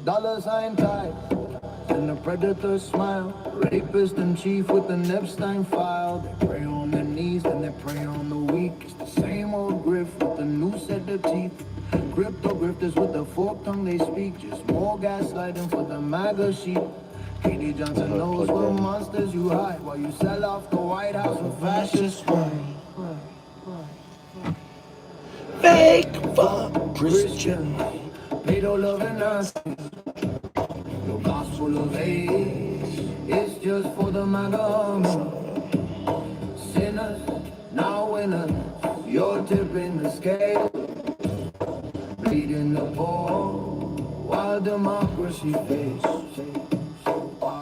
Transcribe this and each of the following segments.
dollar sign type, and the predator smile. Rapist in chief with an Epstein file. They prey on their knees, then they prey on the weak. It's the same old grift with a new set of teeth. Crypto grifters with the forked tongue they speak. Just more gaslighting for the MAGA sheep. Katie Johnson knows what monsters you hide while you sell off the White House for fascist pride. Fake fuck Christian, pedo loving Nazis. Your gospel of hate is just for the MAGA army. Sinners, now winners, you're tipping the scale. Bleeding the poor while democracy fades.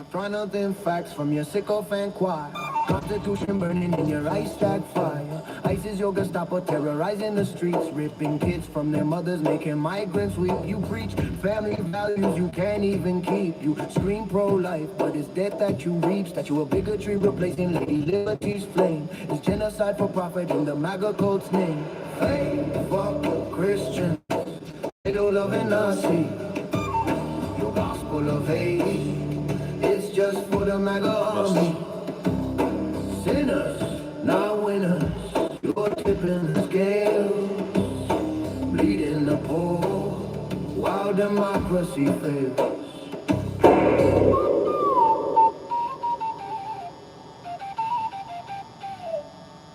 Trying to thin facts from your sycophant choir. Constitution burning in your Reichstag fire. ICE is your Gestapo terrorizing the streets, ripping kids from their mothers, making migrants weep. You preach family values you can't even keep. You scream pro-life, but it's death that you reach. That you a bigotry replacing Lady Liberty's flame. It's genocide for profit in the MAGA cult's name. Hey, fuck Christians, they don't love a Nazi. Your gospel of hate, it's just for the MAGA army. Sinners, not winners, you're tipping the scales. Bleeding the poor while democracy fails.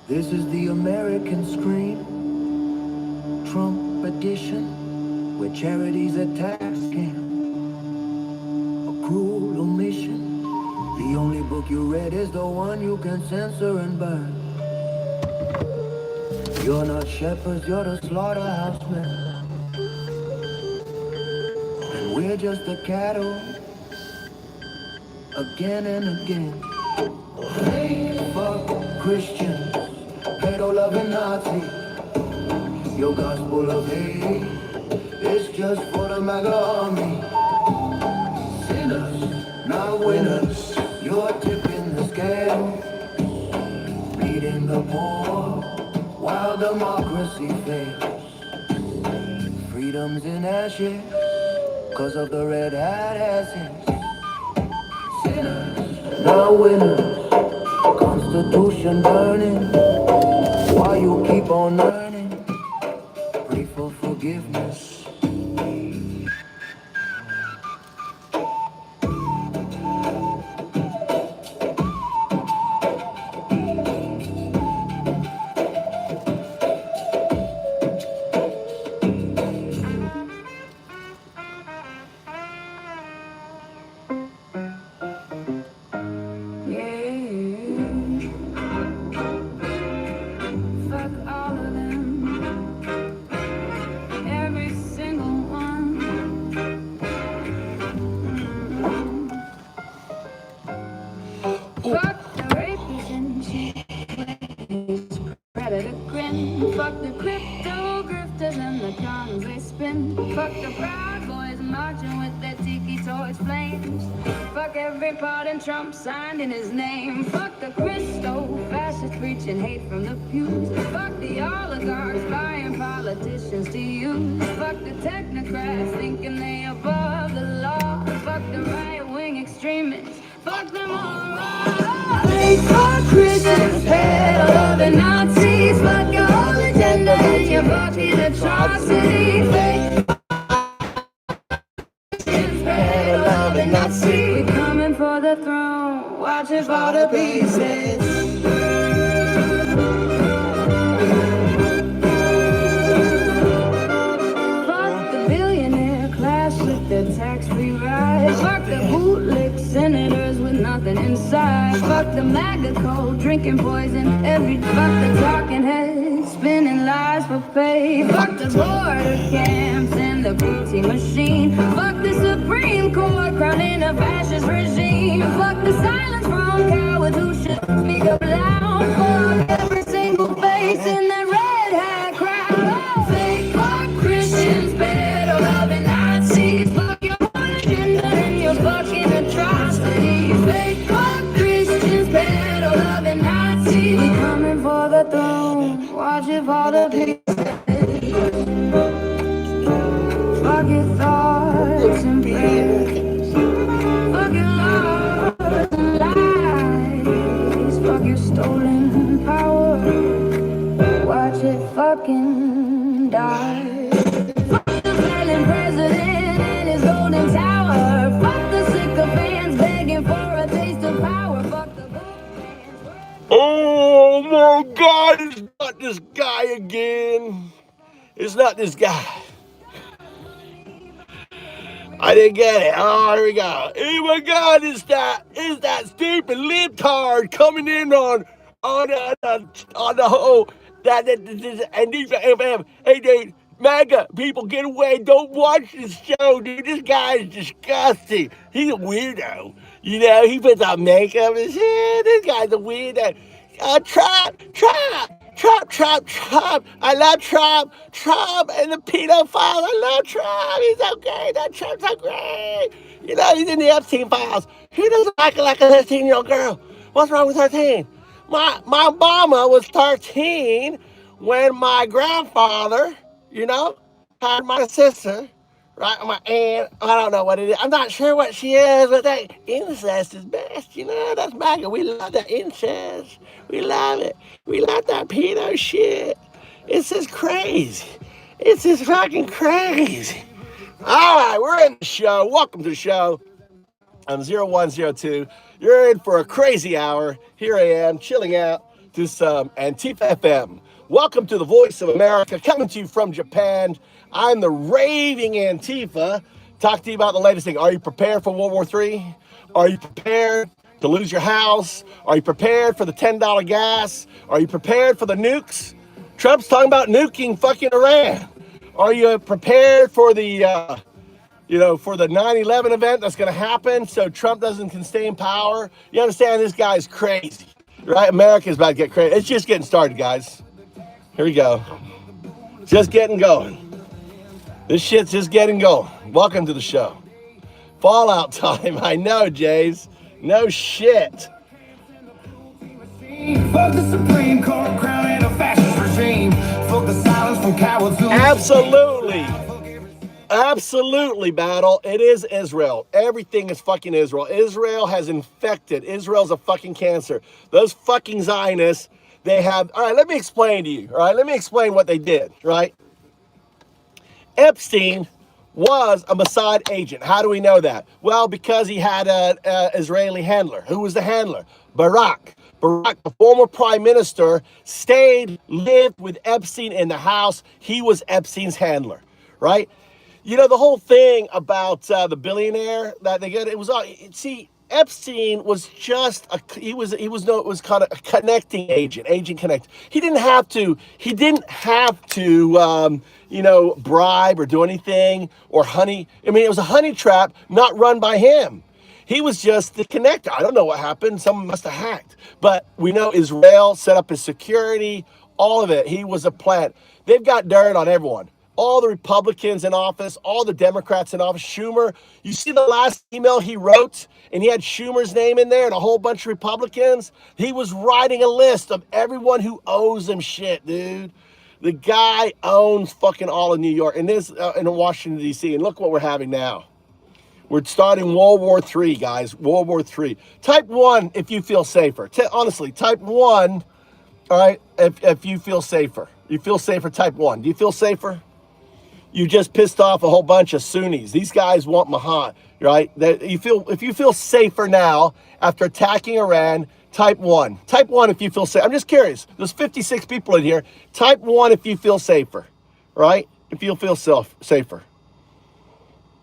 This is the American scream, Trump edition, where charities attack scam. A cruel omission. The only book you read is the one you can censor and burn. You're not shepherds, you're the slaughterhouse men. And we're just the cattle, again and again. Hey, fuck Christians, pedo-loving Nazi. Your gospel of hate is just for the MAGA army. Sinners, not winners, you're tipping the scale. Bleeding the poor while democracy fails. Freedom's in ashes, cause of the red hat asses. Sinners, not winners, Constitution burning, while you keep on learning. Pray for forgiveness. Fuck the crypto grifters and the tongues they spin. Fuck the Proud Boys marching with their tiki torch flames. Fuck every part in Trump signed in his name. Fuck the Christo fascists preaching hate from the pews. Fuck the oligarchs buying politicians to use. Fuck the technocrats thinking they above the law. Fuck the right-wing extremists. Fuck them all. Fake fuck Christians, pedo-loving Nazis. Fuck your whole agenda and your fucking atrocity. Fake Christians, pedo-loving Nazis. We coming for the throne, watching for the pieces. Fuck the billionaire class with their tax-free rides. Fuck the bootlick senators with nothing inside. Fuck the MAGA code, drinking poison every. Fuck the talking heads, spinning lies for pay. Fuck the border camps and the PT machine. Fuck the Supreme Court crowning a fascist regime. Fuck the silence from cowards who should speak up loud. Fuck every single face in that red hat crowd. Fake fuck Christians, pedo-loving Nazis. Fuck your agenda and your fucking atrocities. Fake fuck Christians, pedo-loving Nazis. We coming for the throne, watching for the pieces. Fuck your thoughts and prayers. this guy again. It's not this guy. I didn't get it. Oh, here we go. Oh my God, it's that stupid libtard coming in on the whole and these hey dude, MAGA people get away. Don't watch this show, dude. This guy is disgusting. He's a weirdo. You know, he puts on makeup and shit. This guy's a weirdo. Trump. I love Trump. Trump and the pedophile. I love Trump. He's so great. That Trump's so great. You know, he's in the Epstein files. He doesn't act like a 13-year-old girl. What's wrong with 13? My mama was 13 when my grandfather, you know, had my sister. Right, my aunt, I don't know what it is. I'm not sure what she is, but that incest is best, you know. That's MAGA. We love that incest. We love it. We love that pedo shit. It's just crazy. It's just fucking crazy. All right, we're in the show. Welcome to the show. I'm 0102. You're in for a crazy hour. Here I am, chilling out to some Antifa FM. Welcome to the Voice of America, coming to you from Japan. I'm the raving Antifa. Talk to you about the latest thing. Are you prepared for World War III? Are you prepared to lose your house? Are you prepared for the $10 gas? Are you prepared for the nukes? Trump's talking about nuking fucking Iran. Are you prepared for the, for the 9/11 event that's going to happen so Trump can stay in power? You understand? This guy's crazy, right? America's about to get crazy. It's just getting started, guys. Here we go. Just getting going. This shit's just getting going. Welcome to the show. Fallout time. I know, Jays. No shit. Fuck the Supreme Court crowning a fascist regime. Fuck the silence from cowards who... Absolutely, battle. It is Israel. Everything is fucking Israel. Israel has infected. Israel's a fucking cancer. Those fucking Zionists, they have... All right, let me explain to you. All right, let me explain what they did, right? Epstein was a Mossad agent. How do we know that? Well, because he had an Israeli handler. Who was the handler? Barak. Barak, the former prime minister, lived with Epstein in the house. He was Epstein's handler, right? You know, the whole thing about the billionaire that they get, it was all, see, Epstein was just it was kind of a connecting agent connect. He didn't have to bribe or do anything or honey. I mean, it was a honey trap, not run by him. He was just the connector. I don't know what happened. Someone must have hacked. But we know Israel set up his security, all of it. He was a plant. They've got dirt on everyone. All the Republicans in office, all the Democrats in office, Schumer. You see the last email he wrote, and he had Schumer's name in there and a whole bunch of Republicans. He was writing a list of everyone who owes him shit, dude. The guy owns fucking all of New York and this in Washington, D.C. And look what we're having now. We're starting World War III, guys. World War III. Type 1 if you feel safer. Honestly, type 1, all right, if you feel safer. You feel safer, type 1. Do you feel safer? You just pissed off a whole bunch of Sunnis. These guys want Mahat, right? If you feel safer now after attacking Iran, type 1. Type 1 if you feel safe. I'm just curious. There's 56 people in here. Type 1 if you feel safer, right? If you feel safer,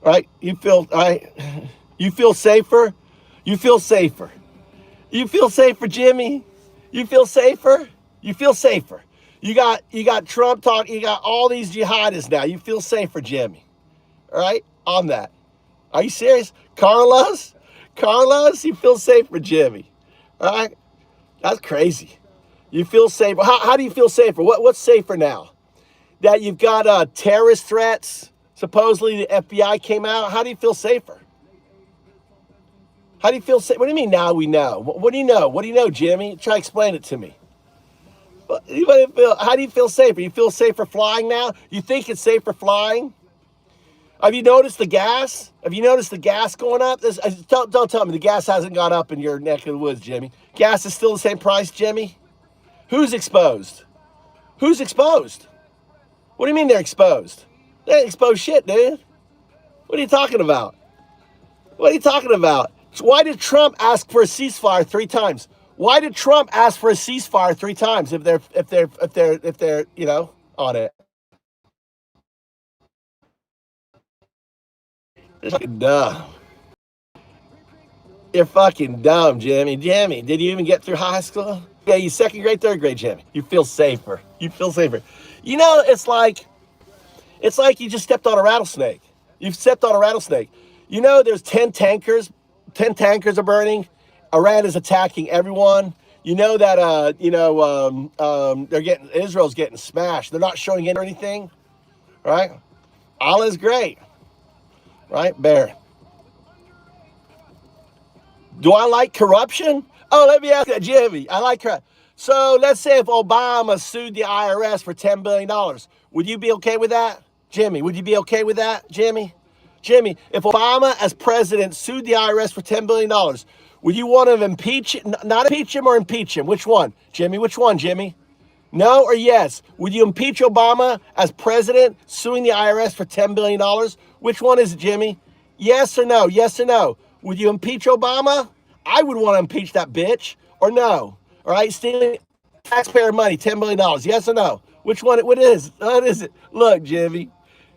right? You feel safer. You feel safer. You feel safer, Jimmy. You feel safer. You feel safer. You got Trump talk. You got all these jihadists now. You feel safer, Jimmy. All right, on that. Are you serious, Carlos? You feel safer, Jimmy. All right, that's crazy. You feel safer. How do you feel safer? What's safer now? That you've got terrorist threats. Supposedly the FBI came out. How do you feel safer? How do you feel safe? What do you mean now we know? What do you know? What do you know, Jimmy? Try to explain it to me. How do you feel safer? You feel safer flying now? You think it's safer flying? Have you noticed the gas? Have you noticed the gas going up? Don't tell me the gas hasn't gone up in your neck of the woods, Jimmy. Gas is still the same price, Jimmy? Who's exposed? Who's exposed? What do you mean they're exposed? They ain't exposed shit, dude. What are you talking about? What are you talking about? So why did Trump ask for a ceasefire 3 times? Why did Trump ask for a ceasefire 3 times if they're on it? It's fucking dumb. You're fucking dumb, Jimmy. Jimmy, did you even get through high school? Yeah, you second grade, third grade, Jimmy. You feel safer. You feel safer. You know, it's like you just stepped on a rattlesnake. You've stepped on a rattlesnake. You know, there's 10 tankers. 10 tankers are burning. Iran is attacking everyone. You know that, Israel's getting smashed. They're not showing anything, right? All is great, right? Bear. Do I like corruption? Oh, let me ask that, Jimmy. I like corruption. So let's say if Obama sued the IRS for $10 billion, would you be okay with that? Jimmy, would you be okay with that, Jimmy? Jimmy, if Obama as president sued the IRS for $10 billion, would you want to impeach, not impeach him or impeach him? Which one, Jimmy? Which one, Jimmy? No or yes? Would you impeach Obama as president suing the IRS for $10 billion? Which one is it, Jimmy? Yes or no? Yes or no? Would you impeach Obama? I would want to impeach that bitch. Or no? All right, stealing taxpayer money, $10 billion. Yes or no? Which one? What is it? Look, Jimmy.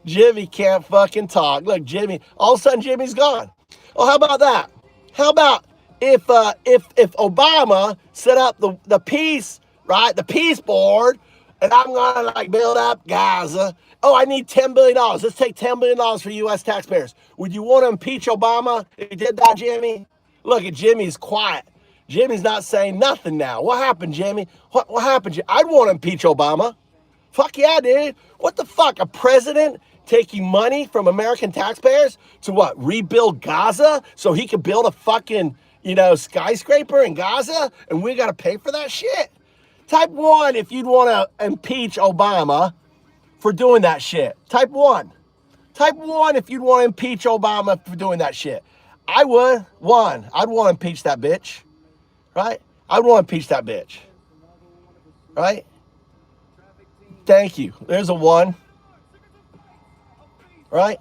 Jimmy can't fucking talk. Look, Jimmy. All of a sudden, Jimmy's gone. Oh, how about that? How about if Obama set up the peace, right? The peace board, and I'm gonna like build up Gaza. Oh, I need $10 billion. Let's take $10 billion for U.S. taxpayers. Would you want to impeach Obama if he did that, Jimmy? Look at Jimmy's quiet. Jimmy's not saying nothing now. What happened, Jimmy? What happened? I'd want to impeach Obama. Fuck yeah, dude. What the fuck? A president taking money from American taxpayers to what? Rebuild Gaza so he could build a fucking, skyscraper in Gaza and we got to pay for that shit? Type 1 if you'd want to impeach Obama for doing that shit. Type 1. Type 1 if you'd want to impeach Obama for doing that shit. I would. 1. I'd want to impeach that bitch. Right? I'd want to impeach that bitch. Right? Thank you. There's a 1. Right?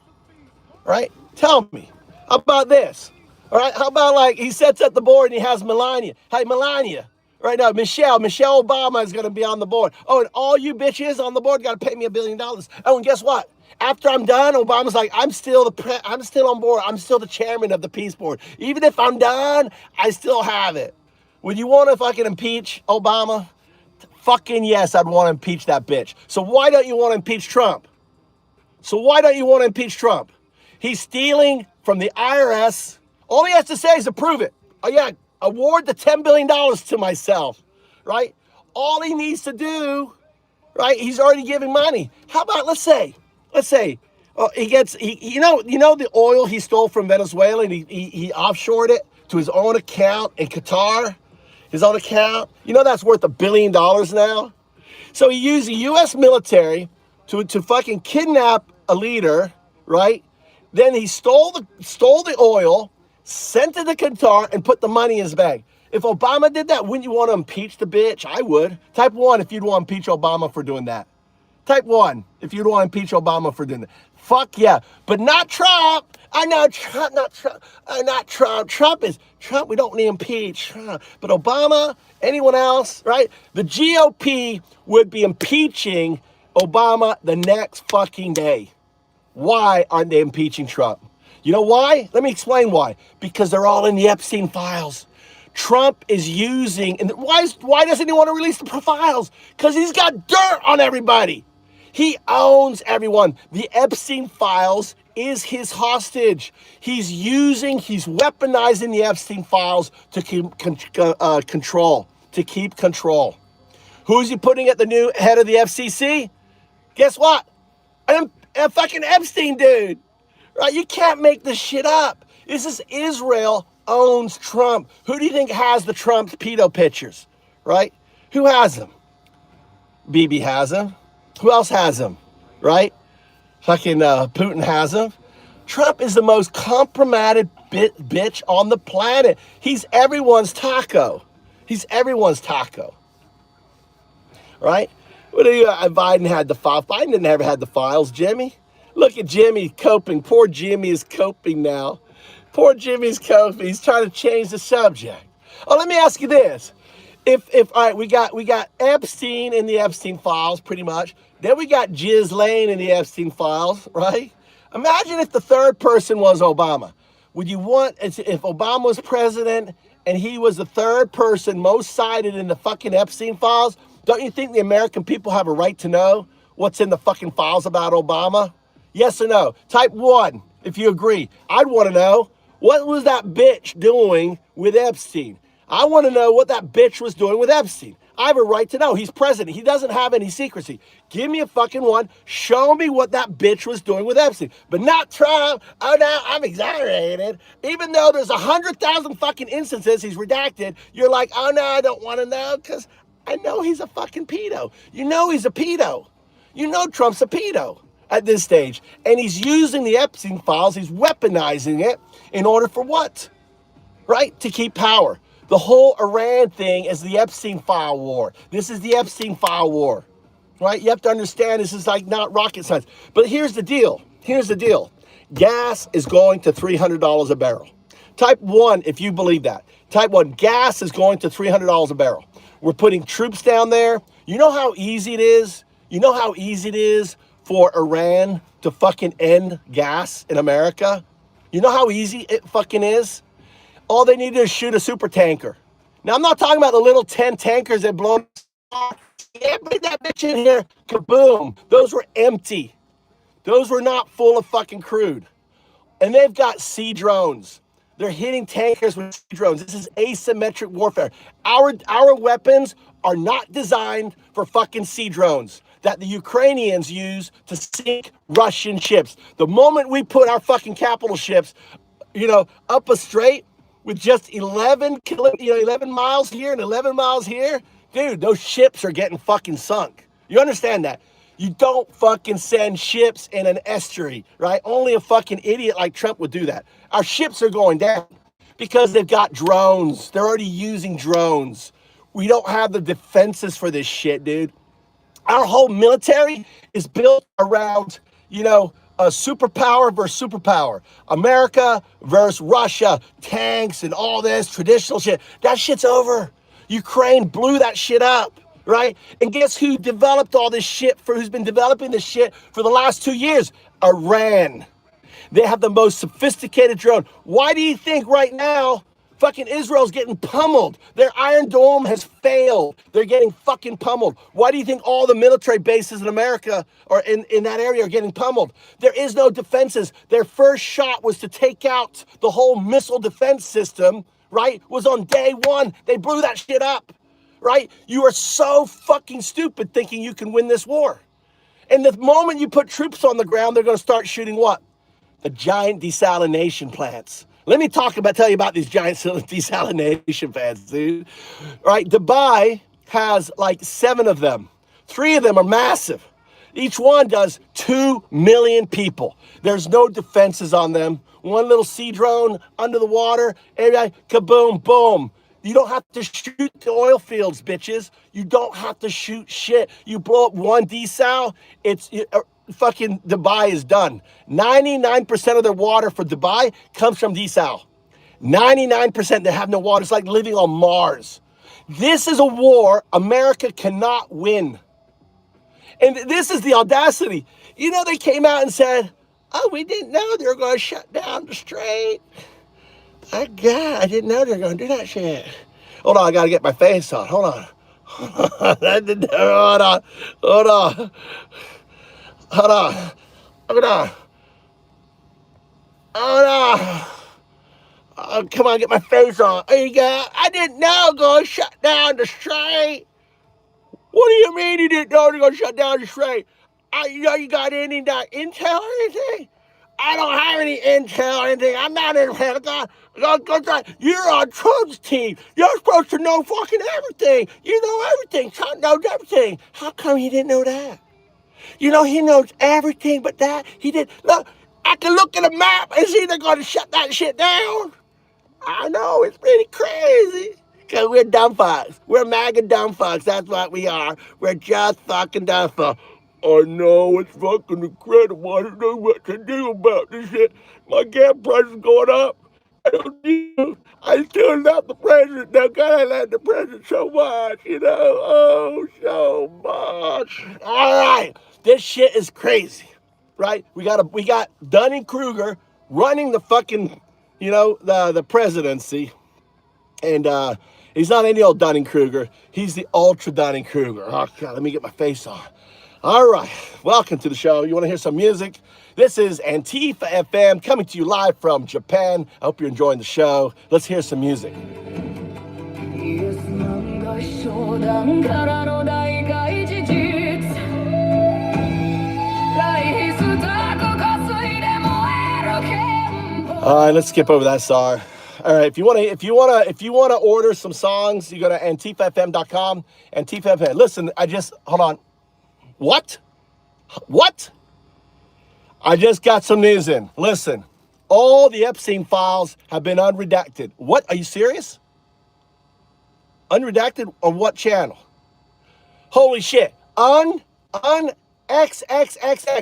Right? Tell me. How about this? All right? How about like he sets up the board and he has Melania. Hey, Melania. Right now, Michelle Obama is going to be on the board. Oh, and all you bitches on the board got to pay me $1 billion. Oh, and guess what? After I'm done, Obama's like, I'm still on board. I'm still the chairman of the peace board. Even if I'm done, I still have it. Would you want to fucking impeach Obama? Fucking yes, I'd want to impeach that bitch. So why don't you want to impeach Trump? He's stealing from the IRS. All he has to say is approve it. Oh yeah, award the $10 billion to myself, right? All he needs to do, right? He's already giving money. How about, let's say, he gets, the oil he stole from Venezuela and he offshored it to his own account in Qatar, his own account. You know that's worth $1 billion now? So he used the U.S. military to fucking kidnap a leader, right? Then he stole the oil, sent it to Qatar, and put the money in his bag. If Obama did that, wouldn't you want to impeach the bitch? I would. Type 1 if you'd want to impeach Obama for doing that. Type 1 if you'd want to impeach Obama for doing that. Fuck yeah. But not Trump. I know Trump, not Trump. Trump, we don't need to impeach Trump. But Obama, anyone else, right? The GOP would be impeaching Obama the next fucking day. Why aren't they impeaching Trump? You know why? Let me explain why. Because they're all in the Epstein files. Trump is using, and why doesn't he want to release the files? Because he's got dirt on everybody. He owns everyone. The Epstein files is his hostage. He's weaponizing the Epstein files to keep control. Who's he putting at the new head of the FCC? Guess what? A fucking Epstein dude. Right? You can't make this shit up. This is Israel owns Trump. Who do you think has the Trump's pedo pictures? Right? Who has them? Bibi has them. Who else has them? Right? Fucking Putin has them. Trump is the most compromised bitch on the planet. He's everyone's taco. Right? What do you, Biden had the files. Biden didn't ever had the files, Jimmy. Look at Jimmy coping. Poor Jimmy is coping now. Poor Jimmy's coping. He's trying to change the subject. Oh, let me ask you this. If all right, we got Epstein in the Epstein files, pretty much. Then we got Ghislaine in the Epstein files, right? Imagine if the third person was Obama. Would you want if Obama was president and he was the third person most cited in the fucking Epstein files? Don't you think the American people have a right to know what's in the fucking files about Obama? Yes or no? Type 1 if you agree. I'd want to know, what was that bitch doing with Epstein? I want to know what that bitch was doing with Epstein. I have a right to know. He's president. He doesn't have any secrecy. Give me a fucking one. Show me what that bitch was doing with Epstein. But not Trump. Oh no, I'm exonerated. Even though there's 100,000 fucking instances he's redacted, you're like, oh no, I don't want to know because I know he's a fucking pedo. You know he's a pedo. You know Trump's a pedo at this stage. And he's using the Epstein files. He's weaponizing it in order for what? Right? To keep power. The whole Iran thing is the Epstein file war. This is the Epstein file war, right? You have to understand this is like not rocket science. But here's the deal. Here's the deal. Gas is going to $300 a barrel. Type 1 if you believe that. Type 1, gas is going to $300 a barrel. We're putting troops down there. You know how easy it is? You know how easy it is for Iran to fucking end gas in America? You know how easy it fucking is? All they need to do is shoot a super tanker. Now, I'm not talking about the little 10 tankers that blow. Yeah, bring that bitch in here. Kaboom. Those were empty. Those were not full of fucking crude. And they've got sea drones. They're hitting tankers with sea drones. This is asymmetric warfare. Our weapons are not designed for fucking sea drones that the Ukrainians use to sink Russian ships. The moment we put our fucking capital ships, up a strait, with just 11 miles here and 11 miles here, dude, those ships are getting fucking sunk. You understand that? You don't fucking send ships in an estuary, right? Only a fucking idiot like Trump would do that. Our ships are going down because they've got drones. They're already using drones. We don't have the defenses for this shit, dude. Our whole military is built around, a superpower versus superpower. America versus Russia, tanks and all this traditional shit. That shit's over. Ukraine blew that shit up, right? And guess who developed all this shit who's been developing this shit for the last 2 years? Iran. They have the most sophisticated drone. Why do you think right now fucking Israel's getting pummeled? Their Iron Dome has failed. They're getting fucking pummeled. Why do you think all the military bases in America or in that area are getting pummeled? There is no defenses. Their first shot was to take out the whole missile defense system, right? Was on day one. They blew that shit up, right? You are so fucking stupid thinking you can win this war. And the moment you put troops on the ground, they're going to start shooting what? The giant desalination plants. Let me tell you about these giant desalination plants, dude. All right, Dubai has like 7 of them. 3 of them are massive. Each one does 2 million people. There's no defenses on them. One little sea drone under the water, everybody, kaboom, boom. You don't have to shoot the oil fields, bitches. You don't have to shoot shit. You blow up one desal, fucking Dubai is done. 99% of their water for Dubai comes from desal. 99%, they have no water. It's like living on Mars. This is a war America cannot win. And this is the audacity. They came out and said, oh, we didn't know they were going to shut down the strait. My God, I didn't know they were going to do that shit. Hold on, I got to get my face on. Hold on. Hold on. Oh, come on, get my face on. There you go. I didn't know going to shut down the strait. What do you mean you didn't know they're going to shut down the strait? You got any intel or anything? I don't have any intel or anything. I'm not in the Pentagon. You're on Trump's team. You're supposed to know fucking everything. You know everything. Trump knows everything. How come he didn't know that? He knows everything but that. He did. Look, I can look at a map and see they're going to shut that shit down. I know, it's pretty crazy. Because we're dumb fucks. We're MAGA dumb fucks. That's what we are. We're just fucking dumb fucks. I know it's fucking incredible. I don't know what to do about this shit. My gas price is going up. I still love the president. Now, God, I love the president so much, Oh, so much. All right. This shit is crazy, right? We got Dunning-Kruger running the fucking, the presidency. And he's not any old Dunning-Kruger. He's the ultra Dunning-Kruger. Oh, God, let me get my face on. All right. Welcome to the show. You want to hear some music? This is Antifa FM coming to you live from Japan. I hope you're enjoying the show. Let's hear some music. All right, let's skip over that song. All right, if you want to order some songs, you go to antifafm.com. Antifa FM. Listen, hold on. What? I just got some news in. Listen, all the Epstein files have been unredacted. What? Are you serious? Unredacted on what channel? Holy shit. XXXX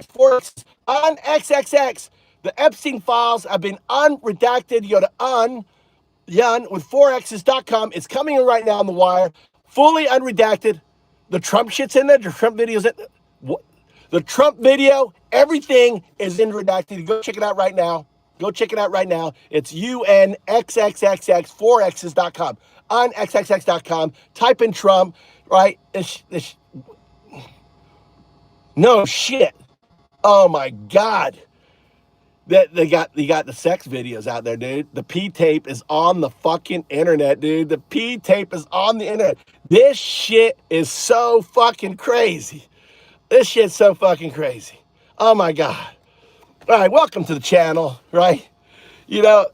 4X. XXX. The Epstein files have been unredacted. You go to with 4x's.com. It's coming in right now on the wire. Fully unredacted. The Trump shit's in there. The Trump video's in there. What? The Trump video, everything is in redacted. Go check it out right now. It's UNXXXX4x's.com. UnXXX.com. Type in Trump, right? No shit. Oh my God. They got the sex videos out there, dude. The P tape is on the fucking internet, dude. The P tape is on the internet. This shit is so fucking crazy. Oh my God. All right, welcome to the channel, right? Go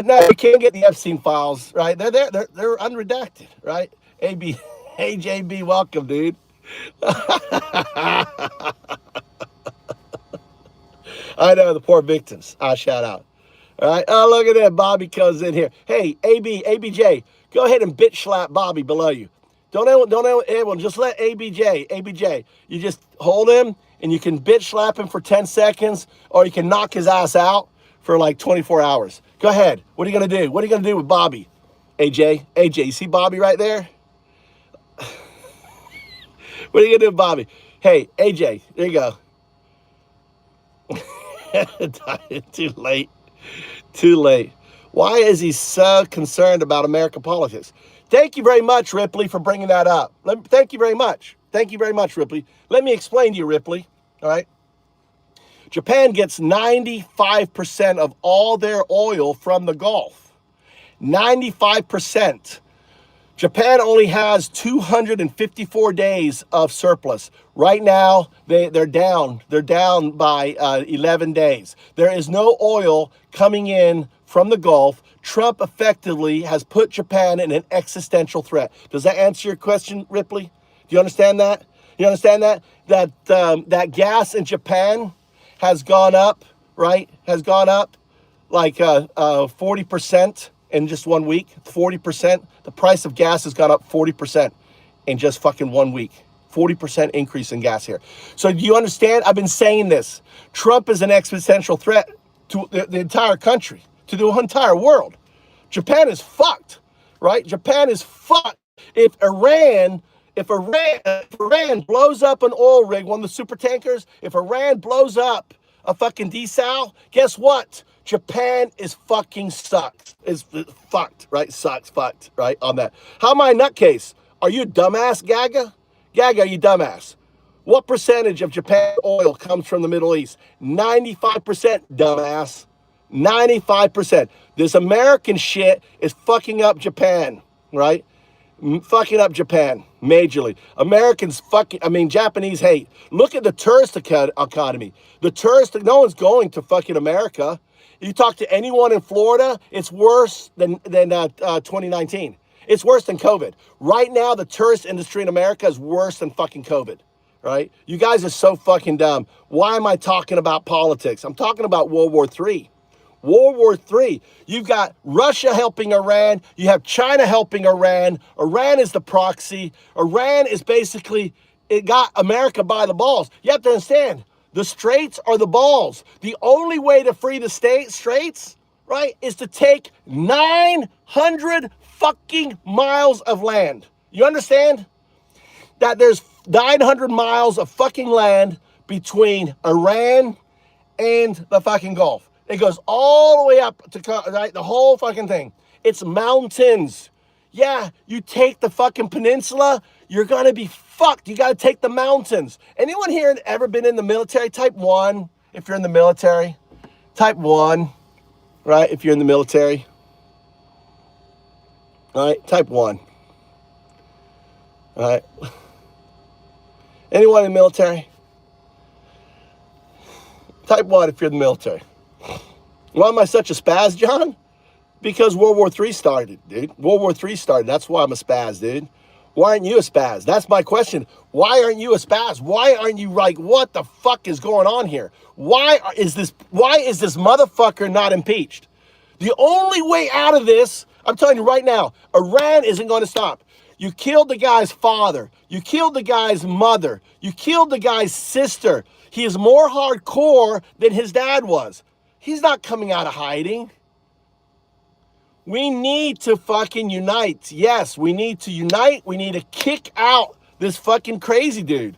now you can't get the Epstein files, right? They're unredacted, right? AJB, welcome, dude. I know, the poor victims. Shout out. All right. Oh, look at that. Bobby comes in here. Hey, ABJ, go ahead and bitch slap Bobby below you. Don't anyone, just let ABJ, you just hold him and you can bitch slap him for 10 seconds or you can knock his ass out for like 24 hours. Go ahead. What are you going to do? What are you going to do with Bobby? AJ, you see Bobby right there? What are you going to do with Bobby? Hey, AJ, there you go. Too late. Why is he so concerned about American politics? Thank you very much, Ripley, for bringing that up. Thank you very much, Ripley. Let me explain to you, Ripley, all right? Japan gets 95% of all their oil from the Gulf. 95%. Japan only has 254 days of surplus. Right now, they're down. They're down by 11 days. There is no oil coming in from the Gulf. Trump effectively has put Japan in an existential threat. Does that answer your question, Ripley? Do you understand that? That gas in Japan has gone up, right? Has gone up like 40%. In just 1 week, 40%. The price of gas has gone up 40% in just fucking 1 week. 40% increase in gas here. So do you understand? I've been saying this. Trump is an existential threat to the entire country, to the entire world. Japan is fucked, right? Japan is fucked. If Iran blows up an oil rig, one of the super tankers, if Iran blows up a fucking desal, guess what? Japan is fucking sucks. Is fucked, right? Sucks, fucked, right? On that. How am I a nutcase? Are you a dumbass, Gaga? Gaga, are you dumbass? What percentage of Japan oil comes from the Middle East? 95%, dumbass. 95%. This American shit is fucking up Japan, right? Fucking up Japan majorly. Japanese hate. Look at the tourist economy. No one's going to fucking America. You talk to anyone in Florida, it's worse than 2019. It's worse than COVID. Right now, the tourist industry in America is worse than fucking COVID, right? You guys are so fucking dumb. Why am I talking about politics? I'm talking about World War III. World War III. You've got Russia helping Iran. You have China helping Iran. Iran is the proxy. Iran is basically, it got America by the balls. You have to understand, the straits are the balls. The only way to free the straits, right, is to take 900 fucking miles of land. You understand? That there's 900 miles of fucking land between Iran and the fucking Gulf. It goes all the way up to, right, the whole fucking thing. It's mountains. Yeah, you take the fucking peninsula, you're gonna be fucked. You gotta take the mountains. Anyone here ever been in the military? Type 1, if you're in the military. Type 1, right, if you're in the military. All right, type 1. All right. Anyone in the military? Type 1 if you're in the military. Why am I such a spaz, John? Because World War III started, dude. World War III started. That's why I'm a spaz, dude. Why aren't you a spaz? That's my question. Why aren't you a spaz? Why aren't you like, what the fuck is going on here? Why is this motherfucker not impeached? The only way out of this, I'm telling you right now, Iran isn't going to stop. You killed the guy's father. You killed the guy's mother. You killed the guy's sister. He is more hardcore than his dad was. He's not coming out of hiding. We need to fucking unite. Yes, we need to unite. We need to kick out this fucking crazy dude.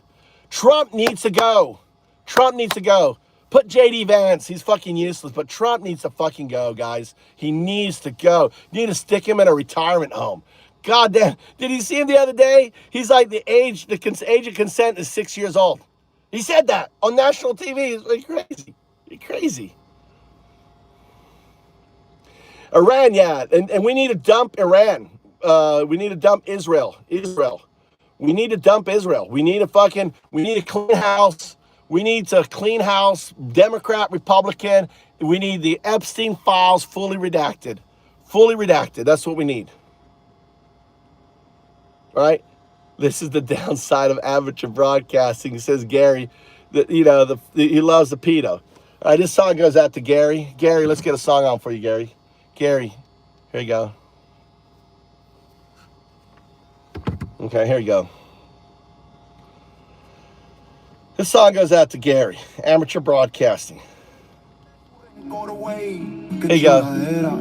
Trump needs to go. Trump needs to go. Put J.D. Vance. He's fucking useless. But Trump needs to fucking go, guys. He needs to go. You need to stick him in a retirement home. God damn. Did you see him the other day? He's like the age of consent is 6 years old. He said that on national TV. It's like crazy. You're crazy. Iran, yeah. And we need to dump Iran. We need to dump Israel. We need to dump Israel. We need a clean house. We need to clean house, Democrat, Republican. We need the Epstein files fully redacted. Fully redacted. That's what we need. All right? This is the downside of amateur broadcasting, says Gary. That he loves the pedo. All right, this song goes out to Gary. Gary, let's get a song on for you, Gary. Gary, here you go. Okay, here you go. This song goes out to Gary, amateur broadcasting. Here you go.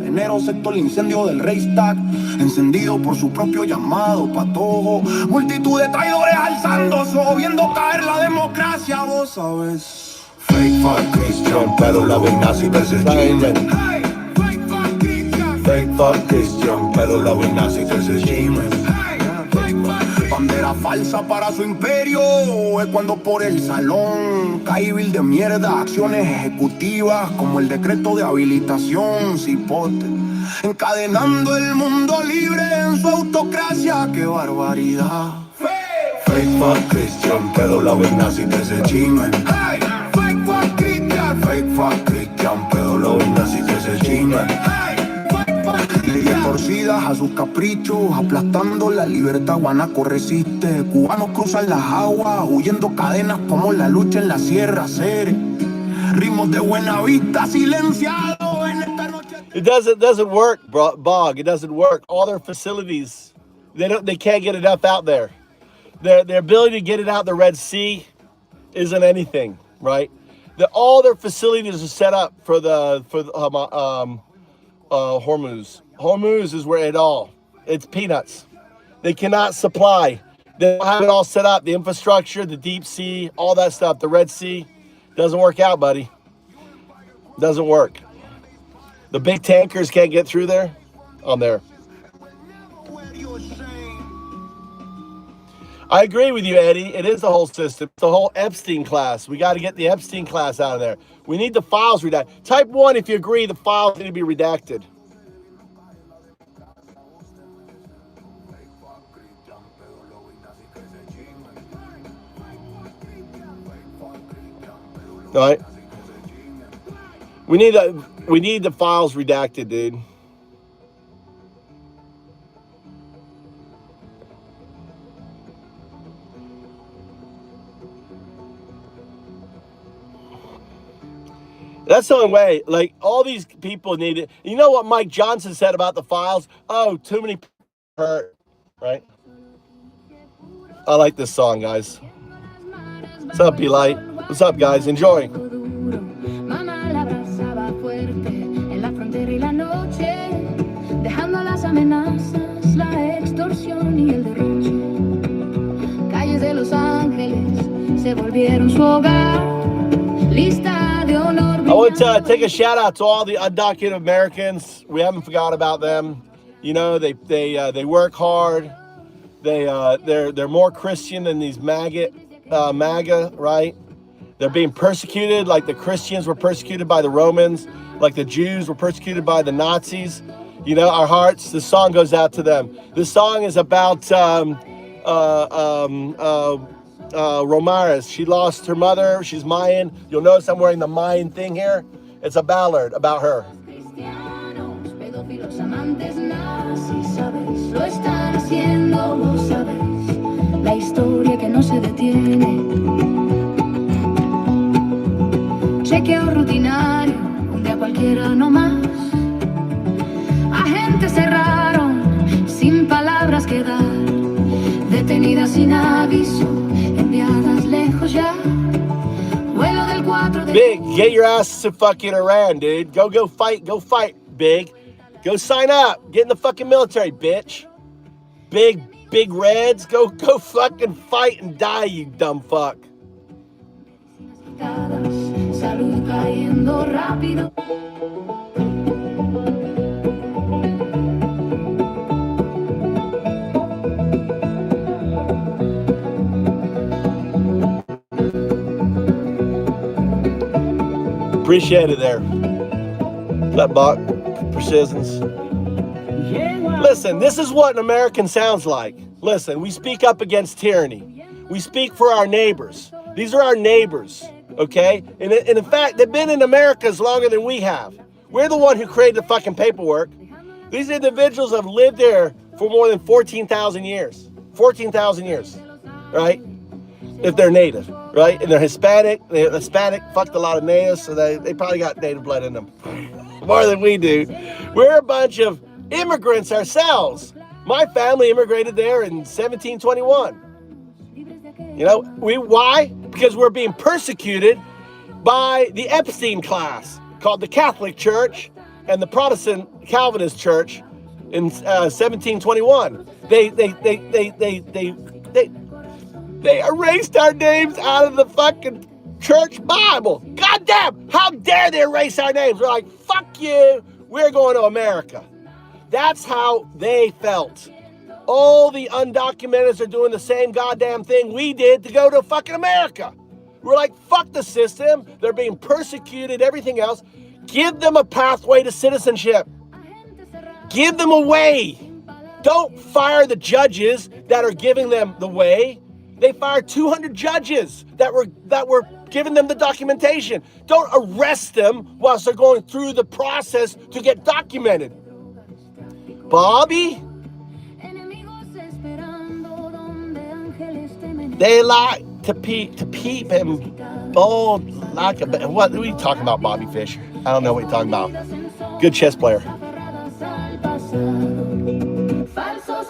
Enero sector el incendio del Reichstag, encendido por su propio llamado patojo. Multitud de traidores alzándose, viendo caer la democracia, vos sabes. Fake fuck Christian, pero la verdad sí te se chimen. Fake fuck Christian, pero la verdad sí te se chimen. Bandera falsa para su imperio, es cuando por el salón cae vil de mierda, acciones ejecutivas como el decreto de habilitación, cipote, encadenando el mundo libre en su autocracia, qué barbaridad. Fake fuck Christian, pero la verdad sí te se chimen. Fake fuck Christian, pero la verdad sí te se chimen. Leyes torcidas a sus caprichos, aplastando la libertad, guanaco resiste. Cubanos cruzan las aguas, huyendo cadenas como la lucha en la sierra, Cere. Ritmos de buena vista, silenciados en esta noche. It doesn't work, Bog. It doesn't work. All their facilities, they can't get enough out there. Their ability to get it out the Red Sea isn't anything, right? All their facilities are set up for Hormuz. Hormuz is where it's peanuts. They cannot supply. They don't have it all set up. The infrastructure, the deep sea, all that stuff. The Red Sea doesn't work out, buddy. Doesn't work. The big tankers can't get through there. On there. I agree with you, Eddie. It is the whole system. It's the whole Epstein class. We got to get the Epstein class out of there. We need the files redacted. Type 1 if you agree the files need to be redacted. All right. We need the files redacted, dude. That's the only way. Like, all these people need it. You know what Mike Johnson said about the files? Oh, too many people hurt, right? I like this song, guys. What's up, B-Light? What's up, guys? Enjoy. vieron su hogar. Lista de honor. I want to take a shout out to all the undocumented Americans. We haven't forgot about them. You know, they work hard. They're more Christian than these MAGA, right? They're being persecuted like the Christians were persecuted by the Romans, like the Jews were persecuted by the Nazis. You know, our hearts, this song goes out to them. This song is about Romares. She lost her mother. She's Mayan. You'll notice I'm wearing the Mayan thing here. It's a ballad about her. Lo están haciendo, vos sabes, la historia que no se detiene. Chequeo rutinario, un día cualquiera no más. Agentes cerraron, sin palabras que dar. Detenidas sin aviso, enviadas lejos ya. Vuelo del 4 de... Big, get your ass to fucking Iran, dude. Go fight, Big. Go sign up. Get in the fucking military, bitch. Big Reds. Go fucking fight and die, you dumb fuck. Salud cayendo rápido. Appreciate it there. That Bach precisions. Listen, this is what an American sounds like. Listen, we speak up against tyranny. We speak for our neighbors. These are our neighbors, okay? And in fact, they've been in America longer than we have. We're the one who created the fucking paperwork. These individuals have lived there for more than 14,000 years. 14,000 years, right? If they're native, right? And they're Hispanic. They're Hispanic, fucked a lot of natives, so they probably got native blood in them. More than we do. We're a bunch of immigrants ourselves. My family immigrated there in 1721. You know, why? Because we're being persecuted by the Epstein class, called the Catholic Church and the Protestant Calvinist Church in 1721. They erased our names out of the fucking church Bible. Goddamn! How dare they erase our names? We're like, fuck you. We're going to America. That's how they felt. All the undocumented are doing the same goddamn thing we did to go to fucking America. We're like, fuck the system. They're being persecuted, everything else. Give them a pathway to citizenship. Give them a way. Don't fire the judges that are giving them the way. They fired 200 judges that were giving them the documentation. Don't arrest them whilst they're going through the process to get documented. Bobby? They like to peep and bold like a... What are you talking about, Bobby Fischer? I don't know what you're talking about. Good chess player.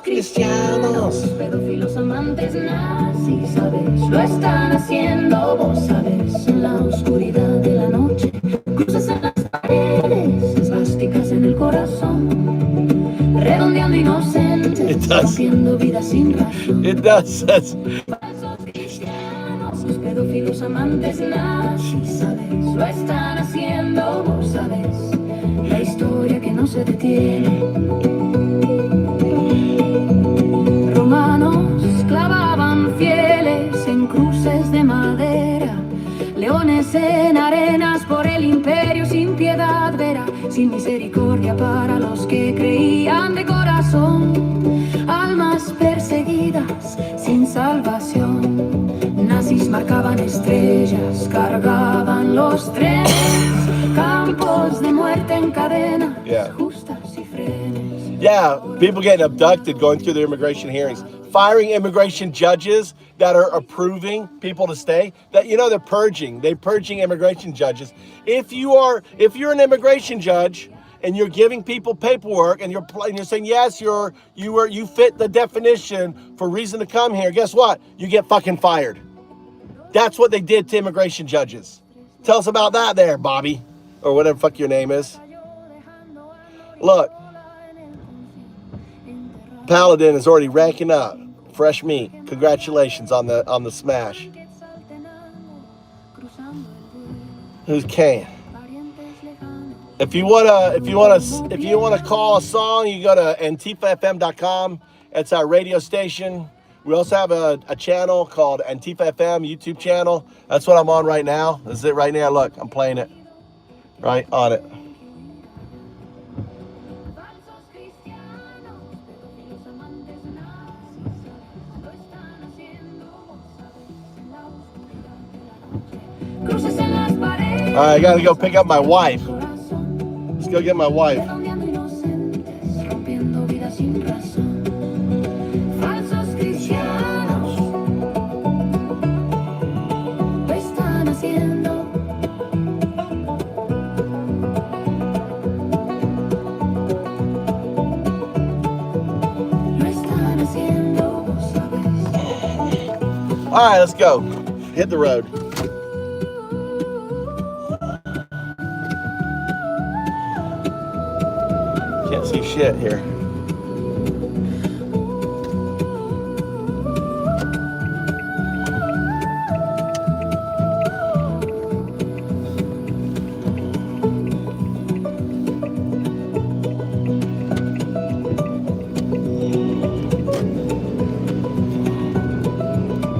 Cristianos. Pedófilos amantes nazis, sabes, lo están haciendo, vos sabes, en la oscuridad de la noche, cruces en las paredes, esvásticas en el corazón, redondeando inocentes, rompiendo vidas sin razón. It does. Falsos cristianos, pedófilos amantes nazis, sabes, lo están haciendo, vos sabes, la historia que no se detiene. Romanos clavaban fieles en cruces de madera, leones en arenas por el imperio sin piedad verá, sin misericordia para los que creían de corazón, almas perseguidas sin salvación, nazis marcaban estrellas, cargaban los trenes, campos de muerte en cadena, justas y frenes. Yeah, people getting abducted, going through their immigration hearings, firing immigration judges that are approving people to stay. That, you know, they're purging immigration judges. If you're an immigration judge and you're giving people paperwork and you're saying yes, you fit the definition for reason to come here, guess what? You get fucking fired. That's what they did to immigration judges. Tell us about that there, Bobby, or whatever fuck your name is. Look. Paladin is already ranking up. Fresh meat. Congratulations on the smash. Who's Kane? If you wanna call a song, you go to antifafm.com. It's our radio station. We also have a channel called Antifa FM YouTube channel. That's what I'm on right now. This is it right now. Look, I'm playing it right on it. All right, I gotta go pick up my wife. Let's go get my wife. All right, let's go. Hit the road. Can't see shit here.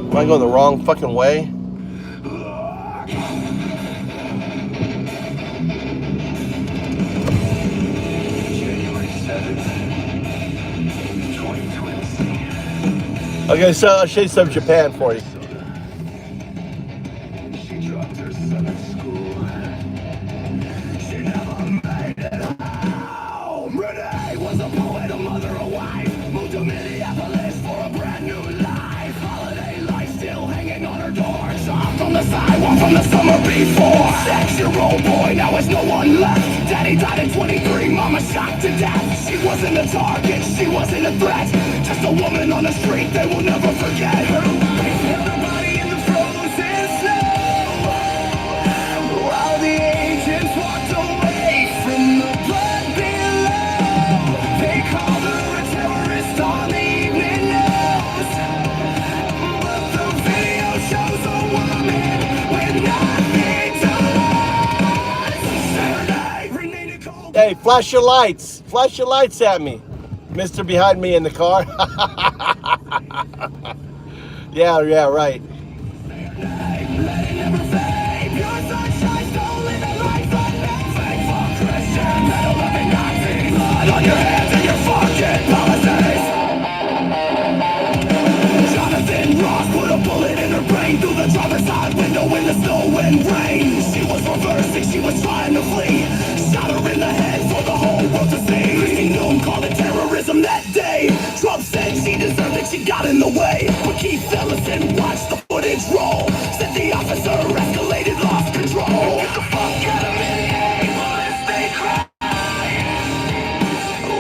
Am I going the wrong fucking way? Okay, so I'll show you some Japan for you. She dropped her son at school. She never made it home. Renee was a poet, a mother, a wife. Moved to Minneapolis for a brand new life. Holiday light still hanging on her door. Shot from the sidewalk from the summer before. 6-year-old boy, now there's no one left. Daddy died at 23, mama shot to death. She wasn't a target, she wasn't a threat. Just a woman on the street they will never forget. Her wife held her body in the frozen snow, while the agents walked away from the blood below. They called her a terrorist on the evening news, but the video shows a woman with nothing to lose. Saturday, Renee Nicole. Hey, flash your lights. Flash your lights at me. Mister behind me in the car. Yeah, right. Jonathan Ross put a bullet in her brain through the driver's side window in the snow and rain. She was reversing, she was trying to flee. Shot her in the head for the whole world to see. Christy Noon called it terrorism that day. Trump said she deserved it, she got in the way. But Keith Ellison watched the footage roll. Said the officer escalated, lost control. Get the fuck out of Minneapolis, they cry.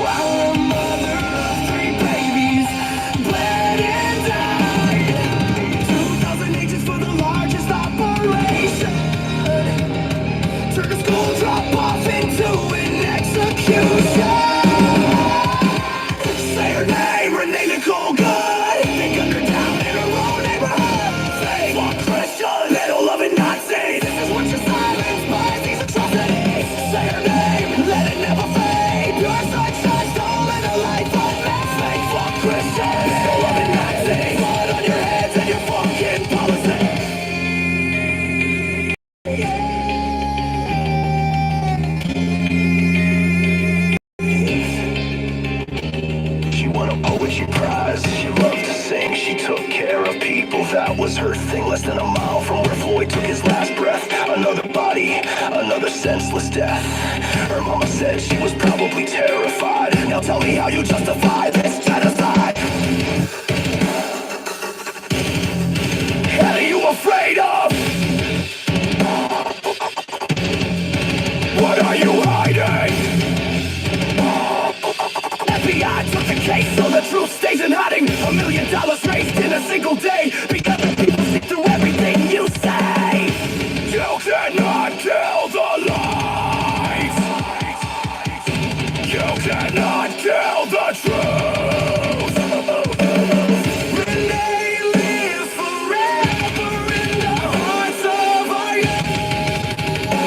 While a mother of 3 babies bled and died. 2,000 agents for the largest operation. Turned a school drop off into an execution. Say her name, Renee Nicole Good. They gunned her down in her own neighborhood. Say, fuck Christian, they don't love it, Nazis. This is what your silence buys, these atrocities. Say her name, let it never fade. Pure sunshine stolen a life from me. Say, fuck Christian, they don't love it, Nazis. Blood on your heads and your fucking policy. She won a poetry prize. She loved to sing. She took care of people. That was her thing. Less than a mile from where Floyd took his last breath. Another body, another senseless death. Her mama said she was probably terrified. Now tell me how you justify this genocide. What are you afraid of? What are you hiding? FBI took the case so the truth stays in hiding. $1 million raised in a single day because the people see through everything you say. You cannot kill the lies. You cannot kill the truth. Renee lives forever in the hearts of our youth.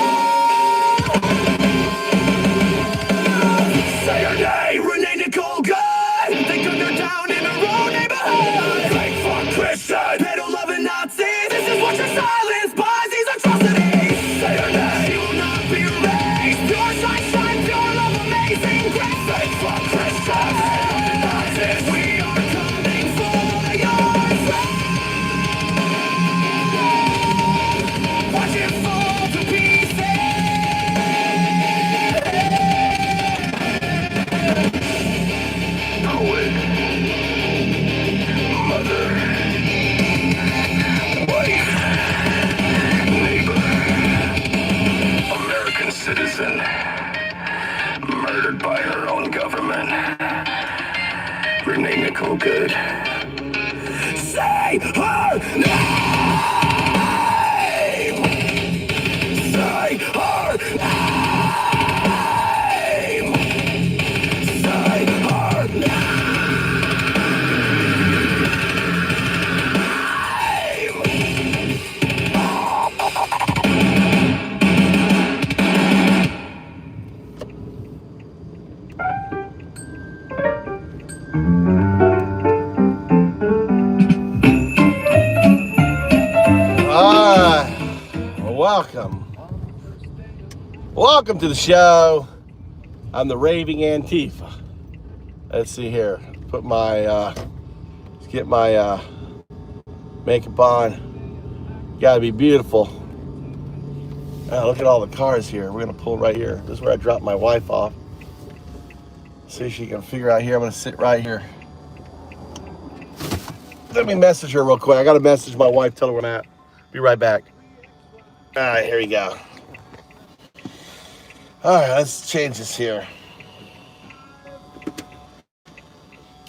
no good. Say her name! Say her name! Say her name! Welcome to the show. I'm the Raving Antifa. Let's see here. Put my, let's get my makeup on. Gotta be beautiful. Look at all the cars here. We're gonna pull right here. This is where I dropped my wife off. See if she can figure out here. I'm gonna sit right here. Let me message her real quick. I gotta message my wife, tell her where I'm at. Be right back. All right, here we go. All right, let's change this here.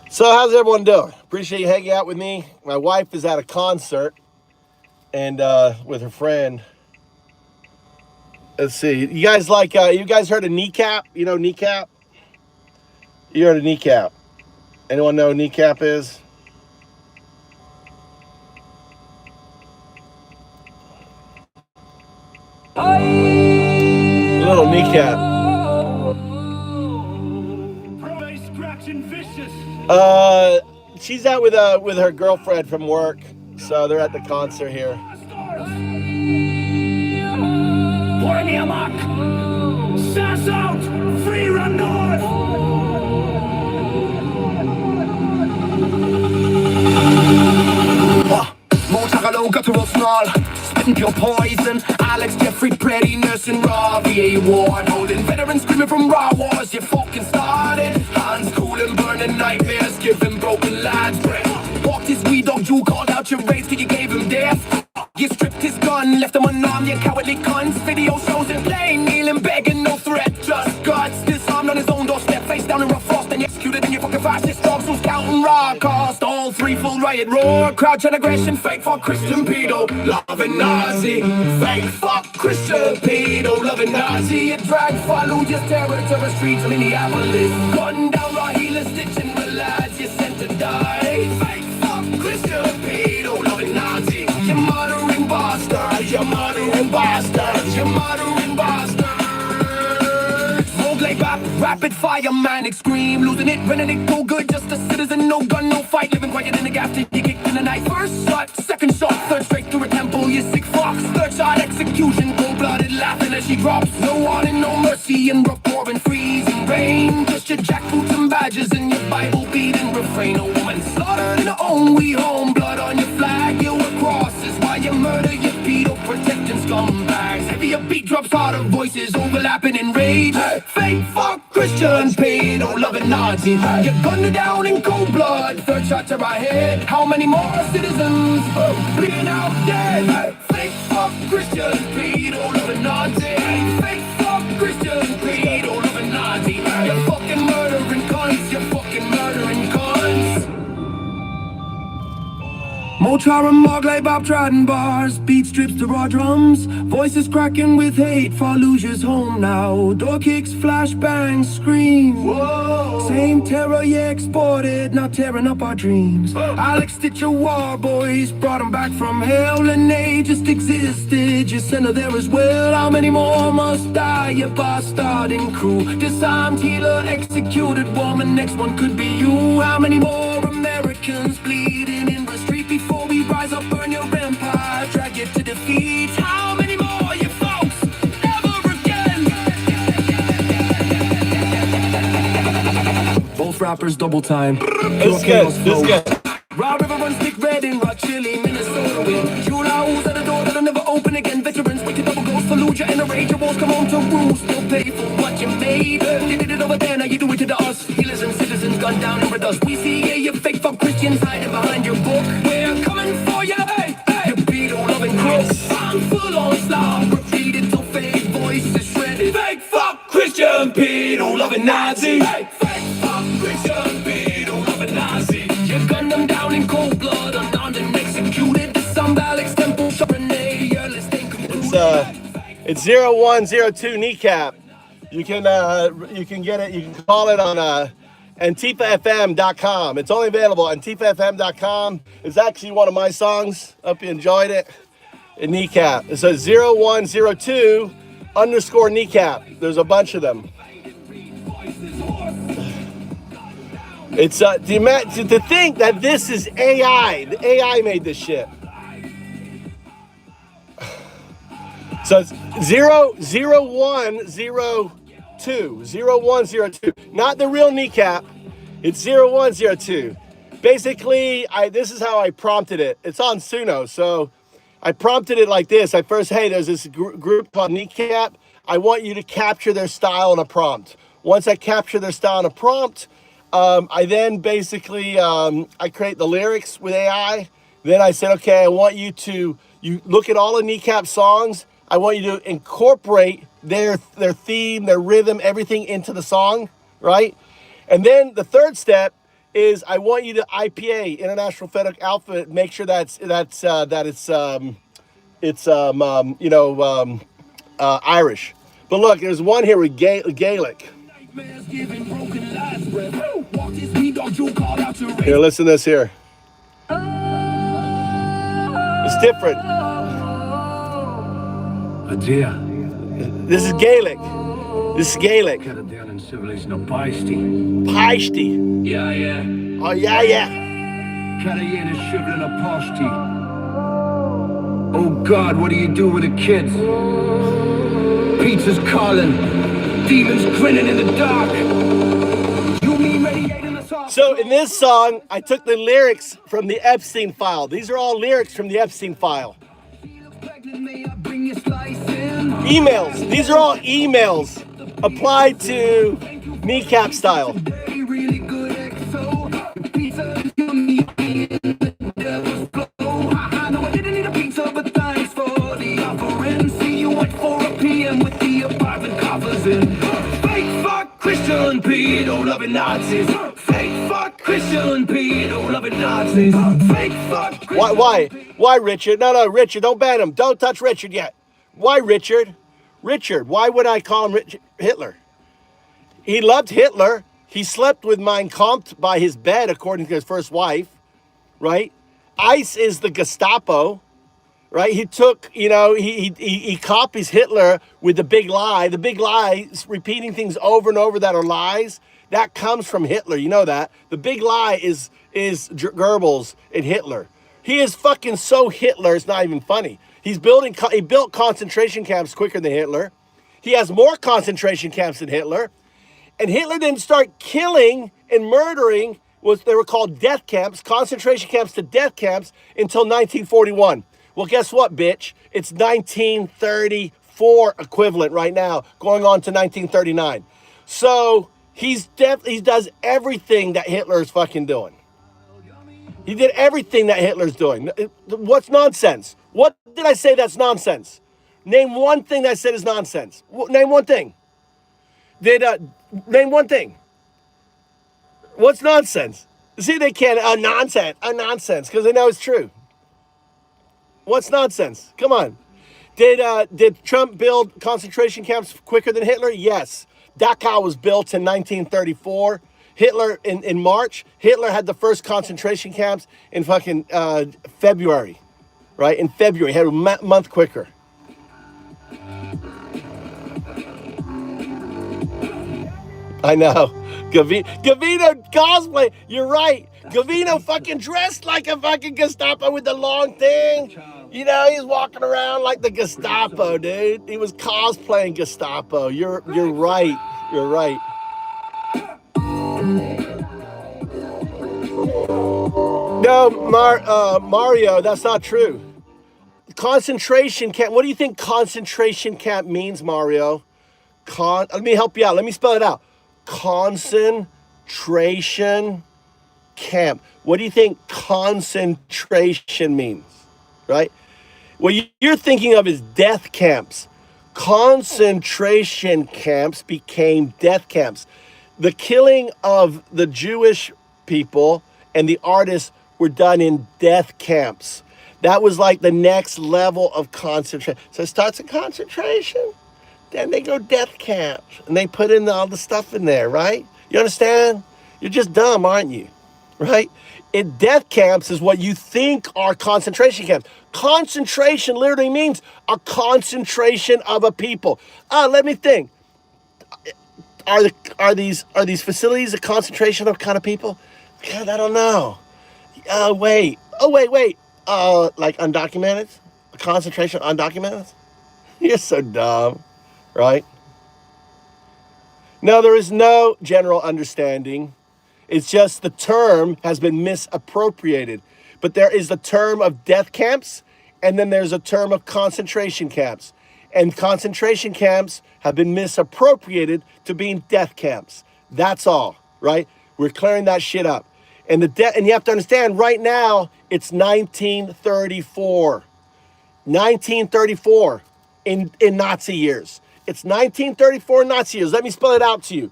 So how's everyone doing? Appreciate you hanging out with me. My wife is at a concert and with her friend. Let's see. You guys like, you guys heard of kneecap? You know kneecap? You heard of kneecap? Anyone know what kneecap is? Little kneecap. She's out with her girlfriend from work, so they're at the concert here. Sass out, free run north. Mo guttural snarl, spitting pure poison. Alex, Jeffrey, Pretty, Nurse, and Raw. VA Ward, holding veterans screaming from raw wars. You fucking started. Hands cooling, burning nightmares, giving broken lads breath. Walked his weed dog, you called out your race, cause you gave him death. You stripped his gun, left him unarmed, you cowardly cunts. Video shows him plain, kneeling, begging, no threat, just guts. Disarmed on his own doorstep, face down in rough frost, and executed in your fucking fascist dogs who's counting raw cost. All three full riot roar, crouch and aggression, fake for Christian pedo, loving Nazi. Fake fuck Christian pedo, loving Nazi. You drag Fallujah's terror to the streets of Minneapolis. Gun down raw healers, stitching the lads you sent to die. Fake fuck Christian pedo, loving Nazi. You murdering bastards, you murdering bastards, you murdering bastards. Smoke like rapid fire, manic scream, losing it, running it too good, just a citizen, no gun, no fight, living quiet in the gas tank, you kicked in the night. First shot, second shot, third straight through a temple, you sick fox. Third shot, execution, cold-blooded, laughing as she drops. No warning, no mercy, and rapport and freezing rain. Just your jackboots and badges and your Bible beating refrain. A woman slaughtered in her own wee home, blood on your flag, you were crosses. Why you murder your pedo protecting scumbags? Heavier beat drops, harder voices overlapping in rage. Fake fuck Christian pedo, loving Nazi. You gunned her down in cold blood, third shot to my head. How many more citizens bleeding out dead? Fake fuck Christian pedo, loving Nazi. Fake fuck Christian pedo, loving Nazi. You fucking murdering cunts, you fucking murdering cunts. Mochar and Mog like Bob Trodden bars, beat strips to raw drums, voices cracking with hate. Fallujah's home now, door kicks, flashbangs, screams. Whoa. Same terror you exported, now tearing up our dreams. Alex Stitcher war boys brought them back from hell, and they just existed. You sent her there as well. How many more must die, you bastard and crew? Disarmed, healer, executed woman, next one could be you. How many more Americans bleeding in the street before we rise up, burn your empire, drag it to defeat? How many more, you folks? Never again. Both rappers double time. This good. Raw River runs thick red in Rock Chili, Minnesota wind. Jula who's at the door that'll never open again. Veterans wait to double ghost, Fallujah and the Ranger Wolves come home to roost. They'll pay for what you made. You did it over there, now you do it to us. Healers and citizens gunned down over us. We see you fake fuck Christians hiding behind your book. We're coming for you, hey, hey. You pedo loving crooks. I'm full on Slav, repeated till fake voices shredded. Fake fuck Christian pedo loving Nazi. Hey, fake fuck Christian pedo loving Nazi. You It's 0102 kneecap. You can get it. You can call it on antifafm.com. It's only available on antifafm.com. It's actually one of my songs. Hope you enjoyed it. Kneecap. It says 0102 _ kneecap. There's a bunch of them. It's to think that this is AI. The AI made this shit. So it's 0102. Not the real kneecap. It's 0102. Basically, this is how I prompted it. It's on Suno, so I prompted it like this. I first, hey, there's this group called Kneecap. I want you to capture their style in a prompt. Once I capture their style in a prompt, I then basically, I create the lyrics with AI. Then I said, okay, I want you to, look at all the Kneecap songs. I want you to incorporate their theme, their rhythm, everything into the song, right? And then the third step is I want you to IPA, International Phonetic Alphabet, make sure that it's Irish. But look, there's one here with Gaelic. Here, listen to this here. It's different. This is Gaelic. Paishti. Yeah. Oh, yeah. Oh God, what do you do with the kids? Pizza's calling, demons grinning in the dark. So in this song, I took the lyrics from the Epstein file. These are all lyrics from the Epstein file. Emails. These are all emails applied to kneecap style. Fake fuck Christian pedo loving Nazis. Fake fuck Christian pedo loving Nazis. Fake fuck. Why, Richard? No, Richard, don't ban him. Don't touch Richard yet. Why, Richard? Richard, why would I call him Hitler? He loved Hitler. He slept with Mein Kampf by his bed, according to his first wife, right? ICE is the Gestapo, right? He took, he copies Hitler with the big lie. The big lie is repeating things over and over that are lies. That comes from Hitler. You know that. The big lie is Goebbels and Hitler. He is fucking so Hitler, it's not even funny. He built concentration camps quicker than Hitler. He has more concentration camps than Hitler. And Hitler didn't start killing and murdering they were called death camps, concentration camps to death camps until 1941. Well, guess what, bitch? It's 1934 equivalent right now, going on to 1939. So he does everything that Hitler is fucking doing. He did everything that Hitler's doing. What's nonsense? What did I say that's nonsense? Name one thing that I said is nonsense. Name one thing. Name one thing. What's nonsense? See, they can't. Nonsense, because they know it's true. What's nonsense? Come on. Did Trump build concentration camps quicker than Hitler? Yes. Dachau was built in 1934. Hitler, in March, Hitler had the first concentration camps in fucking February, right? In February, he had a month quicker. I know. Gavino cosplay, you're right. Gavino fucking dressed like a fucking Gestapo with the long thing. You know, he's walking around like the Gestapo, dude. He was cosplaying Gestapo. You're right. You're right. No, Mario, that's not true. Concentration camp. What do you think concentration camp means, Mario? Let me help you out. Let me spell it out. Concentration camp. What do you think concentration means? Right? What you're thinking of is death camps. Concentration camps became death camps. The killing of the Jewish people and the artists were done in death camps. That was like the next level of concentration. So it starts a concentration, then they go death camps, and they put in all the stuff in there, right? You understand? You're just dumb, aren't you? Right? In death camps is what you think are concentration camps. Concentration literally means a concentration of a people. Let me think. Are these facilities a concentration of kind of people? God, I don't know. Wait. Oh, wait. Like undocumented? A concentration undocumented? You're so dumb, right? No, there is no general understanding. It's just the term has been misappropriated. But there is the term of death camps, and then there's a term of concentration camps. And concentration camps have been misappropriated to being death camps. That's all, right? We're clearing that shit up. And and you have to understand, right now, it's 1934. 1934 in Nazi years. It's 1934 Nazi years. Let me spell it out to you.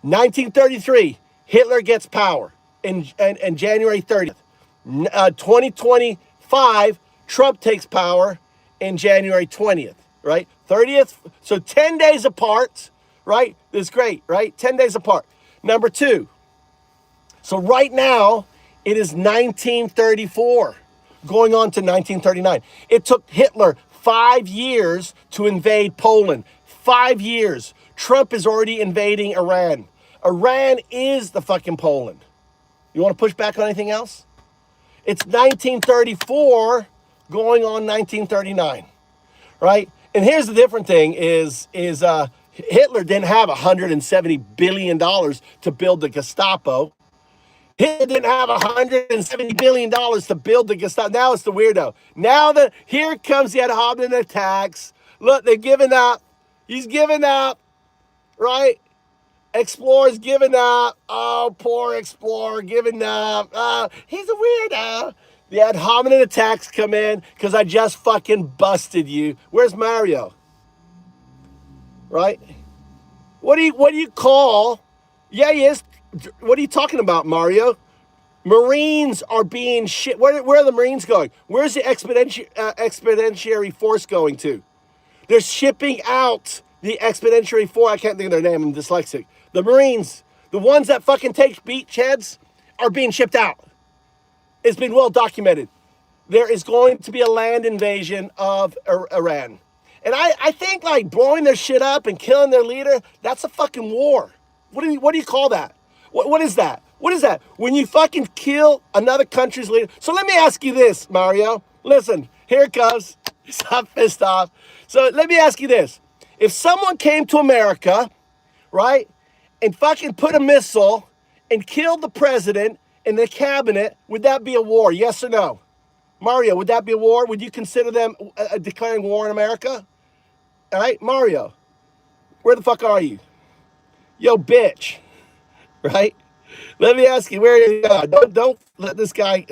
1933, Hitler gets power in January 30th. 2025, Trump takes power in January 20th, right? 30th, so 10 days apart, right? This is great, right? 10 days apart. Number two, so right now, it is 1934, going on to 1939. It took Hitler 5 years to invade Poland. 5 years. Trump is already invading Iran. Iran is the fucking Poland. You want to push back on anything else? It's 1934 going on 1939, right? And here's the different thing is Hitler didn't have $170 billion to build the Gestapo. Hitler didn't have $170 billion to build the Gestapo. Now it's the weirdo. Now here comes the ad hominem attacks. Look, they're giving up. He's giving up, right? Explorer's giving up. Oh, poor Explorer giving up. He's a weirdo. The ad hominem attacks come in because I just fucking busted you. Where's Mario? Right? What do you call? Yeah, he is. What are you talking about, Mario? Marines are being shit. Where are the Marines going? Where's the expeditionary force going to? They're shipping out the expeditionary force. I can't think of their name. I'm dyslexic. The Marines, the ones that fucking take beachheads, are being shipped out. It's been well documented. There is going to be a land invasion of Iran. And I think like blowing their shit up and killing their leader, that's a fucking war. What do you call that? What is that? What is that? When you fucking kill another country's leader. So let me ask you this, Mario. Listen, here it goes. I'm pissed off. So let me ask you this. If someone came to America, right, and fucking put a missile and killed the president and the cabinet, would that be a war? Yes or no? Mario, would that be a war? Would you consider them declaring war in America? All right, Mario, where the fuck are you? Yo, bitch. Right? Let me ask you, where you go? Don't let this guy,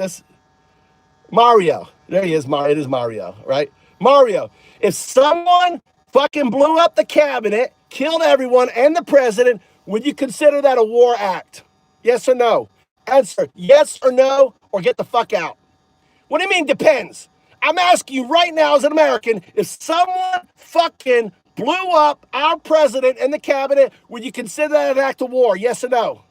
Mario. There he is, Mario. It is Mario, right? Mario, if someone fucking blew up the cabinet, killed everyone and the president, would you consider that a war act? Yes or no? Answer yes or no, or get the fuck out. What do you mean depends? I'm asking you right now as an American, if someone fucking blew up our president and the cabinet, would you consider that an act of war? Yes or no?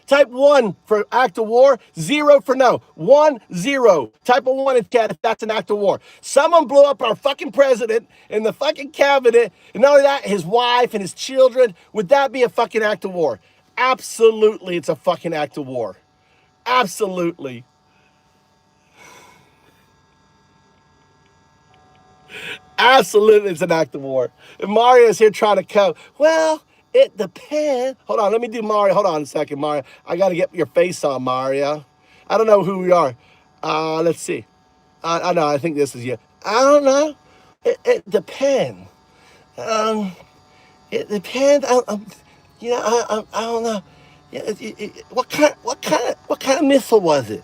Type 1 for act of war, 0 for no. 1, 0. Type of 1 in chat if that's an act of war. Someone blew up our fucking president and the fucking cabinet, and not only that, his wife and his children. Would that be a fucking act of war? Absolutely, it's a fucking act of war. Absolutely. Absolutely, it's an act of war. And Mario's here trying to come. Well, it depends. Hold on, let me do Mario. Hold on a second, Mario. I got to get your face on, Mario. I don't know who we are. Let's see. I know, I think this is you. I don't know. It depends. It depends. I don't know. What kind of missile was it?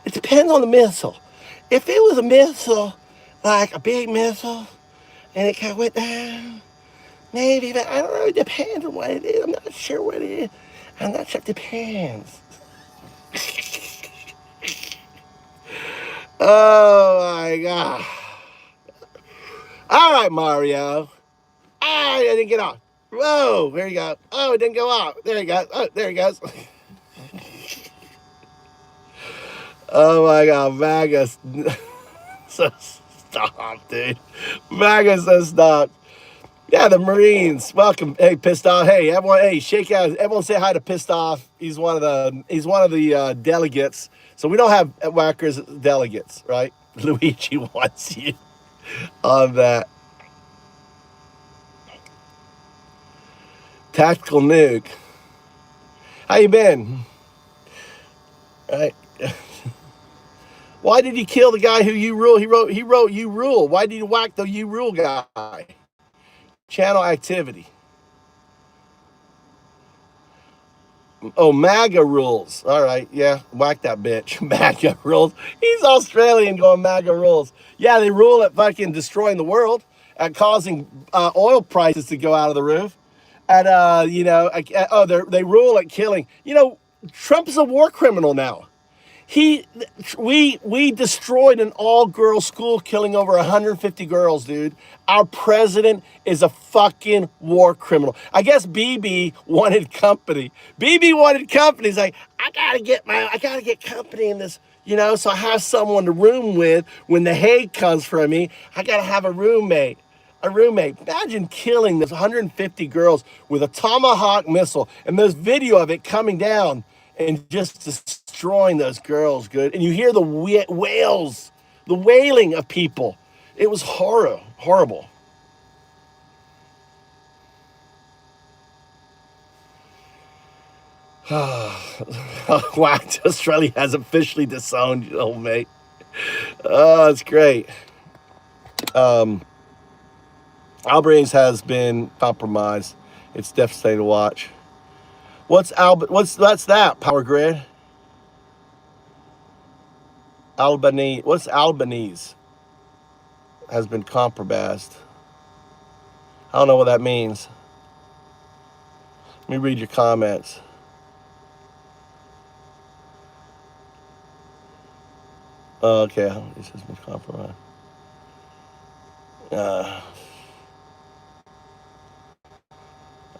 It depends on the missile. If it was a missile, like a big missile, and it kind of went down, maybe, but I don't know. It depends on what it is. I'm not sure what it is. I'm not sure. It depends. Oh my God. All right, Mario. Ah, I didn't get off. Whoa, there you go. Oh, it didn't go off. There you go. Oh, there he goes. Oh my God, Magus. So stop, dude. Magus says stop. Yeah, the Marines. Welcome. Hey, pissed off. Hey, everyone. Hey, shake out. Everyone, say hi to pissed off. He's one of the delegates. So we don't have whackers delegates, right? Luigi wants you on that. Tactical nuke. How you been? All right. Why did you kill the guy who you rule? He wrote you rule. Why did you whack the you rule guy? Channel activity. Oh, MAGA rules. All right, yeah, whack that bitch. MAGA rules. He's Australian going MAGA rules. Yeah, they rule at fucking destroying the world, at causing oil prices to go out of the roof, at they rule at killing. You know, Trump is a war criminal now. We destroyed an all-girl school, killing over 150 girls, dude. Our president is a fucking war criminal. I guess BB wanted company. BB wanted company. He's like, I gotta get company in this, so I have someone to room with when the hate comes for me. I gotta have a roommate. Imagine killing those 150 girls with a Tomahawk missile, and there's video of it coming down and just destroying those girls, good. And you hear the wails, the wailing of people. It was horrible. Wow, Australia has officially disowned you, old mate. Oh, it's great. Albanese has been compromised. It's devastating to watch. That's that, Power Grid? What's Albanese has been compromised? I don't know what that means. Let me read your comments. Okay, this has been compromised.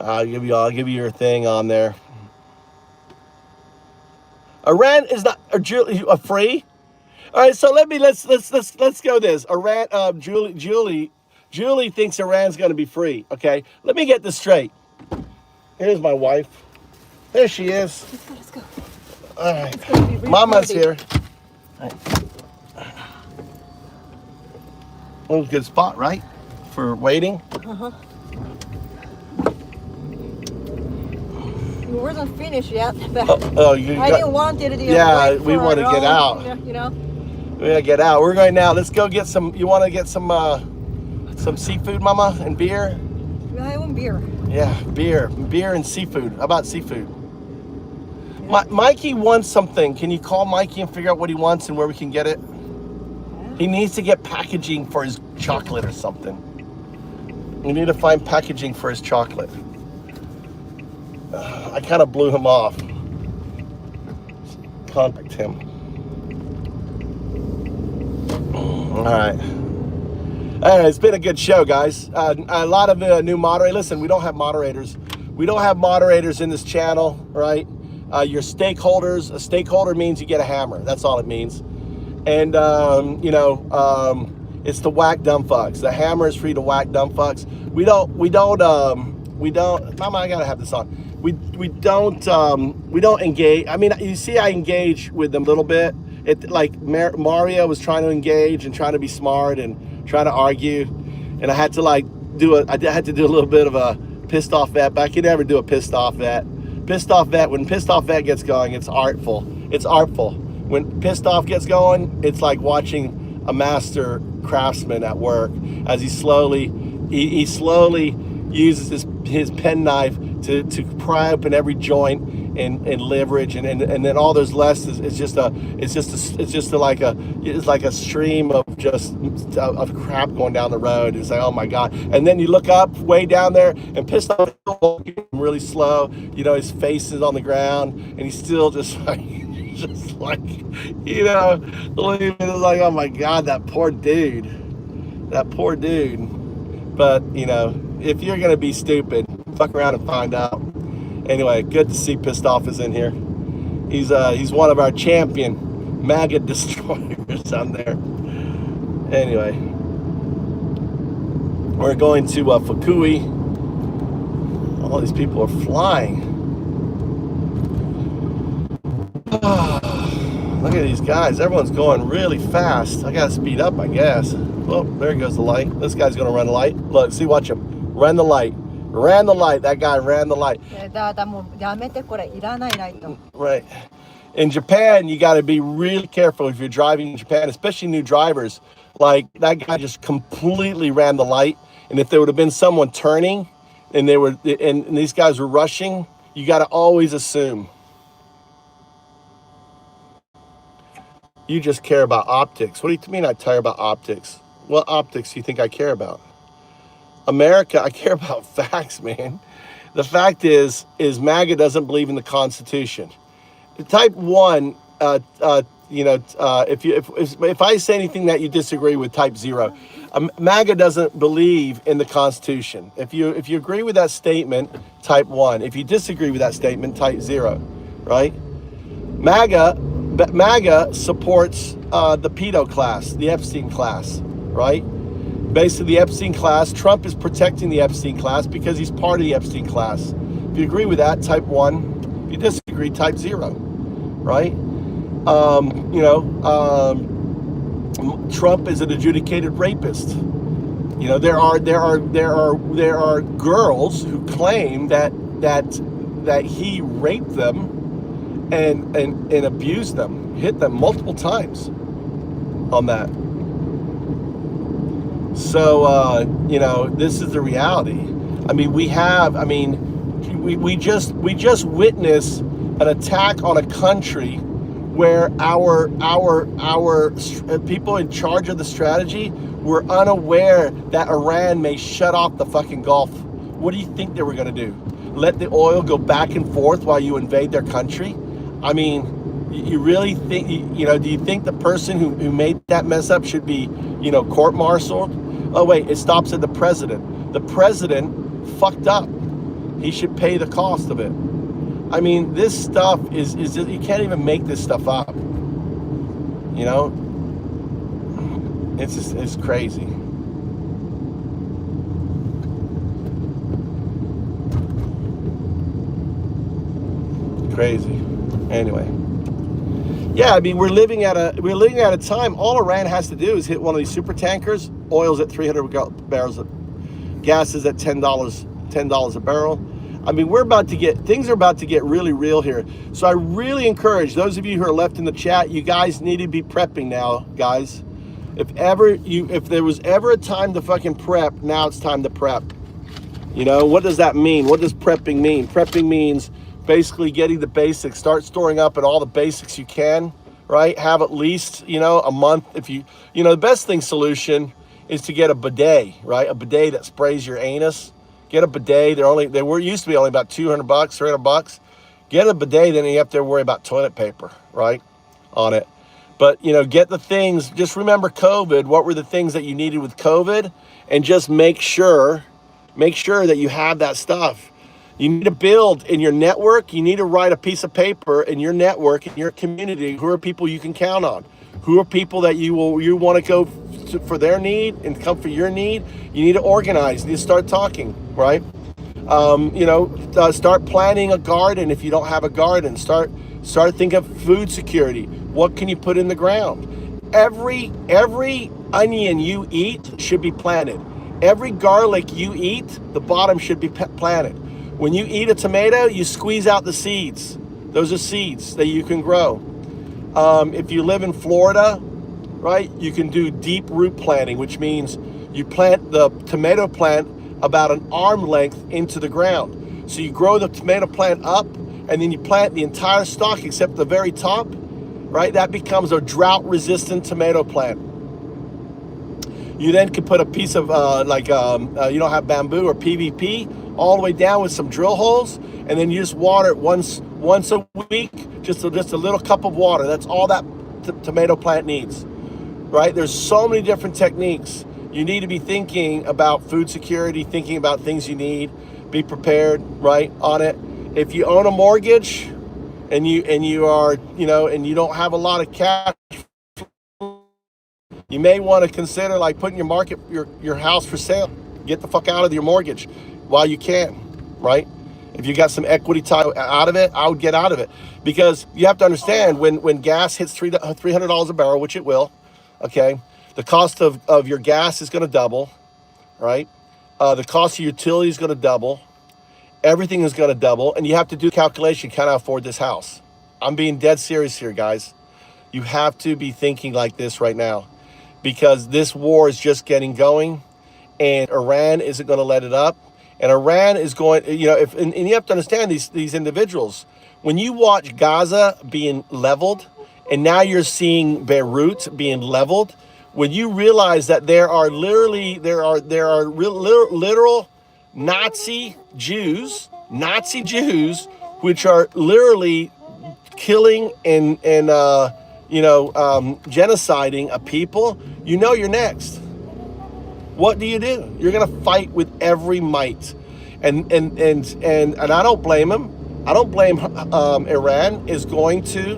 I'll give you your thing on there. Iran is not free. All right, so let's go this. Iran, Julie thinks Iran's going to be free. Okay, let me get this straight. Here's my wife. There she is. Let's go. All right, Mama's here. All right. Well, a good spot, right, for waiting. We wasn't finished yet, but I didn't want it to. Yeah, we want to get out. We gotta get out. We're going now. Let's go get some. You want to get some seafood, Mama, and beer? I want beer. Yeah, beer and seafood. How about seafood? Yeah. Mikey wants something. Can you call Mikey and figure out what he wants and where we can get it? Yeah. He needs to get packaging for his chocolate or something. We need to find packaging for his chocolate. I kind of blew him off. Contact him. All right. It's been a good show, guys. A lot of new moderators. Listen, we don't have moderators. We don't have moderators in this channel, right? Your stakeholders. A stakeholder means you get a hammer. That's all it means. And, it's to whack dumb fucks. The hammer is free to whack dumb fucks. We don't, Mama, I gotta have this on. We don't engage. I mean, you see, I engage with them a little bit. Mario was trying to engage and trying to be smart and trying to argue, and I had to do a little bit of a pissed off vet, but I could never do a pissed off vet. When pissed off vet gets going, it's artful. It's artful. When pissed off gets going, it's like watching a master craftsman at work as he slowly uses his penknife to pry open every joint and leverage, and then all there's less is just like a stream of just of crap going down the road. It's like, oh my God. And then you look up way down there, and pissed off, walking really slow, you know, his face is on the ground, and he's still just like just like, you know, it's like, oh my God, that poor dude. But you know, if you're gonna be stupid, fuck around and find out. Anyway, good to see Pissed Off is in here. He's one of our champion MAGA destroyers on there. Anyway, we're going to Fukui. All these people are flying. Look at these guys. Everyone's going really fast. I gotta speed up, I guess. Oh, there goes the light. This guy's gonna run the light. Look, see, watch him. Run the light. Ran the light. That guy ran the light. Right. In Japan, you got to be really careful if you're driving in Japan, especially new drivers. Like, that guy just completely ran the light. And if there would have been someone turning and these guys were rushing, you got to always assume. You just care about optics. What do you mean I care about optics? What optics do you think I care about? America, I care about facts, man. The fact is MAGA doesn't believe in the Constitution. Type 1, if I say anything that you disagree with, type 0. MAGA doesn't believe in the Constitution. If you agree with that statement, type 1. If you disagree with that statement, type 0. Right? MAGA supports the pedo class, the Epstein class. Right? Basically, the Epstein class. Trump is protecting the Epstein class because he's part of the Epstein class. If you agree with that, type 1. If you disagree, type 0. Right? Trump is an adjudicated rapist. You know, there are girls who claim that he raped them and abused them, hit them multiple times on that. So, this is the reality. I mean, we just witnessed an attack on a country where our people in charge of the strategy were unaware that Iran may shut off the fucking Gulf. What do you think they were going to do? Let the oil go back and forth while you invade their country? I mean, you really think, do you think the person who made that mess up should be, court-martialed? Oh, wait, it stops at the president. The president fucked up. He should pay the cost of it. I mean, this stuff is just, you can't even make this stuff up. It's crazy. Crazy. Anyway. Yeah, I mean, we're living at a time. All Iran has to do is hit one of these super tankers. Oil's at 300 barrels. Gas is at $10 a barrel. I mean, things are about to get really real here. So I really encourage those of you who are left in the chat, you guys need to be prepping now, guys. If there was ever a time to fucking prep, now it's time to prep. What does that mean? What does prepping mean? Prepping means basically getting the basics, start storing up at all the basics you can, right? Have at least, a month. If the best solution is to get a bidet, right? A bidet that sprays your anus. Get a bidet. They used to be only about $200, $300. Get a bidet, then you have to worry about toilet paper, right? On it. But, get the things. Just remember COVID. What were the things that you needed with COVID? And just make sure that you have that stuff. You need to build in your network. You need to write a piece of paper in your network, in your community. Who are people you can count on? Who are people that you want to go for their need and come for your need? You need to organize. You need to start talking, right? Start planting a garden if you don't have a garden. Start thinking of food security. What can you put in the ground? Every onion you eat should be planted. Every garlic you eat, the bottom should be planted. When you eat a tomato, you squeeze out the seeds. Those are seeds that you can grow. If you live in Florida, right, you can do deep root planting, which means you plant the tomato plant about an arm length into the ground. So you grow the tomato plant up, and then you plant the entire stalk except the very top, right? That becomes a drought-resistant tomato plant. You then could put a piece of you don't have bamboo or PVP all the way down with some drill holes, and then you just water it once a week, just a little cup of water. That's all that tomato plant needs, right? There's so many different techniques. You need to be thinking about food security, thinking about things you need, be prepared, right, on it. If you own a mortgage and you are, and you don't have a lot of cash, you may want to consider like putting your house for sale. Get the fuck out of your mortgage while you can, right? If you got some equity tied out of it, I would get out of it, because you have to understand when gas hits $300 a barrel, which it will, okay, the cost of your gas is going to double, right? The cost of utility is going to double. Everything is going to double, and you have to do calculation. Can I afford this house? I'm being dead serious here, guys. You have to be thinking like this right now, because this war is just getting going, and Iran isn't going to let it up. And Iran is going, and you have to understand these individuals. When you watch Gaza being leveled, and now you're seeing Beirut being leveled, when you realize that there are literal Nazi Jews, which are literally killing and genociding a people, you're next. What do? You're gonna fight with every might, and I don't blame him. I don't blame Iran is going to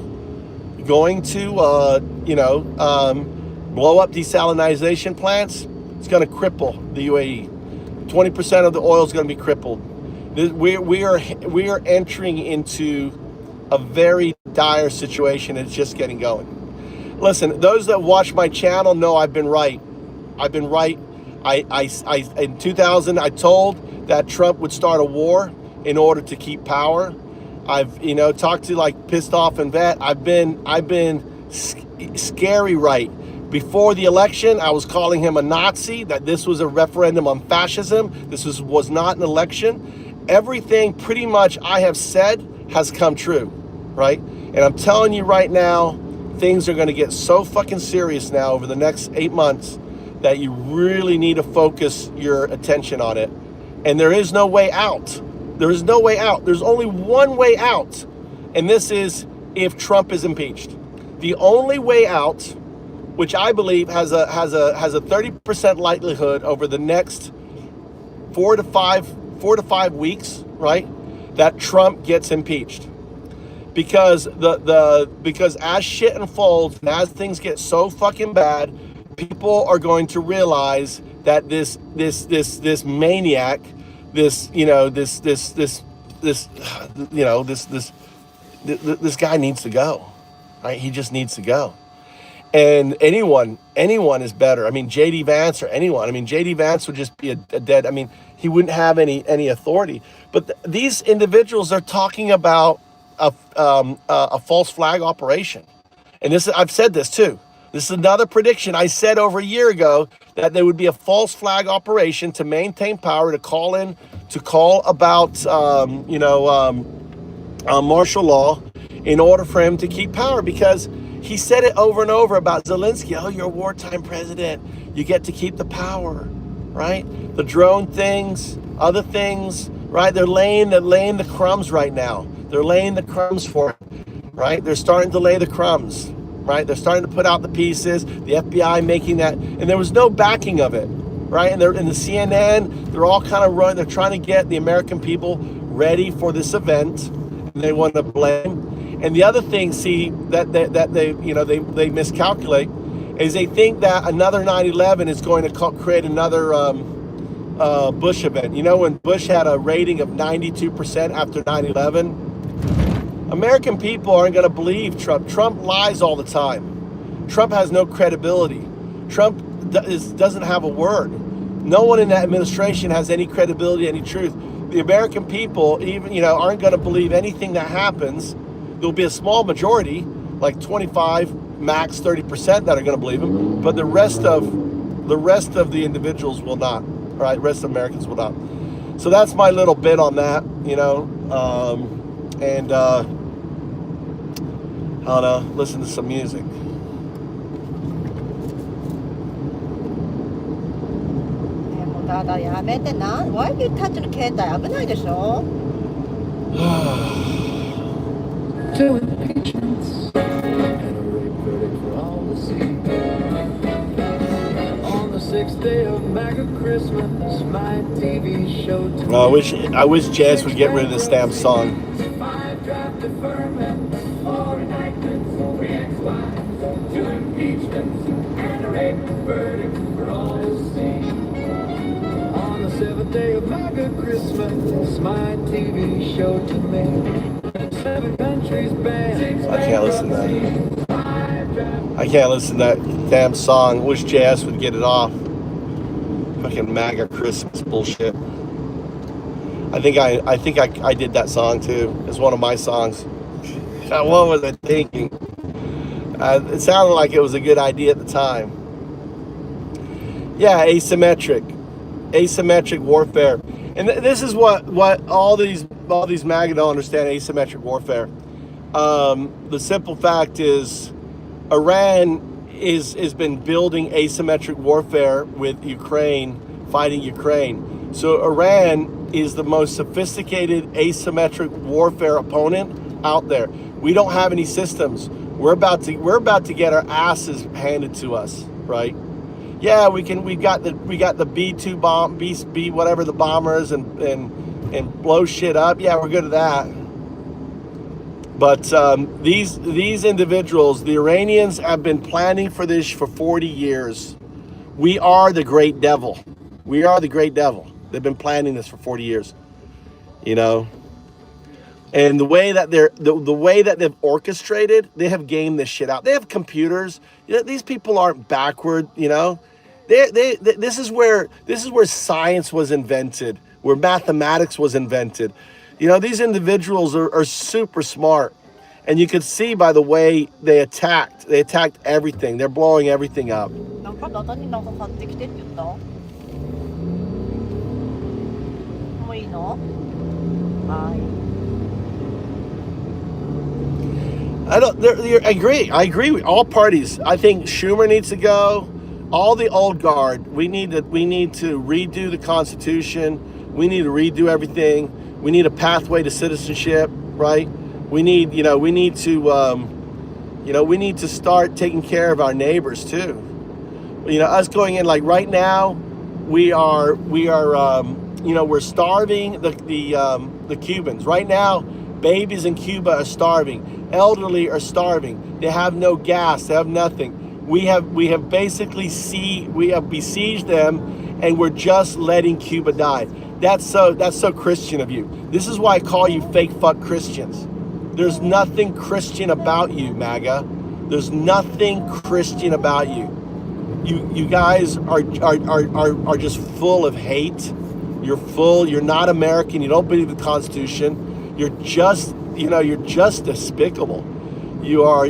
blow up desalination plants. It's going to cripple the UAE. 20% of the oil is going to be crippled. We are entering into a very dire situation. It's just getting going. Listen, those that watch my channel know I've been right. In 2000, I told that Trump would start a war in order to keep power. I've talked to like pissed off and vet. I've been scary right. Before the election, I was calling him a Nazi, that this was a referendum on fascism. This was not an election. Everything pretty much I have said has come true, right? And I'm telling you right now, things are going to get so fucking serious now over the next 8 months that you really need to focus your attention on it. And there is no way out. There is no way out. There's only one way out, and this is if Trump is impeached. The only way out, which I believe has a 30% likelihood over the next 4 to 5 weeks, right, that Trump gets impeached. Because because as shit unfolds and as things get so fucking bad, people are going to realize that this maniac, this guy needs to go, right? He just needs to go. And anyone is better. I mean, J.D. Vance or anyone. I mean, J.D. Vance would just be a dead. I mean, he wouldn't have any authority. But these individuals are talking about a false flag operation. And I've said this too. This is another prediction. I said over a year ago that there would be a false flag operation to maintain power, to call about martial law in order for him to keep power, because he said it over and over about Zelensky. Oh, you're a wartime president. You get to keep the power, right? The drone things, other things, right? They're laying the crumbs right now. They're laying the crumbs for it, right? They're starting to lay the crumbs, right? They're starting to put out the pieces. The FBI making that, and there was no backing of it, right? And they're in the CNN. They're all kind of running. They're trying to get the American people ready for this event. And they want to blame. And the other thing, see, that they miscalculate is they think that another 9/11 is going to create another Bush event. When Bush had a rating of 92% after 9/11, American people aren't going to believe Trump. Trump lies all the time. Trump has no credibility. Trump doesn't have a word. No one in that administration has any credibility, any truth. The American people aren't going to believe anything that happens. There'll be a small majority, like 25, max 30% that are going to believe him, but the rest of the individuals will not. Right, the rest of Americans will not. So that's my little bit on that. and I don't know, listen to some music. もうだやめてな。Why you touch the 携帯危ないでしょ。To impeachments and a rape verdict for all to see. On the 6th day of MAGA Christmas, my TV show I wish Jazz would get rid of this damn song. 5 draft deferments, 4 indictments, 3 ex-wives, 2 impeachments, and a rape verdict for all to see. On the 7th day of MAGA Christmas, my TV show to me. 7 countries banned. I can't listen to that. I can't listen to that damn song. Wish Jazz would get it off. Fucking MAGA Christmas bullshit. I think I did that song too. It's one of my songs. What was I thinking? It sounded like it was a good idea at the time. Yeah, asymmetric warfare, and this is what all these MAGA don't understand: asymmetric warfare. The simple fact is, Iran has been building asymmetric warfare with Ukraine, fighting Ukraine. So Iran is the most sophisticated asymmetric warfare opponent out there. We don't have any systems. We're about to get our asses handed to us, right? Yeah, we got the B2 bomb, B whatever the bombers and blow shit up. Yeah, we're good at that. But these individuals, the Iranians, have been planning for this for 40 years. We are the great devil. We are the great devil. They've been planning this for 40 years. You know, and the way that they've orchestrated, they have gamed this shit out. They have computers. You know, these people aren't backward. You know, this is where science was invented, where mathematics was invented. You know, these individuals are super smart, and you could see by the way they attacked everything. They're blowing everything up. なんか何なんか買ってきてって言った？もういいの？はい。I agree with all parties. I think Schumer needs to go. All the old guard. We need to redo the Constitution. We need to redo everything. We need a pathway to citizenship, right? We need to start taking care of our neighbors too. You know, us going in like right now, we're starving the Cubans. Right now, babies in Cuba are starving. Elderly are starving. They have no gas. They have nothing. We have besieged them, and we're just letting Cuba die. That's so Christian of you. This is why I call you fake fuck Christians. There's nothing Christian about you, MAGA. There's nothing Christian about you. You guys are just full of hate. You're not American. You don't believe the Constitution. You're just despicable. You are,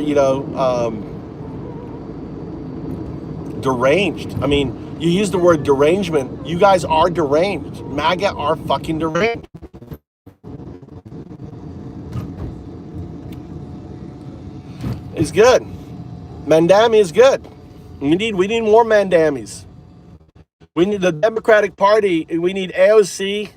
deranged. I mean, you use the word derangement. You guys are deranged. MAGA are fucking deranged. It's good. Mandami is good. We need more Mandamis. We need the Democratic Party. We need AOC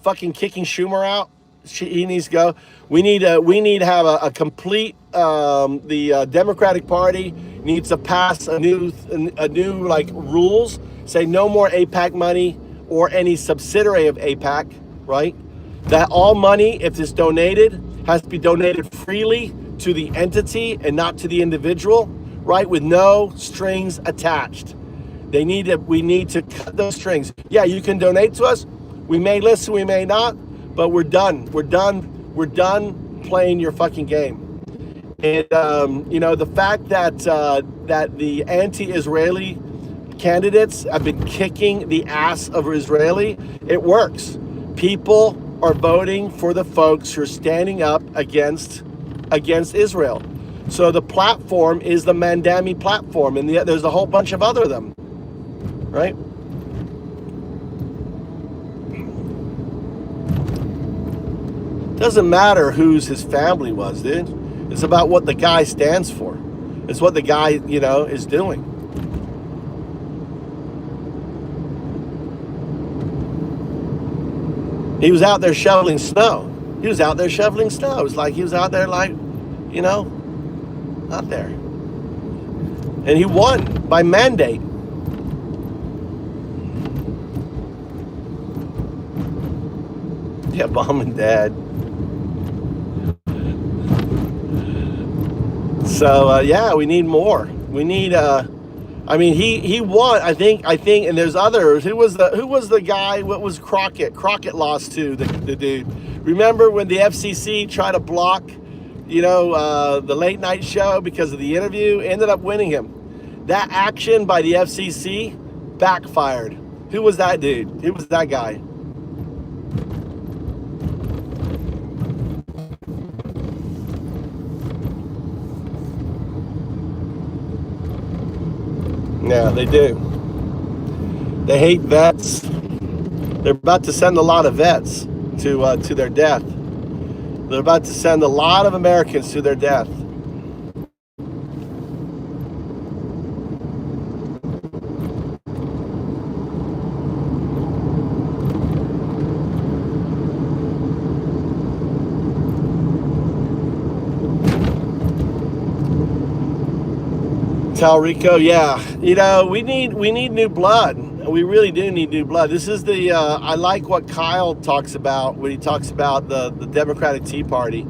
fucking kicking Schumer out. He needs to go. We need to have a complete. The Democratic Party needs to pass a new like rules. Say no more AIPAC money or any subsidiary of AIPAC. Right? That all money, if it's donated, has to be donated freely to the entity and not to the individual. Right? With no strings attached. We need to cut those strings. Yeah, you can donate to us. We may listen, we may not, but we're done. We're done playing your fucking game. And the fact that the anti-Israeli candidates have been kicking the ass of Israeli, it works. People are voting for the folks who are standing up against Israel. So the platform is the Mandami platform, and there's a whole bunch of other of them, right? Doesn't matter whose his family was, dude. It's about what the guy stands for. It's what the guy, you know, is doing. He was out there shoveling snow. He was out there shoveling snow. It was like he was out there like, you know, out there. And he won by mandate. Yeah, mom and dad. So yeah, we need more. We need. I mean, he won. I think, and there's others. Who was the guy? What was Crockett? Crockett lost to the dude. Remember when the FCC tried to block, you know, the late night show because of the interview? Ended up winning him. That action by the FCC backfired. Who was that dude? Who was that guy? Yeah, they do. They hate vets. They're about to send a lot of vets to their death. They're about to send a lot of Americans to their death. Talrico, yeah. You know, we need new blood. We really do need new blood. This is the, I like what Kyle talks about when he talks about the Democratic Tea Party.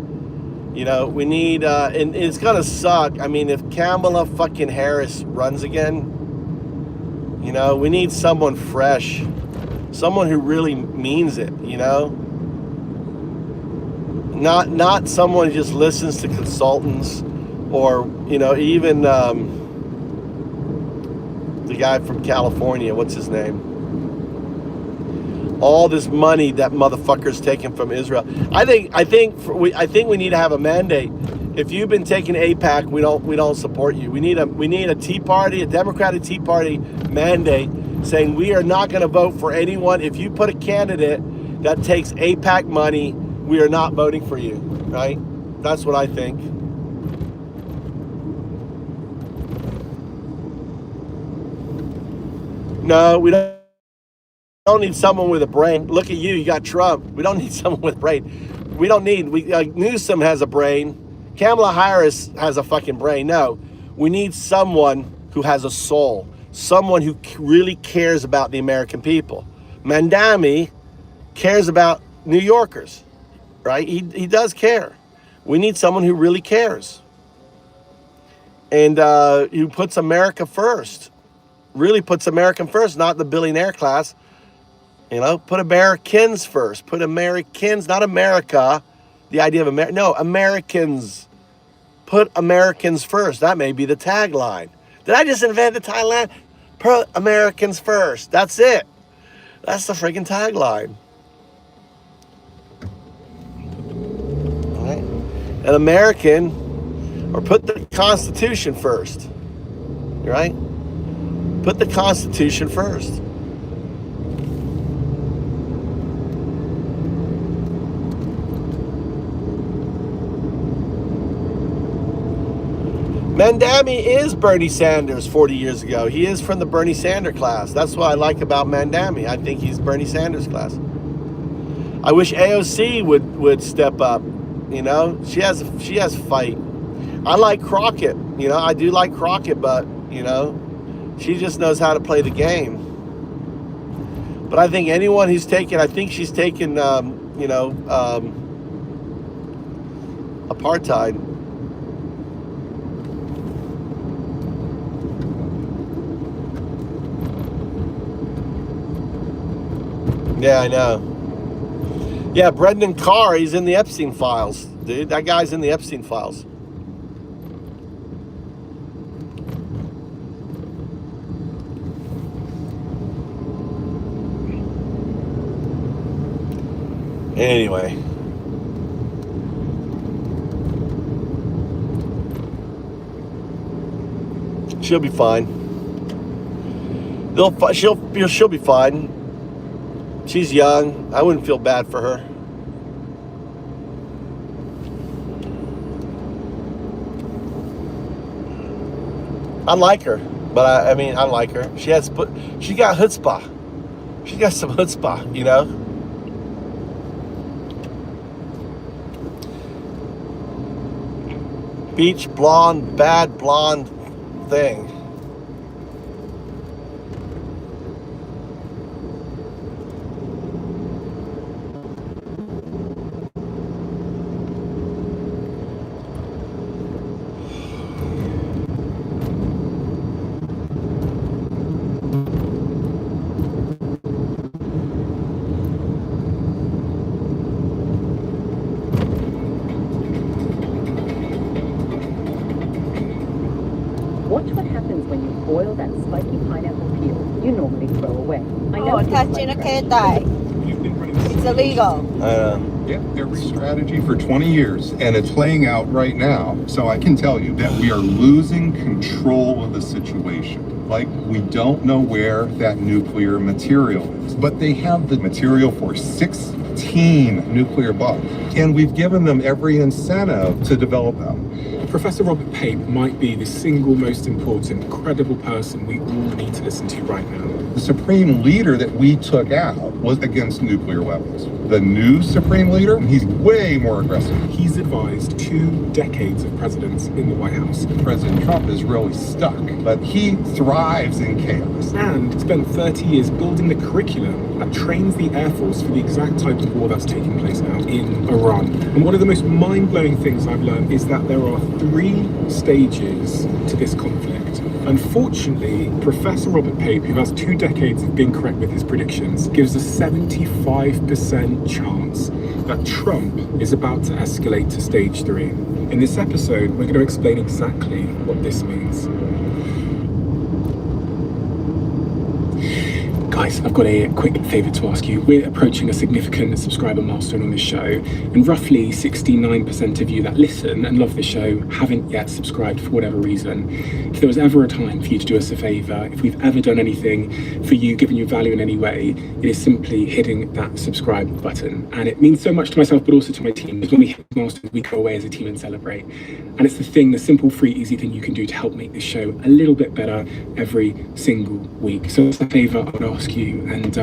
You know, we need, and it's gonna suck. I mean, if Kamala fucking Harris runs again, you know, we need someone fresh. Someone who really means it, you know? Not someone who just listens to consultants or, you know, even, the guy from California, what's his name? All this money that motherfucker's taken from Israel. I think we need to have a mandate. If you've been taking AIPAC, we don't support you. We need a Tea Party, a Democratic Tea Party mandate saying we are not going to vote for anyone. If you put a candidate that takes AIPAC money, we are not voting for you. Right? That's what I think. No, we don't need someone with a brain. Look at you, you got Trump. We don't need someone with a brain. We don't need, Newsom has a brain. Kamala Harris has a fucking brain. No, we need someone who has a soul. Someone who really cares about the American people. Mandami cares about New Yorkers, right? He does care. We need someone who really cares. And who puts America first. Really puts American first, not the billionaire class. You know, put Americans first. Put Americans, not America. The idea of America. No, Americans. Put Americans first. That may be the tagline. Did I just invent the tagline? Put Americans first. That's it. That's the freaking tagline. All right. An American, or put the Constitution first. Right? Put the Constitution first. Mandami is Bernie Sanders 40 years ago. He is from the Bernie Sanders class. That's what I like about Mandami. I think he's Bernie Sanders class. I wish AOC would step up. You know, she has fight. I like Crockett. You know, I do like Crockett, but you know, she just knows how to play the game. But I think anyone who's taken, I think she's taken, you know, apartheid. Yeah, I know. Yeah, Brendan Carr, he's in the Epstein files, dude. That guy's in the Epstein files. Anyway. She'll be fine. She'll be fine. She's young. I wouldn't feel bad for her. I like her, but I mean, I like her. She got chutzpah. She got some chutzpah, you know? Beach blonde, bad blonde thing. Watch what happens when you boil that spiky pineapple peel you normally throw away. I know タッチの携帯 It's illegal. Yeah, every strategy for 20 years, and it's playing out right now. So I can tell you that we are losing control of the situation. Like, we don't know where that nuclear material is, but they have the material for 16 nuclear bombs, and we've given them every incentive to develop them. Professor Robert Pape might be the single most important, credible person we all need to listen to right now. The supreme leader that we took out was against nuclear weapons. The new supreme leader, he's way more aggressive. He's advised 2 decades of presidents in the White House. President Trump is really stuck, but he thrives in chaos. And spent 30 years building the curriculum that trains the Air Force for the exact type of war that's taking place now in Iran. And one of the most mind-blowing things I've learned is that there are 3 stages to this conflict. Unfortunately, Professor Robert Pape, who has 2 decades of being correct with his predictions, gives a 75% chance that Trump is about to escalate to stage 3. In this episode, we're going to explain exactly what this means. Guys, I've got a quick favour to ask you. We're approaching a significant subscriber milestone on this show, and roughly 69% of you that listen and love the show haven't yet subscribed for whatever reason. If there was ever a time for you to do us a favour, if we've ever done anything for you, given you value in any way, it is simply hitting that subscribe button. And it means so much to myself, but also to my team, because when we hit milestones, we go away as a team and celebrate. And it's the simple, free, easy thing you can do to help make this show a little bit better every single week. So it's a favour I would ask you, and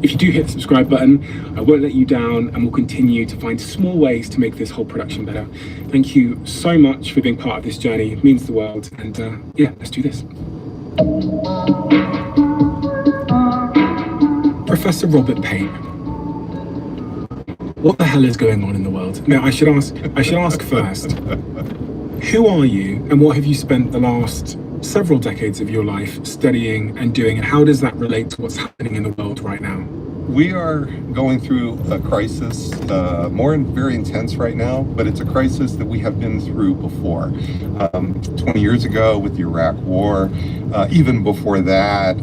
if you do hit the subscribe button, I won't let you down, and we'll continue to find small ways to make this whole production better. Thank you so much for being part of this journey. It means the world, and yeah, let's do this. Professor Robert Pape, what the hell is going on in the world? Now, I should ask first, who are you, and what have you spent the last several decades of your life studying and doing, and how does that relate to what's happening in the world right now? We are going through a crisis, very intense right now, but it's a crisis that we have been through before. 20 years ago with the Iraq War, even before that,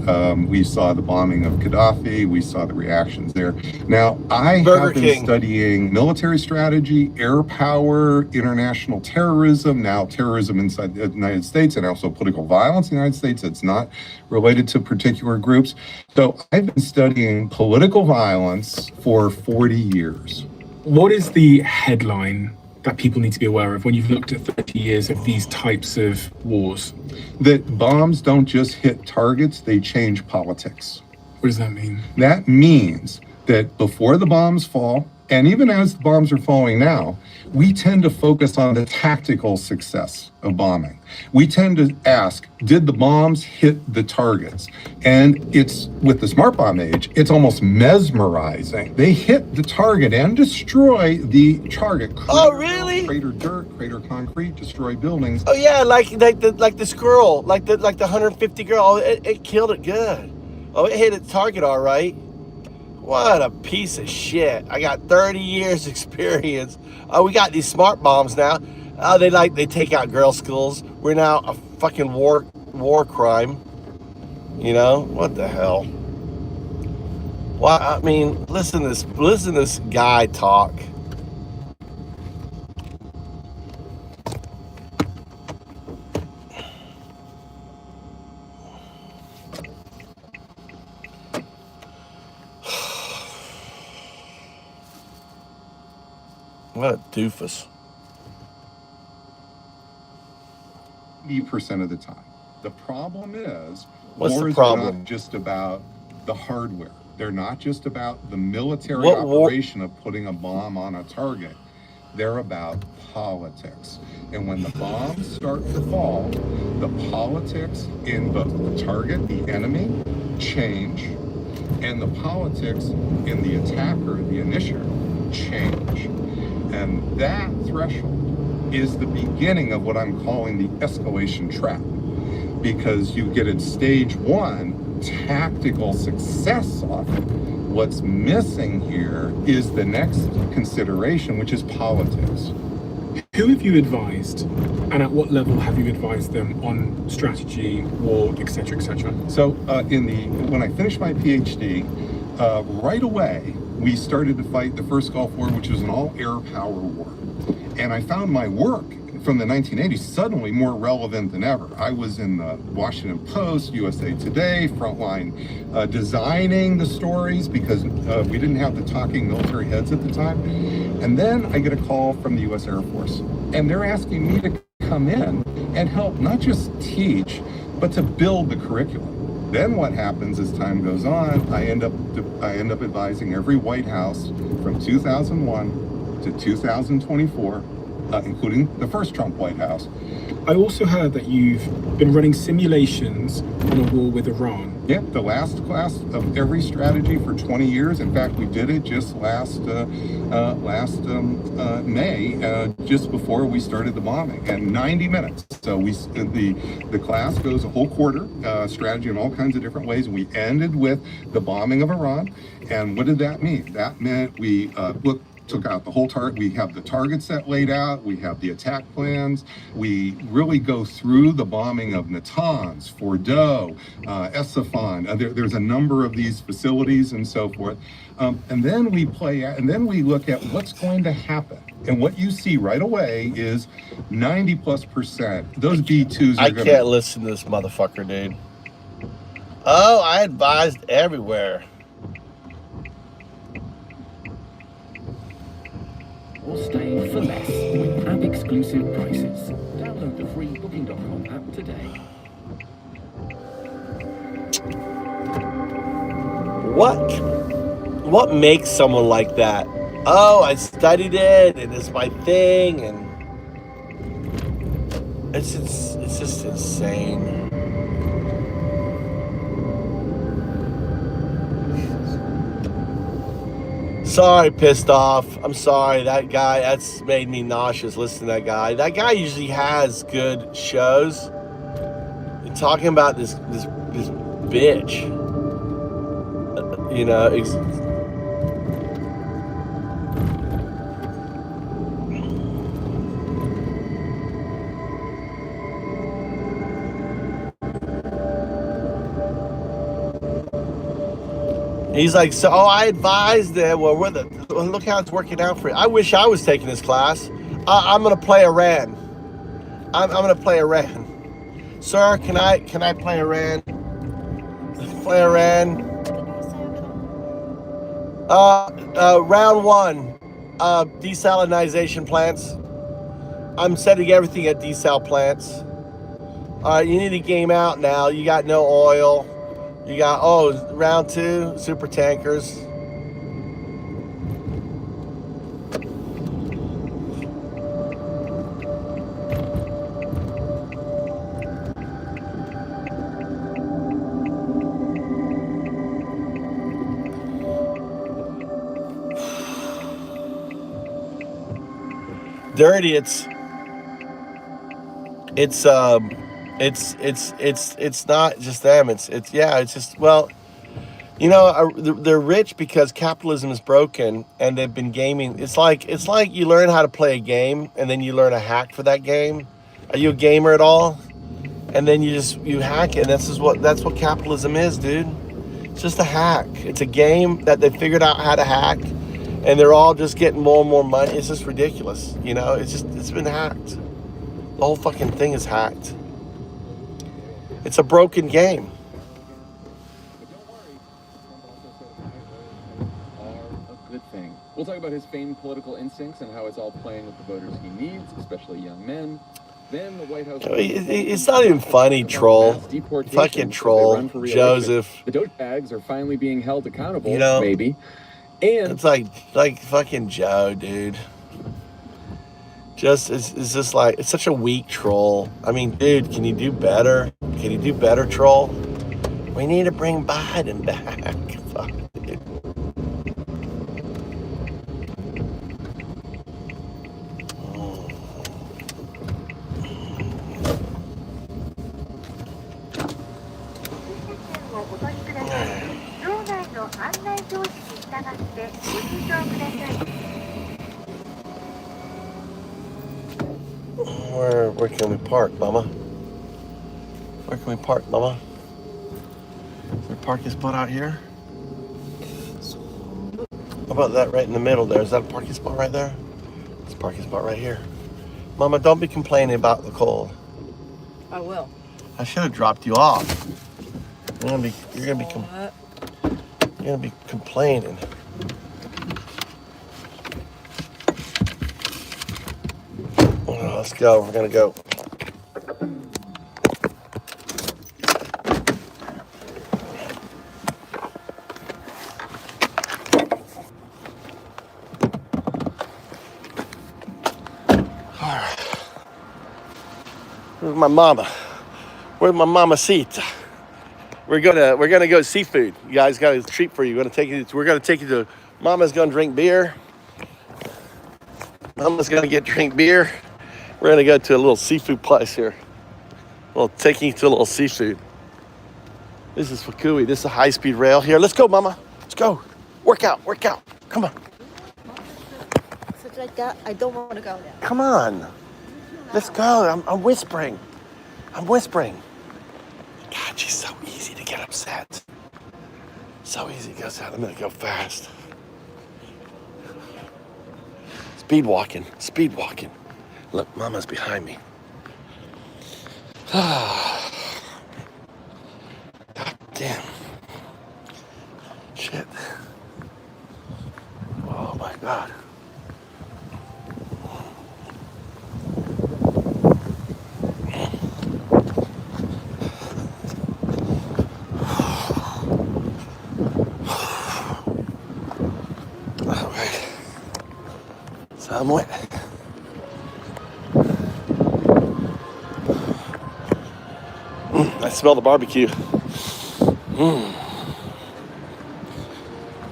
we saw the bombing of Gaddafi, we saw the reactions there. Now, I have been studying military strategy, air power, international terrorism, now terrorism inside the United States, and also political violence in the United States that's not related to particular groups. So I've been studying political violence for 40 years. What is the headline that people need to be aware of when you've looked at 30 years of these types of wars? That bombs don't just hit targets, they change politics. What does that mean? That means that before the bombs fall, and even as the bombs are falling now, we tend to focus on the tactical success of bombing. We tend to ask, did the bombs hit the targets? And it's, with the smart bomb age, it's almost mesmerizing. They hit the target and destroy the target. Oh, really? Crater dirt, crater concrete, destroy buildings. Oh yeah, like the squirrel, like the 150 girl. Oh, it killed it good. Oh, it hit its target all right. What a piece of shit. I got 30 years experience. Oh, we got these smart bombs now. Oh, they take out girls' schools. We're now a fucking war crime. You know, what the hell? Well, I mean, listen to this guy talk. What a doofus. 80% of the time. The problem is, What's the wars are problem? not just about the hardware. They're not just about the military What war? operation of putting a bomb on a target. They're about politics. And when the bombs start to fall, the politics in both the target, the enemy, change, and the politics in the attacker, the initiator, change. And that threshold is the beginning of what I'm calling the escalation trap. Because you get at stage one, tactical success off it. What's missing here is the next consideration, which is politics. Who have you advised, and at what level have you advised them on strategy, war, etc., etc.? So when I finished my PhD, right away we started to fight the first Gulf War, which was an all-air power war. And I found my work from the 1980s suddenly more relevant than ever. I was in the Washington Post, USA Today, Frontline, designing the stories because we didn't have the talking military heads at the time. And then I get a call from the US Air Force, and they're asking me to come in and help not just teach, but to build the curriculum. Then what happens as time goes on, I end up advising every White House from 2001 to 2024, including the first Trump White House. I also heard that you've been running simulations on a war with Iran. Yeah, the last class of every strategy for 20 years. In fact, we did it just last May, just before we started the bombing, and 90 minutes. So the class goes a whole quarter, strategy in all kinds of different ways. And we ended with the bombing of Iran. And what did that mean? That meant we took out the whole target. We have the target set laid out. We have the attack plans. We really go through the bombing of Natanz, Fordow, Esfahani. There's a number of these facilities and so forth. And then we look at what's going to happen. And what you see right away is 90+%. Those B2s are I can't listen to this motherfucker, dude. Oh, I advised everywhere. Or stay for less with app-exclusive prices. Download the free Booking.com app today. What makes someone like that? Oh, I studied it, and it's my thing, and it's just insane. Sorry, pissed off. I'm sorry. That guy, that's made me nauseous listening to that guy. That guy usually has good shows. You're talking about this bitch. You know, he's like, so, oh, I advised them. Well, look how it's working out for you. I wish I was taking this class. I'm gonna play Iran. I'm gonna play Iran. Sir, can I play Iran? Play Iran. Round one. Desalinization plants. I'm setting everything at desal plants. All right, you need to game out now. You got no oil. You got, round two, super tankers. They're idiots. It's not just them. It's just, well, you know, they're rich because capitalism is broken and they've been gaming. It's like you learn how to play a game and then you learn a hack for that game. Are you a gamer at all? And then you hack it. And that's what capitalism is, dude. It's just a hack. It's a game that they figured out how to hack, and they're all just getting more and more money. It's just ridiculous, you know. It's been hacked. The whole fucking thing is hacked. It's a broken game. Are a good thing. We'll talk about his famed political instincts and how it's all playing with the voters he needs, especially young men. Then the White House. It's not even funny, troll. Fucking troll, Joseph. The douchebags are finally being held accountable. You know, maybe. And it's like fucking Joe, dude. It's just like, it's such a weak troll. I mean, dude, can you do better? Can you do better, troll? We need to bring Biden back. Fuck, dude. Where can we park, Mama? Where can we park, Mama? Is there a parking spot out here? How about that right in the middle there? Is that a parking spot right there? It's a parking spot right here. Mama, don't be complaining about the cold. I will. I should have dropped you off. You're gonna be complaining. Oh, let's go. We're gonna go. Where's my mama? Where's my mamacita? We're gonna go seafood. You guys got a treat for you. We're gonna take you to. Mama's gonna drink beer. Mama's gonna drink beer. We're gonna go to a little seafood place here. Well, taking you to a little seafood. This is Fukui. This is a high-speed rail here. Let's go, Mama. Let's go. Work out. Come on. Such like that, I don't want to go there. Come on. Let's go. I'm whispering. God, she's so easy to get upset. So easy to get upset. I'm gonna go fast. Speed walking. Look, Mama's behind me. God damn. Shit. Oh my God. All right. So I'm wet. I smell the barbecue. I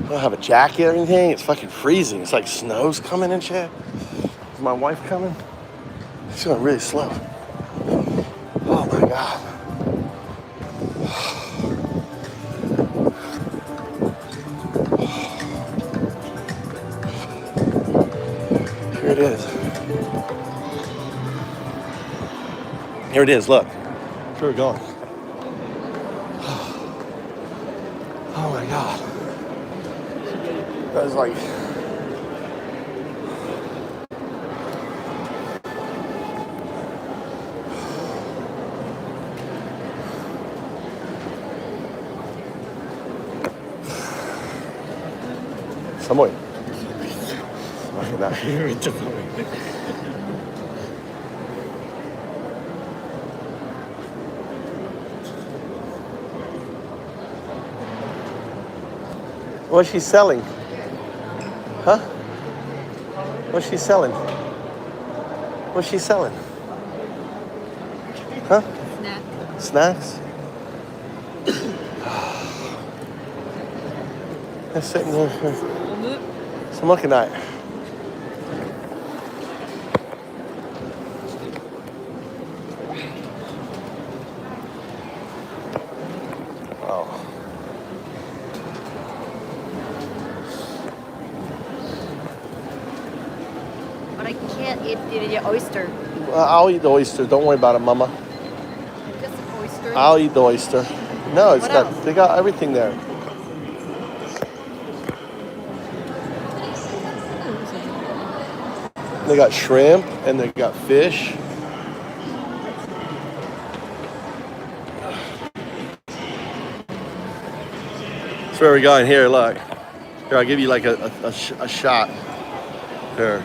don't have a jacket or anything. It's fucking freezing. It's like snow's coming and shit. Is my wife coming? She's going really slow. Oh my God. Here it is. Here it is, look. That's where we're going. Oh my God. That was like...寒い。寒いな。めっちゃ寒い。What's she selling? Huh? What's she selling? What's she selling? Huh? Snacks? They're sitting there. Some looking at it. Oh. But I can't eat the oyster. I'll eat the oyster. Don't worry about it, Mama. Just oyster. I'll eat the oyster. No, it's What got. else? They got everything there. They got shrimp and they got fish. That's where we're going. Here, look. Here, I'll give you like a shot. Here.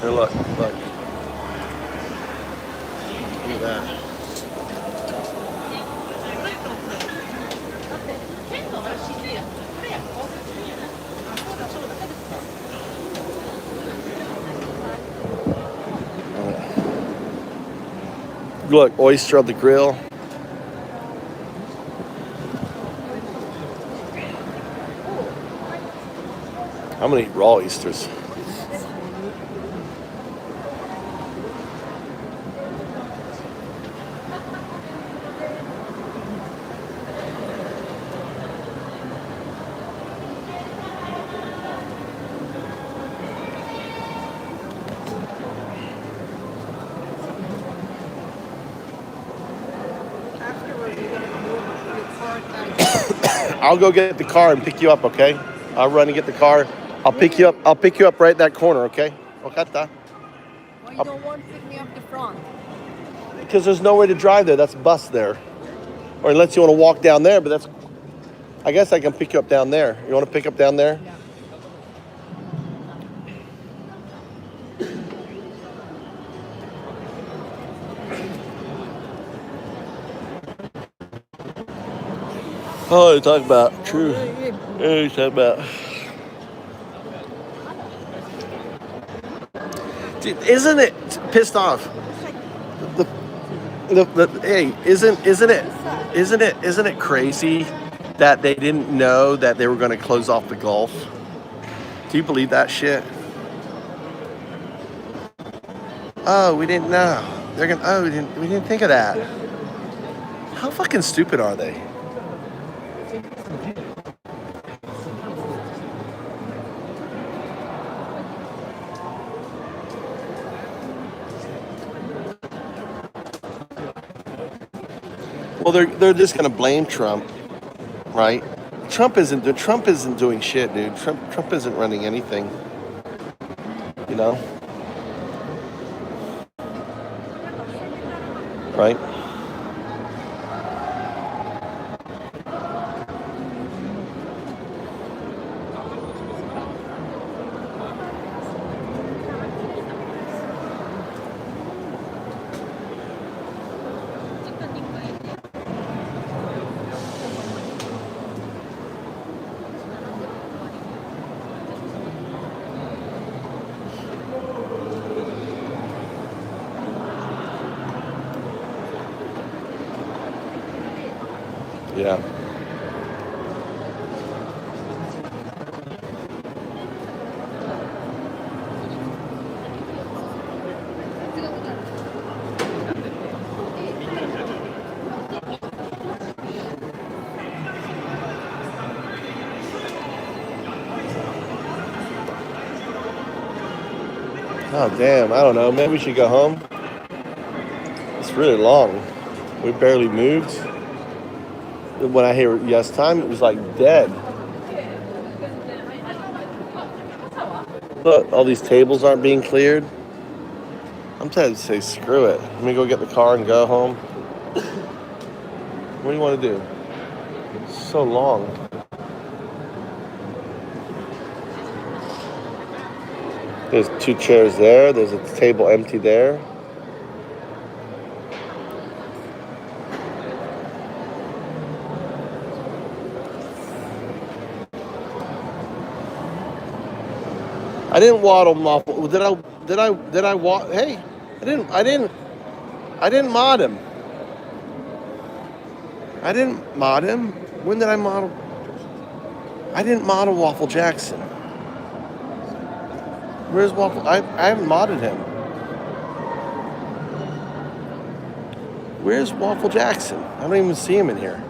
Here, look. Look, oyster on the grill. I'm gonna eat raw oysters. I'll go get the car and pick you up, okay? I'll run and get the car. I'll pick you up. I'll pick you up right at that corner, okay? Why you don't want to pick me up the front? Because there's no way to drive there. That's a bus there. Or unless you want to walk down there, but that's... I guess I can pick you up down there. You want to pick up down there? Yeah. Oh, you talk about true. Yeah, you talk about. Dude, isn't it pissed off? Hey, isn't it crazy that they didn't know that they were going to close off the Gulf? Do you believe that shit? Oh, we didn't know. They're gonna. Oh, we didn't think of that. How fucking stupid are they? Well, they're just gonna blame Trump, right? Trump isn't doing shit, dude. Trump isn't running anything. You know? Right? Yeah. Oh, damn. I don't know. Maybe we should go home. It's really long. We barely moved. When I hear yes time, it was like dead. Look, all these tables aren't being cleared. I'm tempted to say screw it. Let me go get the car and go home. What do you want to do? It's so long. There's 2 chairs there. There's a table empty there. I didn't waddle waffle. Did I waddle? Hey, I didn't mod him. I didn't mod him. When did I model? I didn't model Waffle Jackson. Where's Waffle? I haven't modded him. Where's Waffle Jackson? I don't even see him in here.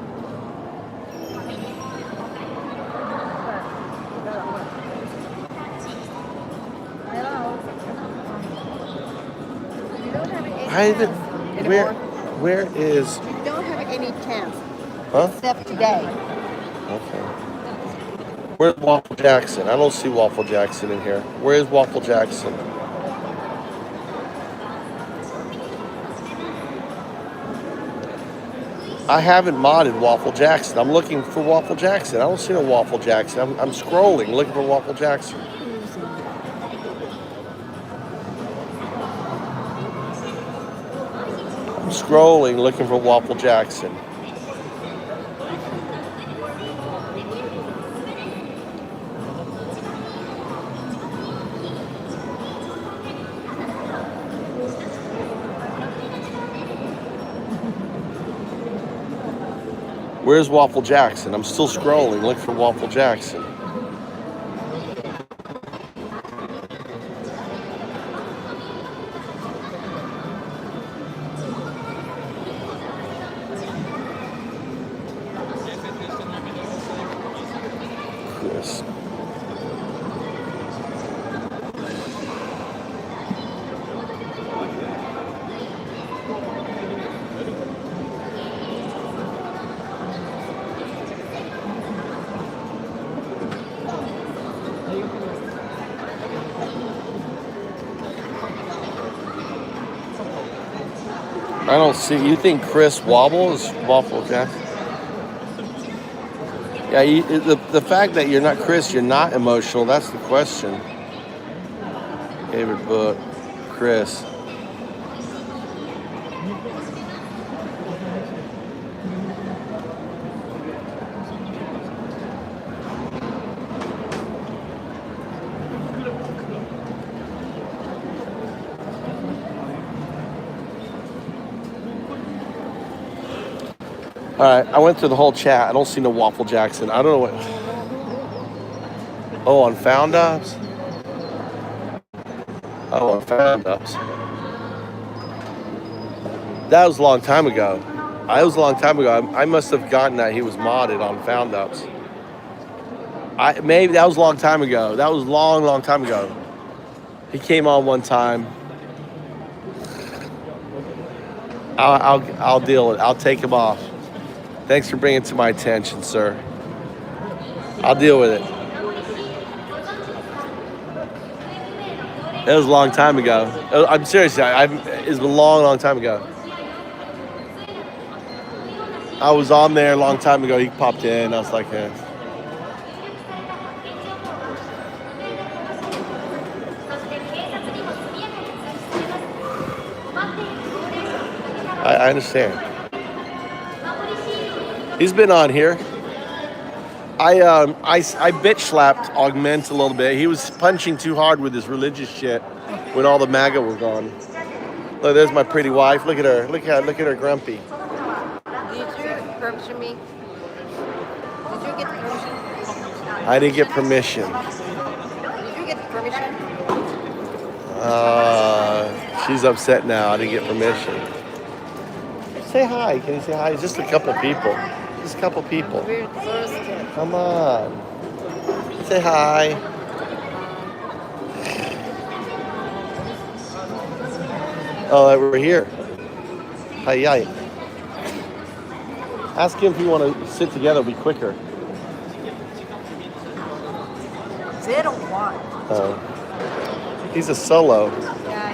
Where is? You don't have any chance. Huh? Except today. Okay. Where's Waffle Jackson? I don't see Waffle Jackson in here. Where is Waffle Jackson? I haven't modded Waffle Jackson. I'm looking for Waffle Jackson. I don't see no Waffle Jackson. I'm scrolling looking for Waffle Jackson. I'm scrolling looking for Waffle Jackson. Where's Waffle Jackson? I'm still scrolling. Look for Waffle Jackson. Chris. I don't see. You think Chris Wobble is Waffle Jackson? Yeah, the fact that you're not Chris, you're not emotional. That's the question. Favorite book, Chris. All right, I went through the whole chat. I don't see no Waffle Jackson. I don't know what. Oh, on Found Ups? Oh, on Found Ups. That was a long time ago. I must have gotten that he was modded on Found Ups. Maybe that was a long time ago. That was long time ago. He came on one time. I'll deal with it. I'll take him off. Thanks for bringing it to my attention, sir. I'll deal with it. It was a long time ago. I'm serious. It was a long time ago. I was on there a long time ago. He popped in. I was like, eh. I understand. He's been on here. I bitch slapped Augment a little bit. He was punching too hard with his religious shit when all the MAGA were gone. Look, there's my pretty wife. Look at her. Look at her grumpy. Did you permission me? Did you get permission? I didn't get permission. Did you get permission? She's upset now. I didn't get permission. Say hi. Can you say hi? Just a couple people. Just a couple people. We're thirsty. Come on. Say hi. Oh, we're here. Hi. Ask him if you want to sit together. It'll be quicker. 01. He's a solo. Yeah.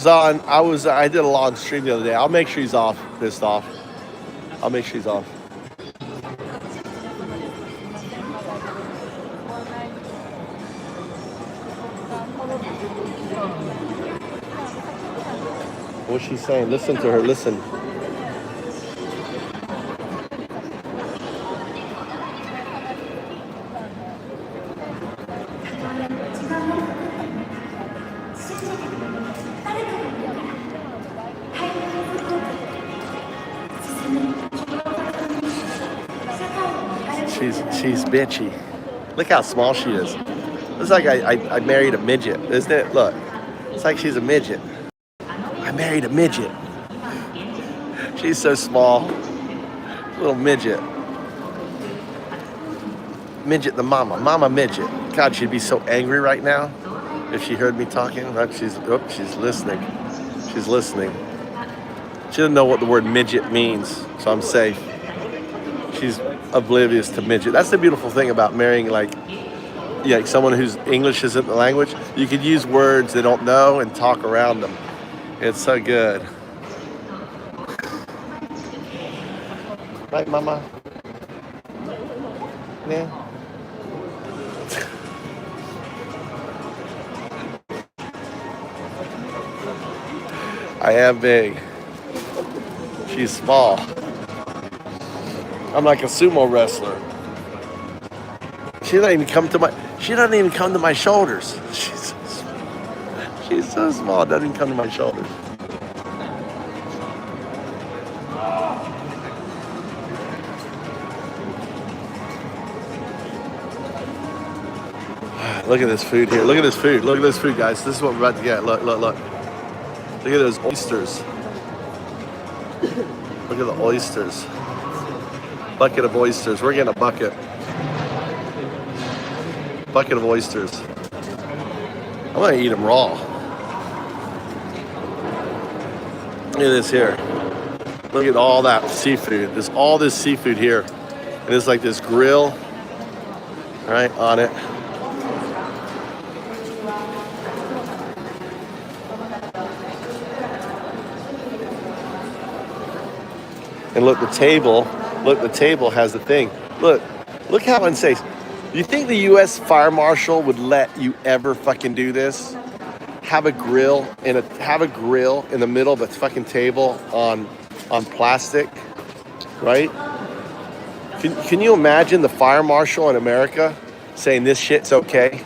I did a long stream the other day. I'll make sure he's pissed off. I'll make sure he's off. What's she saying? Listen to her, listen. She's bitchy. Look how small she is. It's like I married a midget, isn't it? Look, it's like she's a midget. I married a midget. She's so small. Little midget. Midget the mama midget. God, she'd be so angry right now if she heard me talking. Look, she's listening. She's listening. She doesn't know what the word midget means, so I'm safe. She's oblivious to midget. That's the beautiful thing about marrying like someone whose English isn't the language. You could use words they don't know and talk around them. It's so good. Right, mama? Yeah. I am big. She's small. I'm like a sumo wrestler. She doesn't even come to my shoulders. She's so small, it doesn't even come to my shoulders. Look at this food here. Look at this food. Look at this food, guys. This is what we're about to get. Look, look, look. Look at those oysters. Look at the oysters. Bucket of oysters. We're getting a bucket. Bucket of oysters. I'm gonna eat them raw. Look at this here. Look at all that seafood. There's all this seafood here. And it's like this grill, right, on it. And look, the table has the thing. Look how unsafe. You think the U.S. Fire Marshal would let you ever fucking do this? Have a grill in the middle of a fucking table on plastic, right? Can you imagine the Fire Marshal in America saying this shit's okay?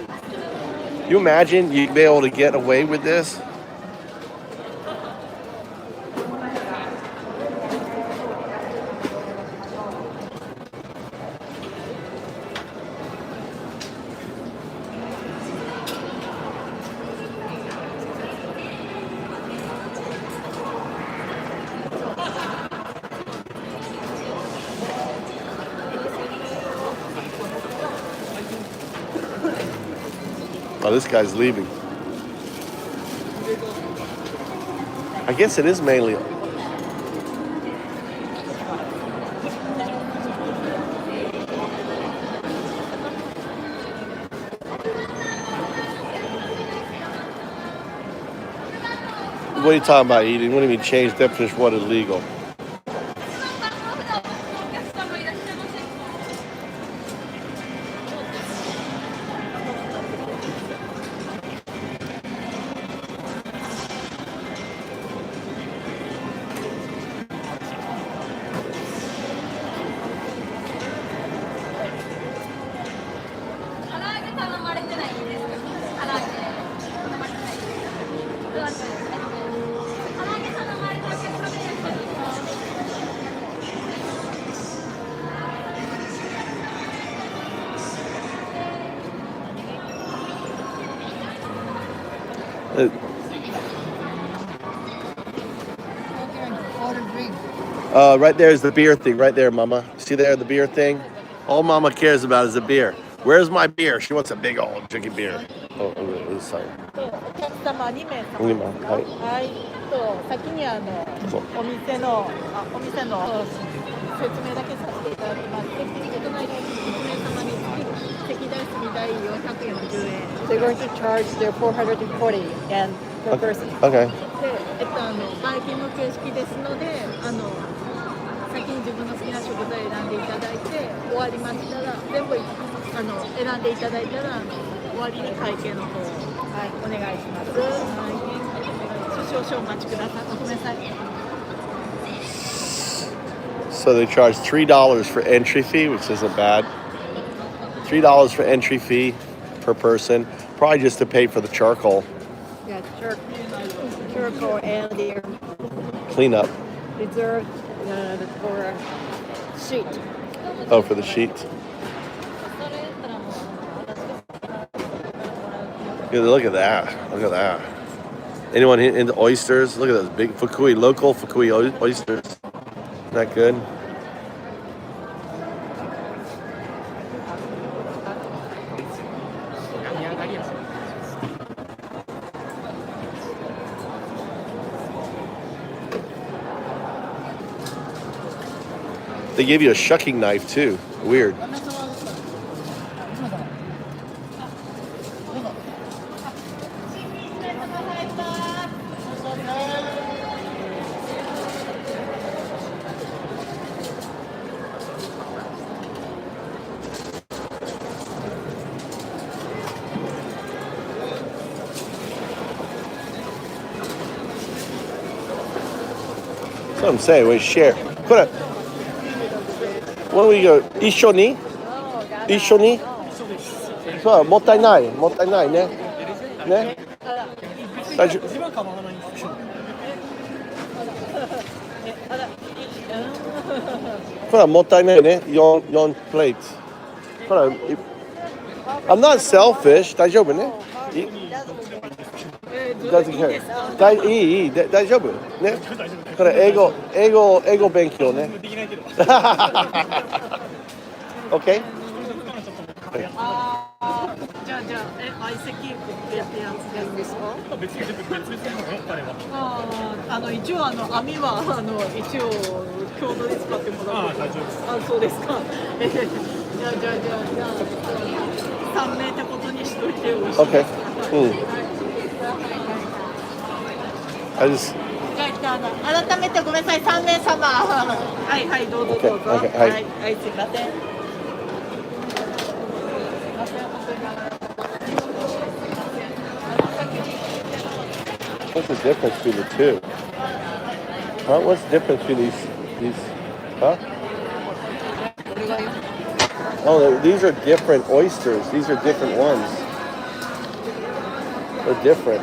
You imagine you'd be able to get away with this? Oh, this guy's leaving. I guess it is mainly. What are you talking about eating? What do you mean change definition? What is legal? Right there is the beer thing. Right there, Mama. See there, the beer thing? All Mama cares about is the beer. Where's my beer? She wants a big old drinking beer. Oh, this side. お客様2名様。2名。はい。はい。先にお店の説明だけさせていただきます。席にいただいた1名様につき席代済代440円。They're going to charge their 440 and per person. Okay. で、バイキング形式ですので、先に自分の好きな食材を選んでいただいて、終わりましたら全部選んでいただいたら終わりに会計の方をお願いします。少々お待ちください。ごめんなさい。So they charge $3 for entry fee, which isn't bad. $3 for entry fee per person, probably just to pay for the charcoal. Yeah, charcoal and their cleanup. Reserved for sheet. Oh, for the sheet. Look at that. Look at that. Anyone into oysters? Look at those big Fukui, local Fukui oysters. Isn't that good? They gave you a shucking knife too. Weird. That's what I'm saying. We share. Put it. When we go 一緒に一緒にそうもったいないもったいないねね大丈夫これはもったいないね4 plates これは I'm not selfish 大丈夫ねdoesn't care いい大丈夫ねこれ英語勉強ねOK じゃあ相席ってやつですか？一応網は一応共同で使ってもらう。そうですか。じゃあ3名ってことにしといてよろしいですか？改めてごめんなさい3名様。はいどうぞ。はいすいません。What's the difference between the two? Huh? What's the difference between these? Huh? Oh, these are different oysters. These are different ones. They're different.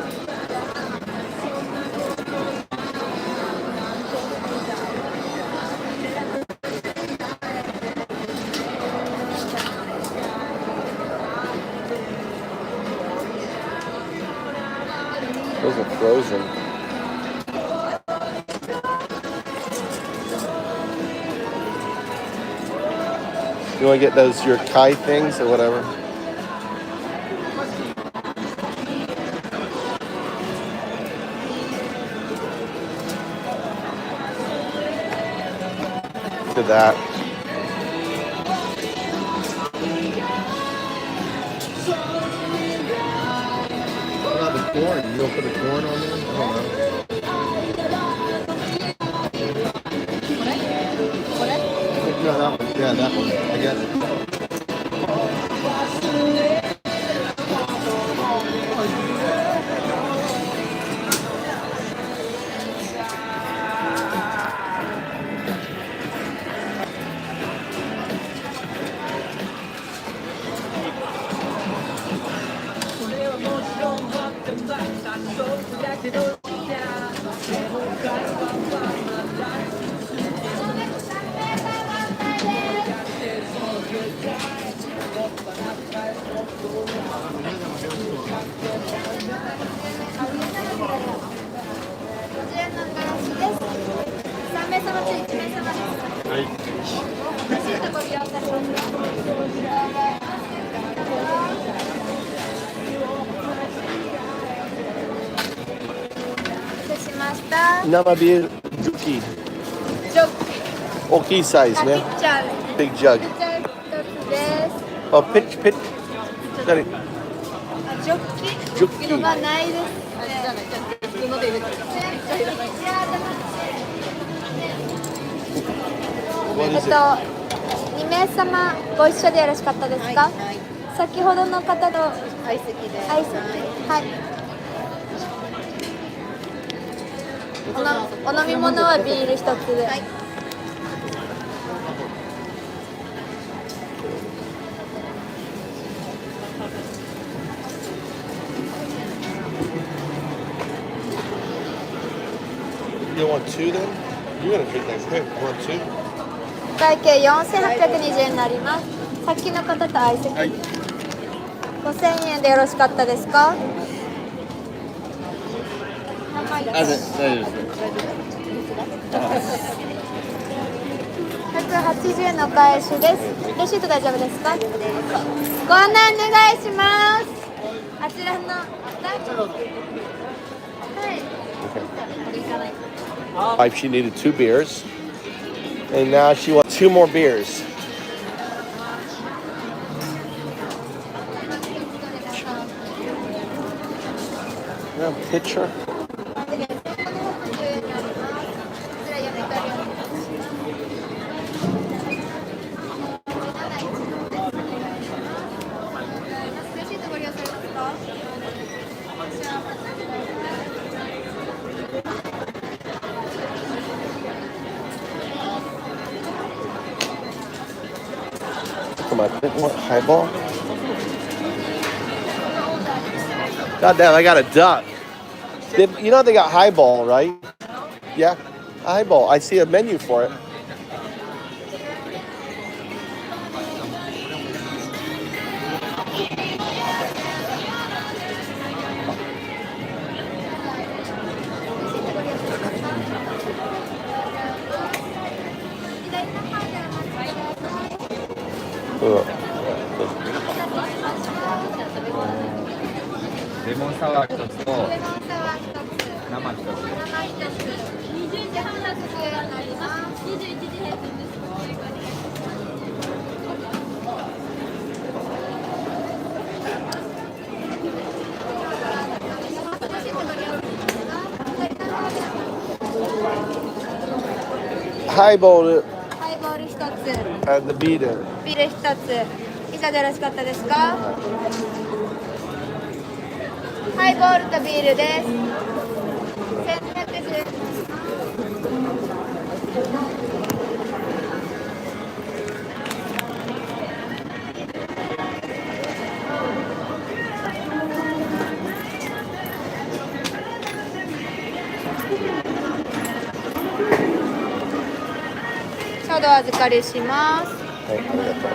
Those are frozen. You want to get those your Kai things or whatever? Look at that. Corn. You don't put the corn on there? I don't know. No, that one. Yeah, that one. I guess. Nama beer jockey. Okay size, man. Big jug. Oh, pitch. Sorry. Jockey. 2名様ご一緒でよろしかったですか？先ほどの方と相席で。はい。お飲み物はビール一つで。はい。You want two then? You're gonna drink that quick. You want two? 会計4820円になります。さっきの方と相席。はい。5000円でよろしかったですか？大丈夫です。180円のお返しです。レシート大丈夫ですか？ご案内お願いします。あちらのはい。She needed 2 beers, and now she wants 2 more beers. Pitcher. too much. What, highball? God damn, I got a duck. You know they got highball, right? Yeah, highball. I see a menu for it. Ugh. レモンサワー1つとレモンサワー1つ、生1つ。生1つ、20時半発になります。21時閉店です。ハイボールハイボール1つ、 and the beer. ビール1つ、いかがよろしかったですか？ハイボールとビールです。1210円。ちょうどお預かりします。はい、ありがとう。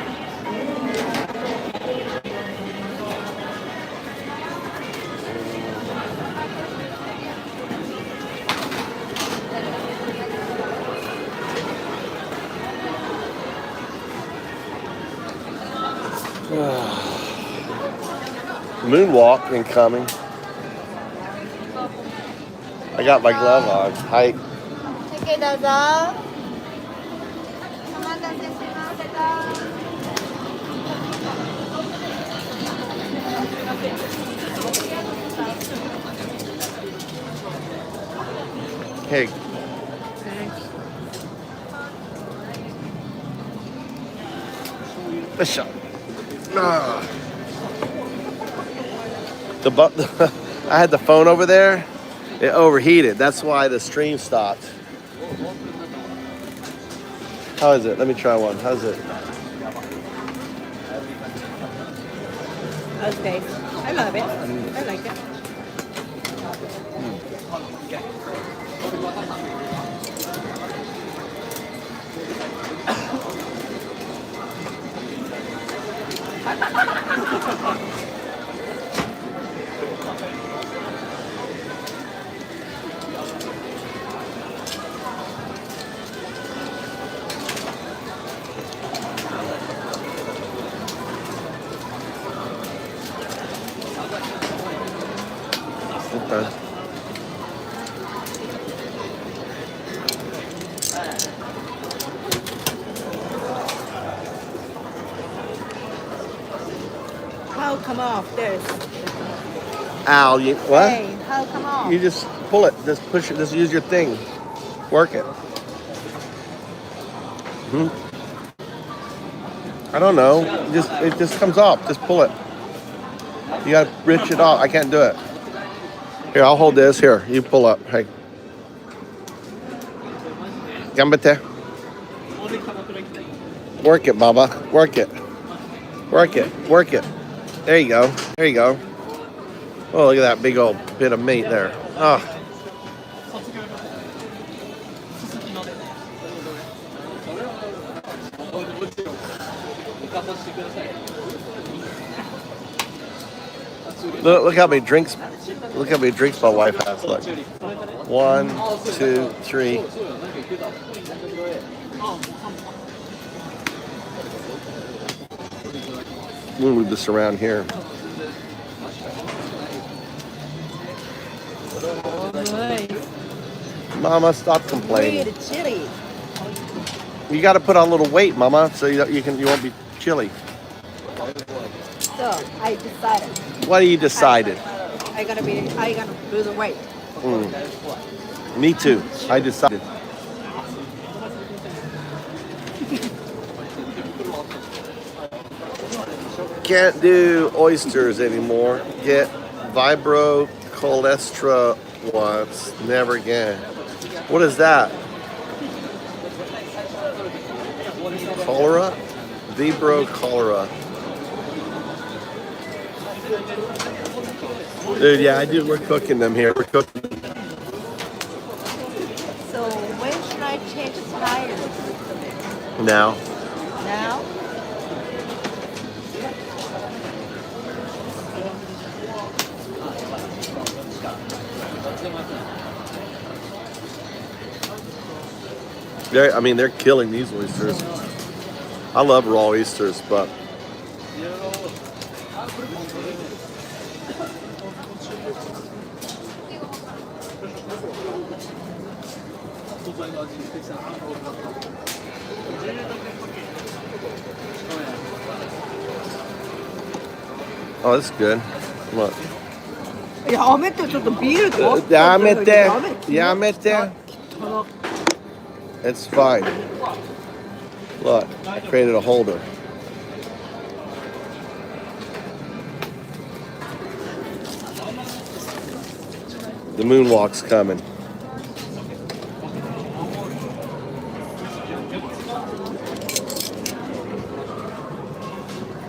Moonwalk incoming. I got my glove on. Hi. 席どうぞ。お待たせしました。Hey. The shot. I had the phone over there. It overheated. That's why the stream stopped. How is it? Let me try one. How's it? Okay. I love it. I like it. Okay. How come off this? Al, you what? Hey, how come off? You just pull it. Just push it. Just use your thing. Work it. I don't know. It just comes off. Just pull it. You gotta rich it off. I can't do it. Here, I'll hold this. Here, you pull up. Hey. Gambate. Work it, Baba. Work it. Work it. Work it. There you go. There you go. Oh, look at that big old bit of meat there. Oh. Look how many drinks. Look how many drinks my wife has. Look. 1, 2, 3. We'll move this around here. Mama, stop complaining. Chili. You got to put on a little weight, Mama, so you won't be chilly. So I decided. What you decided? I gonna lose weight. Me too. I decided. Can't do oysters anymore. Get Vibro Cholestra once. Never again. What is that? Cholera? Vibro cholera. Dude, yeah, I do. We're cooking them here. We're cooking. So when should I change the tires? Now. Now? I mean, they're killing these oysters. I love raw oysters, but oh, that's good. Look. やめてちょっとビールと。やめて。やめて。It's fine. Look, I created a holder. The moonwalk's coming.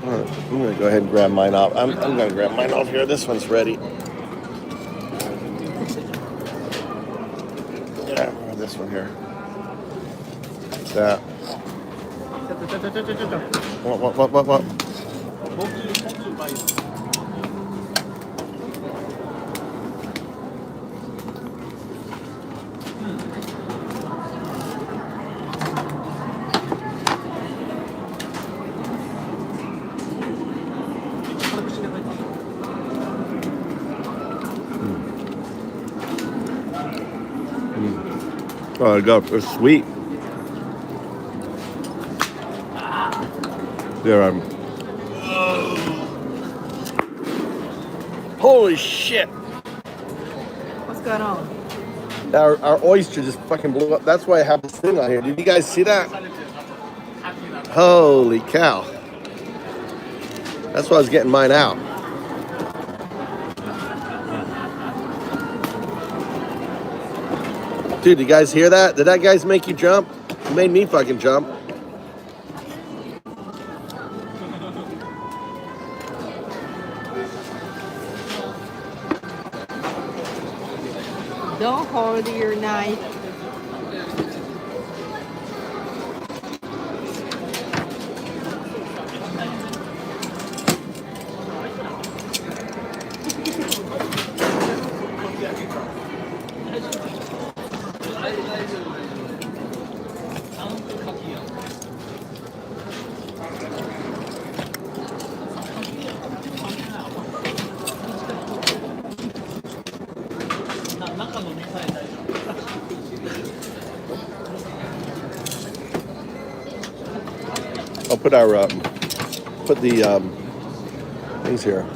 I'm gonna go ahead and grab mine off. I'm gonna grab mine off here. This one's ready. Yeah, this one here. That. What? Oh, God, it's sweet. There, holy shit! What's going on? Our oyster just fucking blew up. That's why I have this thing on here. Did you guys see that? Holy cow! That's why I was getting mine out. Dude, you guys hear that? Did that guys make you jump? It made me fucking jump. Don't hold your knife. I'll put the things here.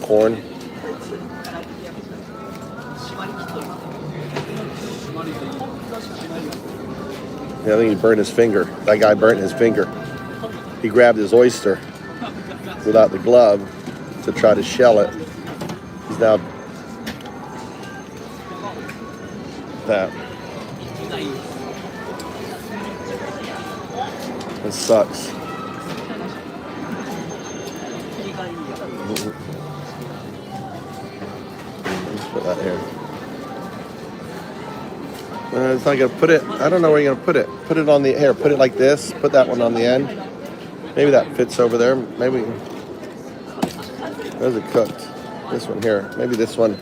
Corn. Yeah, I think he burned his finger. That guy burnt his finger. He grabbed his oyster without the glove to try to shell it. He's now that. It sucks. Let's put that here. It's not gonna put it. I don't know where you're gonna put it. Put it on the here. Put it like this. Put that one on the end. Maybe that fits over there. Maybe. There's it cooked. This one here. Maybe this one.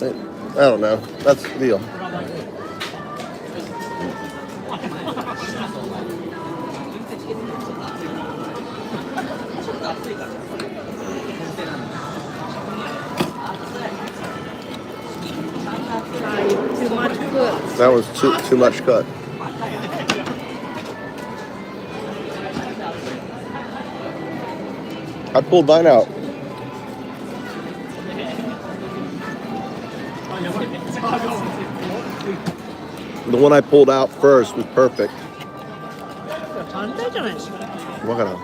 I don't know. That's the deal. Too much cooked. That was too much cut. I pulled mine out. The one I pulled out first was perfect. What kind of?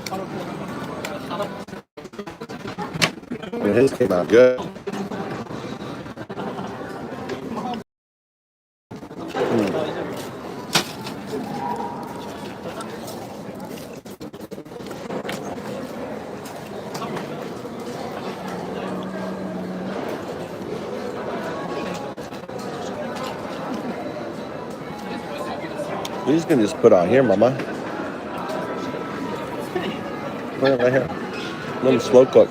And his came out good. You're just gonna just put on here, Mama. Put it right here. Let them slow cook.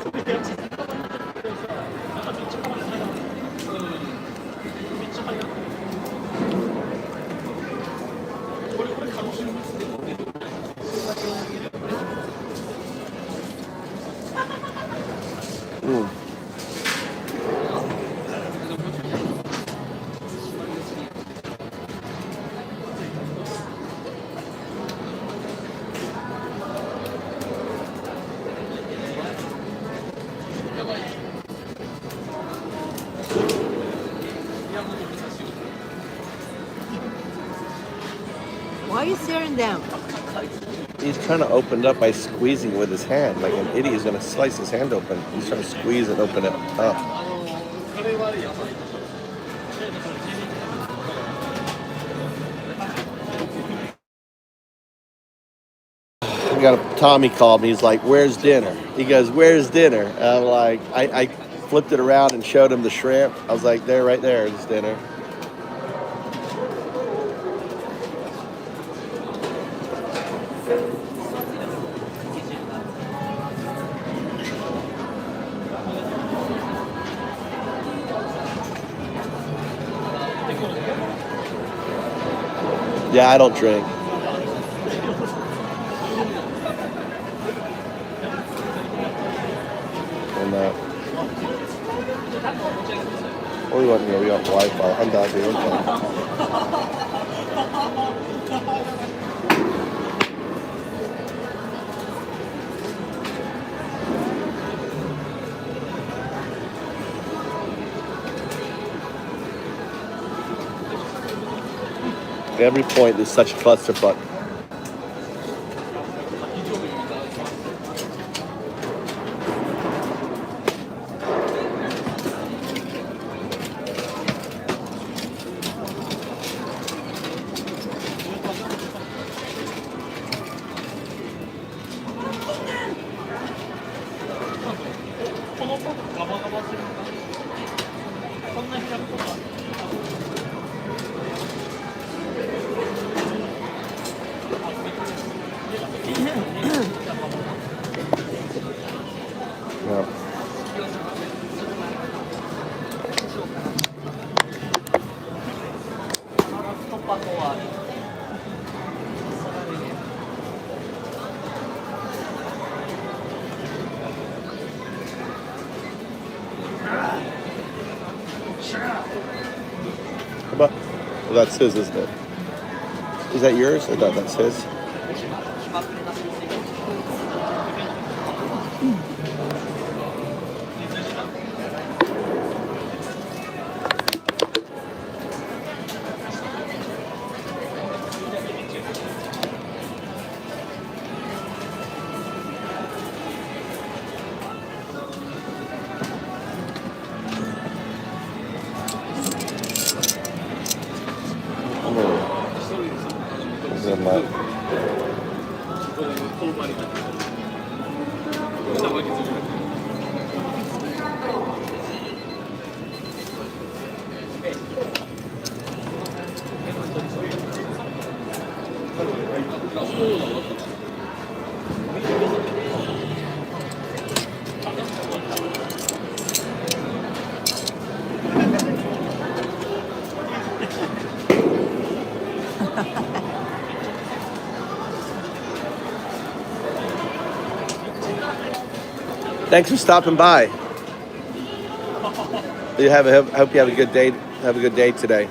Why are you staring down? He's trying to open it up by squeezing with his hand. Like an idiot, he's gonna slice his hand open. He's trying to squeeze and open it up. Tommy called me. He's like, "Where's dinner?" He goes, "Where's dinner?" And I'm like, I flipped it around and showed him the shrimp. I was like, "There, right there is dinner." Yeah, I don't drink. What do we want here? We got Wi-Fi. I'm down here. Every point is such a clusterfuck. Well, that's his, isn't it? Is that yours? I thought that's his. Thanks for stopping by. Hope you have a good day. Have a good day today.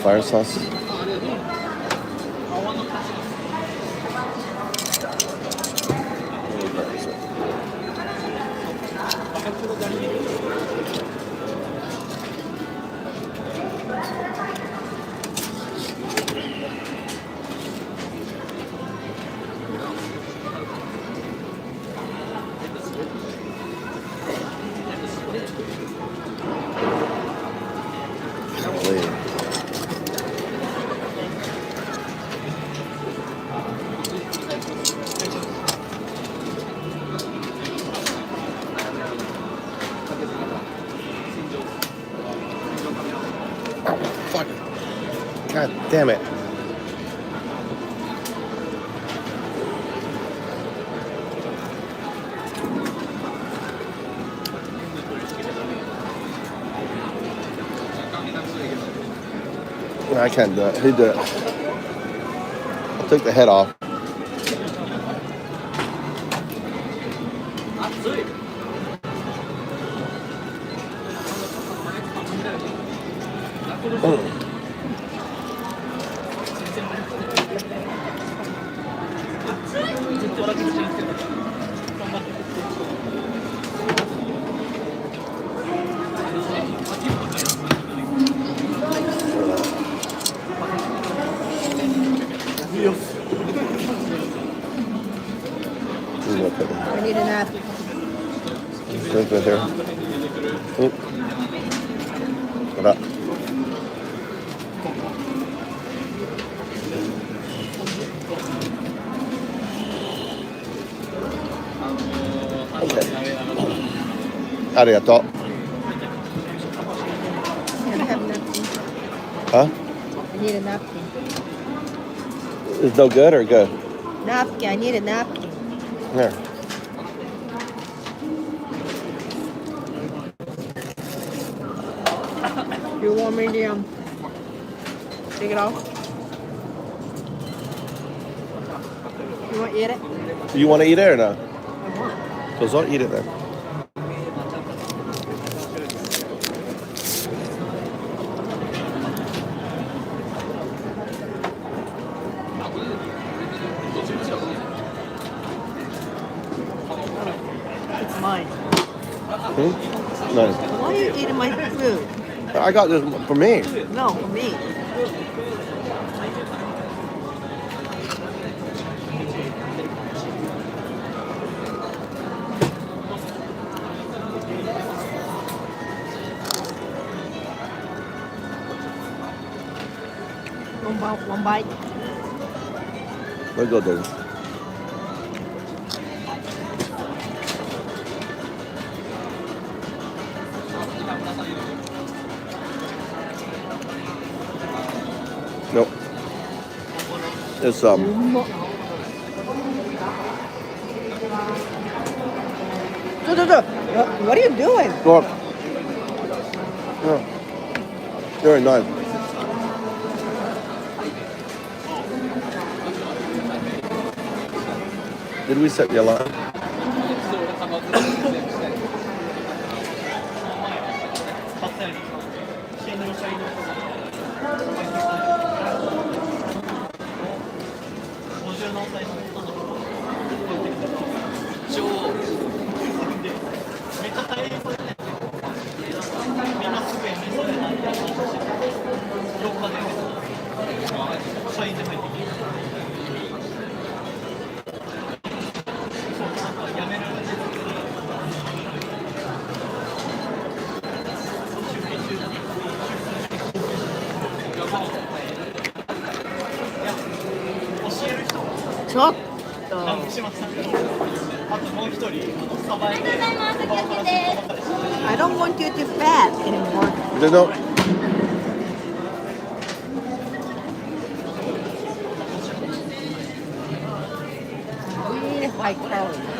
fire sauce. Fuck. God damn it. I can't do it. Who did it? I took the head off. I need a napkin. Right there. What up? Arigato. Can I have a napkin? Huh? I need a napkin. Is no good or good? Napkin. I need a napkin. Here. You want medium? Take it off. You want to eat it? You want to eat it or no? I want. So don't eat it then. It's mine. No. Why are you eating my food? I got this for me. No, for me. One bite. Let's go, David. Nope. It's What are you doing? Look. Yeah. Very nice. Did we set the alarm? I don't want you to fat anymore. They don't. Really high calorie.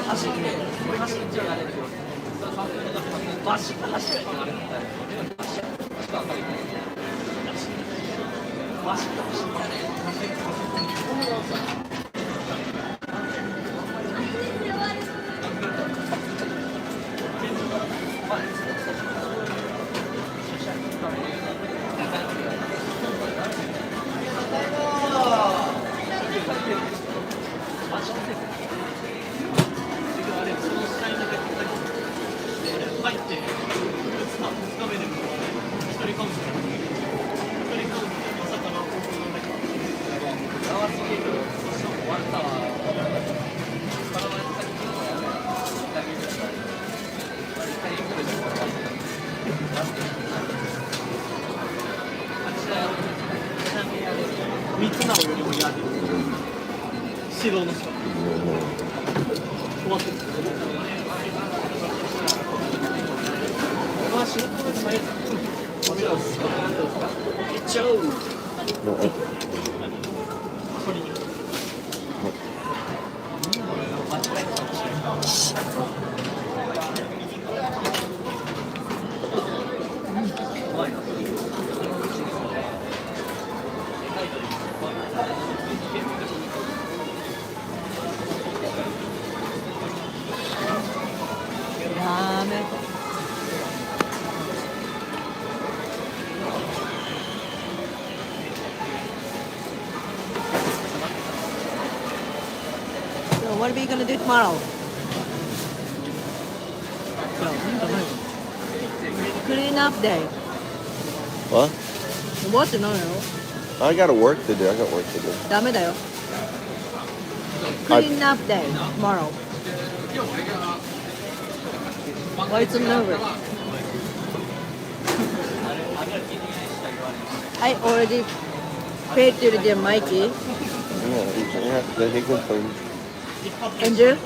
So what are we gonna do tomorrow? Clean up day. What? What no? I got work to do. I got work to do. ダメだよ。Clean up day tomorrow. What's over? I already paid to the Mikey. Yeah, then he can clean. Andrew?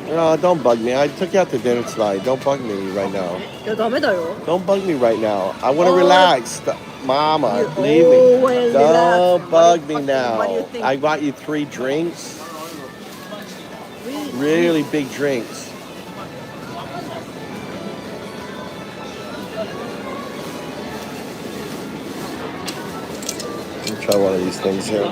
No, don't bug me. I took you out to dinner tonight. Don't bug me right now. いやダメだよ。 Don't bug me right now. I want to Oh. relax. Mama, You leave me. always Don't relax. bug me What do you now. think? I bought you 3 drinks. Really big drinks. Let me try one of these things here.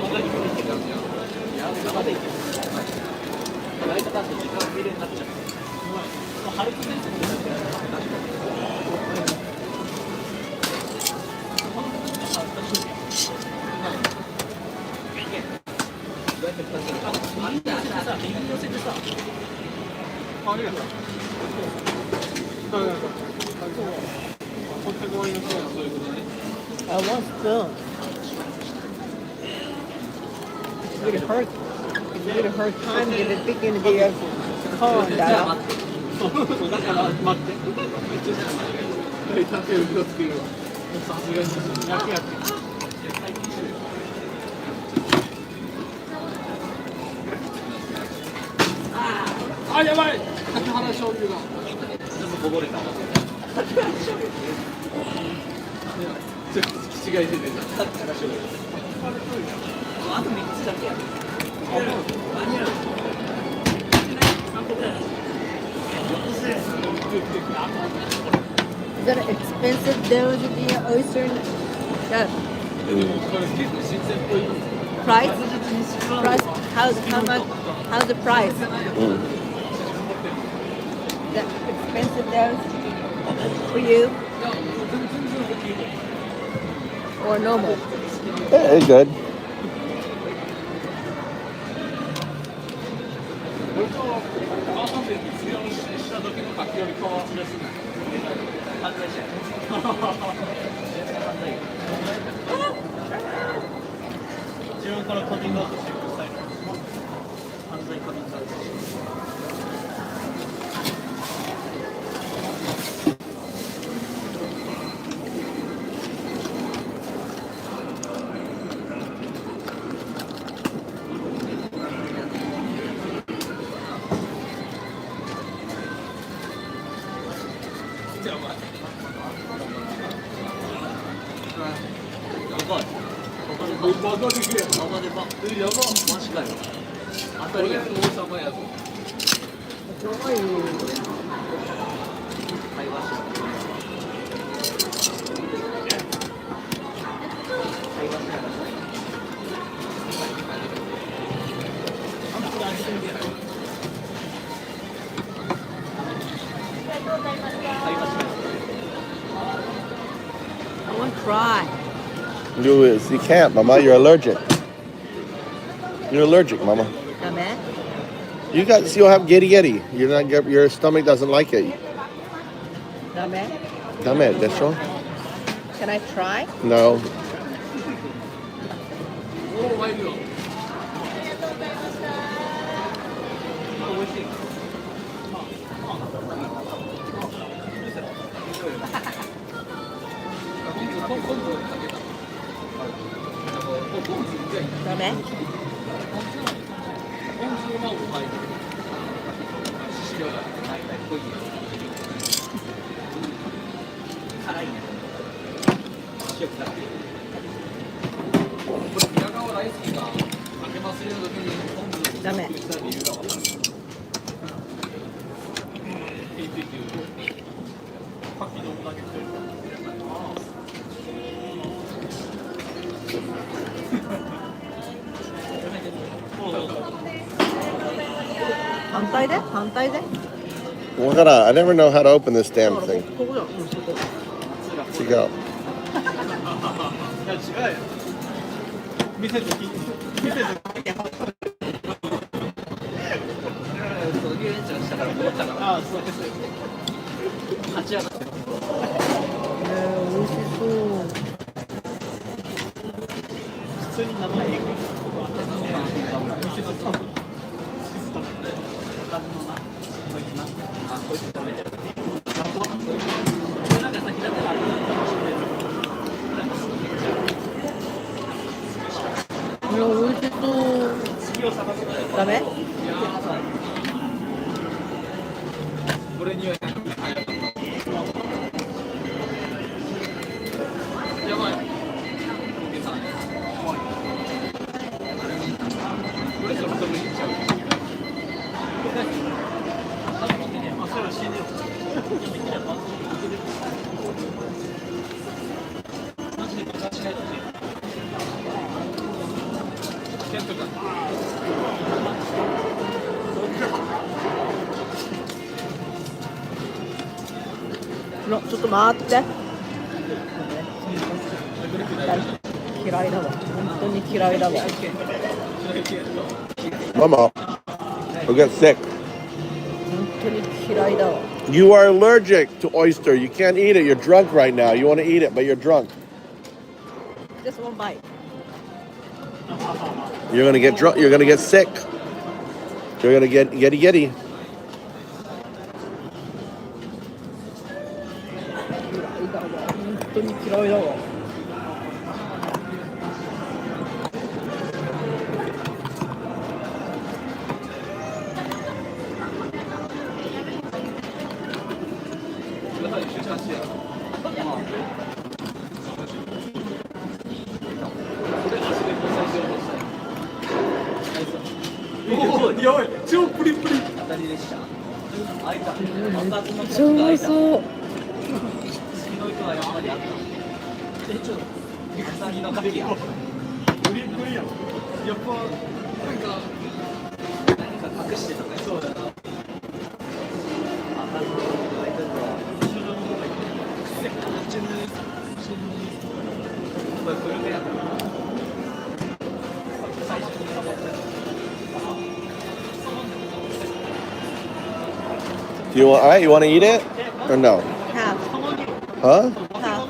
I want spoon. It's really hurt. It's really hurt time in the beginning of the year. Calm down. だから待って立てる気をつけるさすがにやけやけあ、やばい竹原醤油がちょっとこぼれたちょっと口が入れてた竹原醤油あと3つだけや間に合う3個ぐらいIs that expensive those of the oyster? Yeah. Price? Price? How much? How's the price? The expensive those for you? Or normal? Yeah, it's good. I want to try. You can't, Mama. You're allergic. You're allergic, Mama. Dame? You'll have getty. Your stomach doesn't like it. Dame? Dame, that's all. Can I try? No. Dame? ダメ。反対で？反対で？ What can I never know how to open this damn thing. ここだ。うん、そこ。違う。美味しそう。美味しそう。ダメ？ちょっと待って。嫌いだわ。本当に嫌いだわ。Mama, you'll get sick. 本当に嫌いだわ。 You are allergic to oyster. You can't eat it. You're drunk right now. You want to eat it, but you're drunk. Just one bite. You're gonna get drunk. You're gonna get sick. You're gonna get yeti. 本当に嫌いだわ。超うまそう。You want? All right. You want to eat it or no? Half. Huh? Half.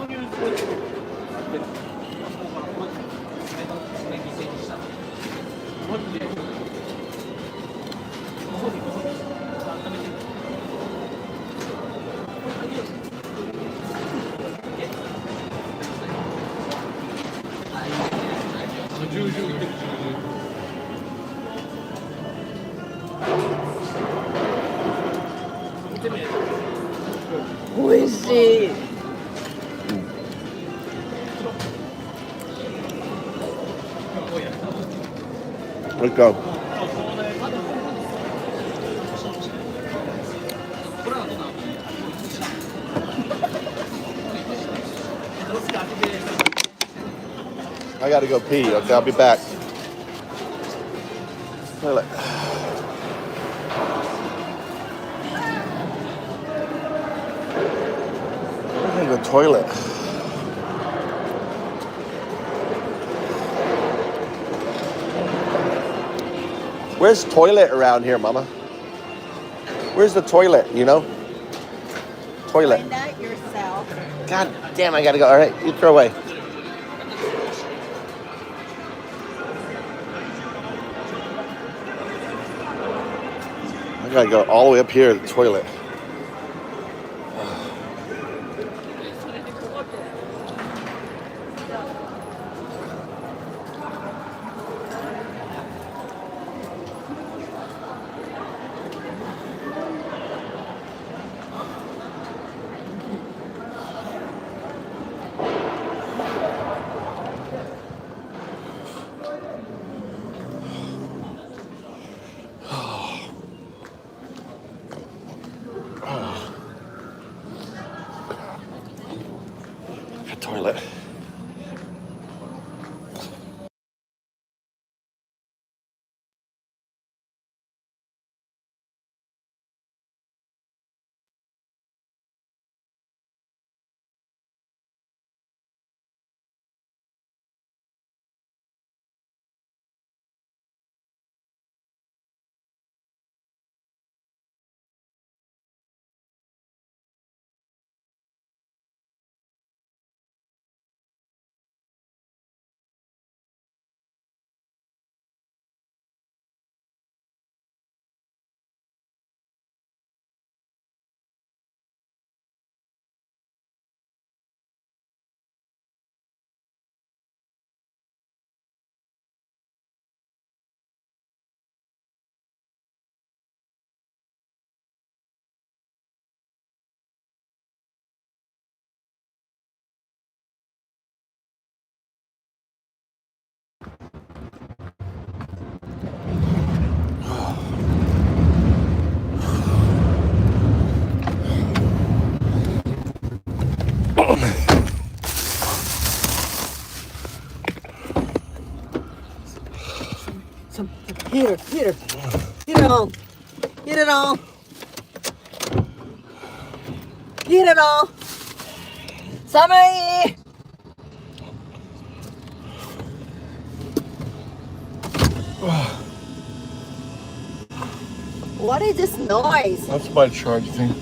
Oishii. Let's go. I gotta go pee. Okay, I'll be back. Toilet. I gotta go toilet. Where's toilet around here, Mama? Where's the toilet, you know? Toilet. Find that yourself. God damn, I gotta go. All right, you throw away. I gotta go all the way up here to the toilet. on. Get it on. Get it on. Somebody. What is this noise? That's my charge thing.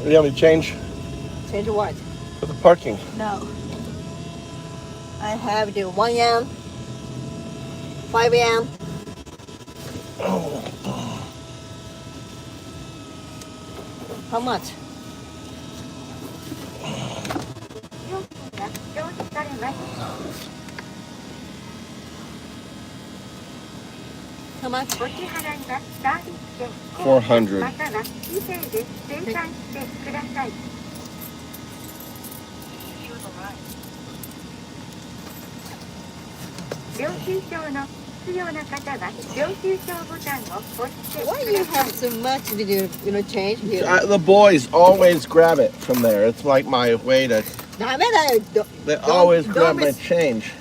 Do you have any change Change what? for the parking? No. I have the 1 yen, 5 yen. How much? How much? 400. Why you have so much did you change here? The boys always grab it from there. It's like my way to. ダメだよ。They always grab my change.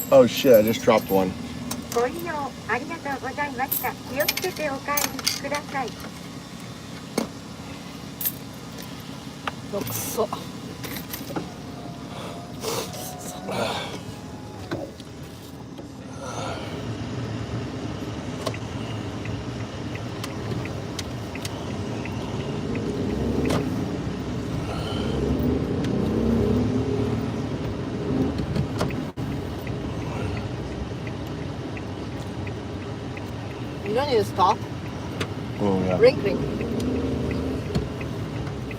Oh shit! I just dropped one. ご利用ありがとうございました。気をつけてお帰りください。くそ。You don't need to stop. Oh yeah. Ring, ring.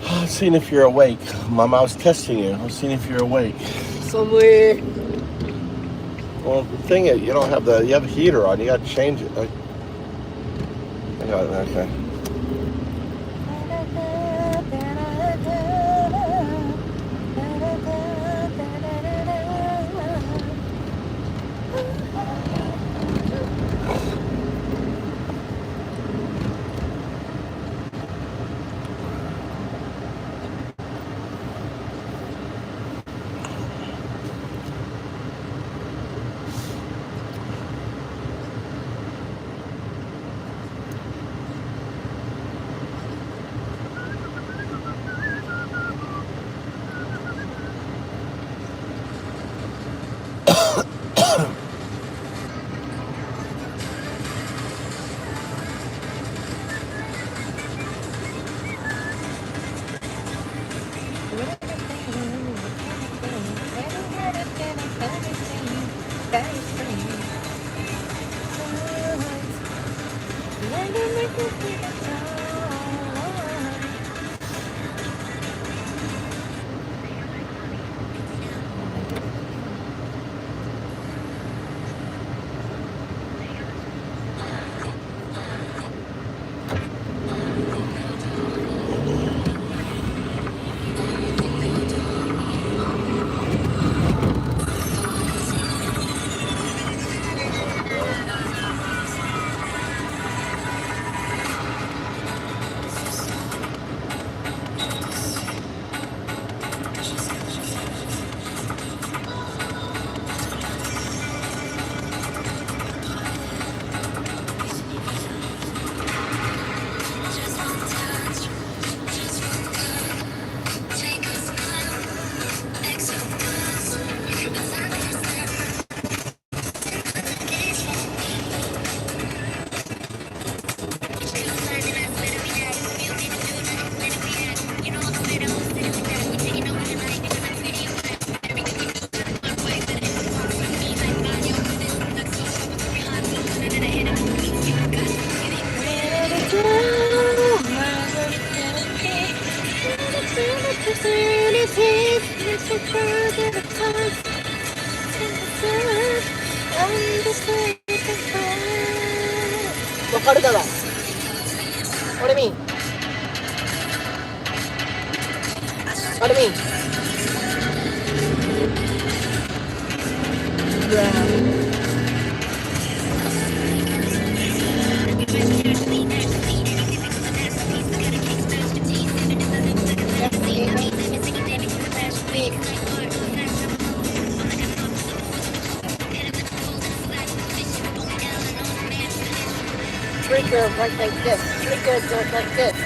I was seeing if you're awake. Mom, I was testing you. I was seeing if you're awake. Somewhere. Well, the thing is, you don't have you have a heater on. You got to change it. I got it. Okay. What do you mean? What do you mean? Yeah. trigger right like this. Trigger just like this.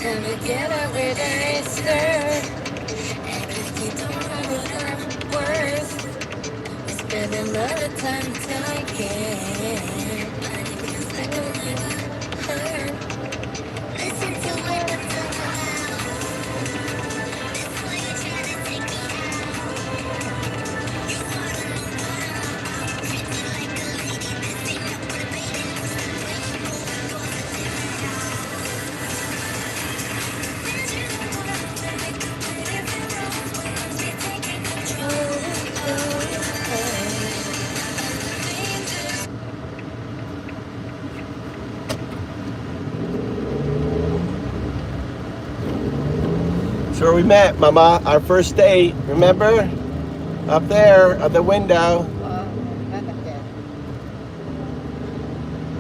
Time to get up with a skirt. You don't know what I'm worth. I spend a lot of time till I can. I don't wanna hurt. Listen to what I'm talking about. That's why you're trying to take me out. You wanna know what I'm about. Treat me like a lady, this ain't no what a baby. That's where we met, Mama. Our first date, remember? Up there, at the window.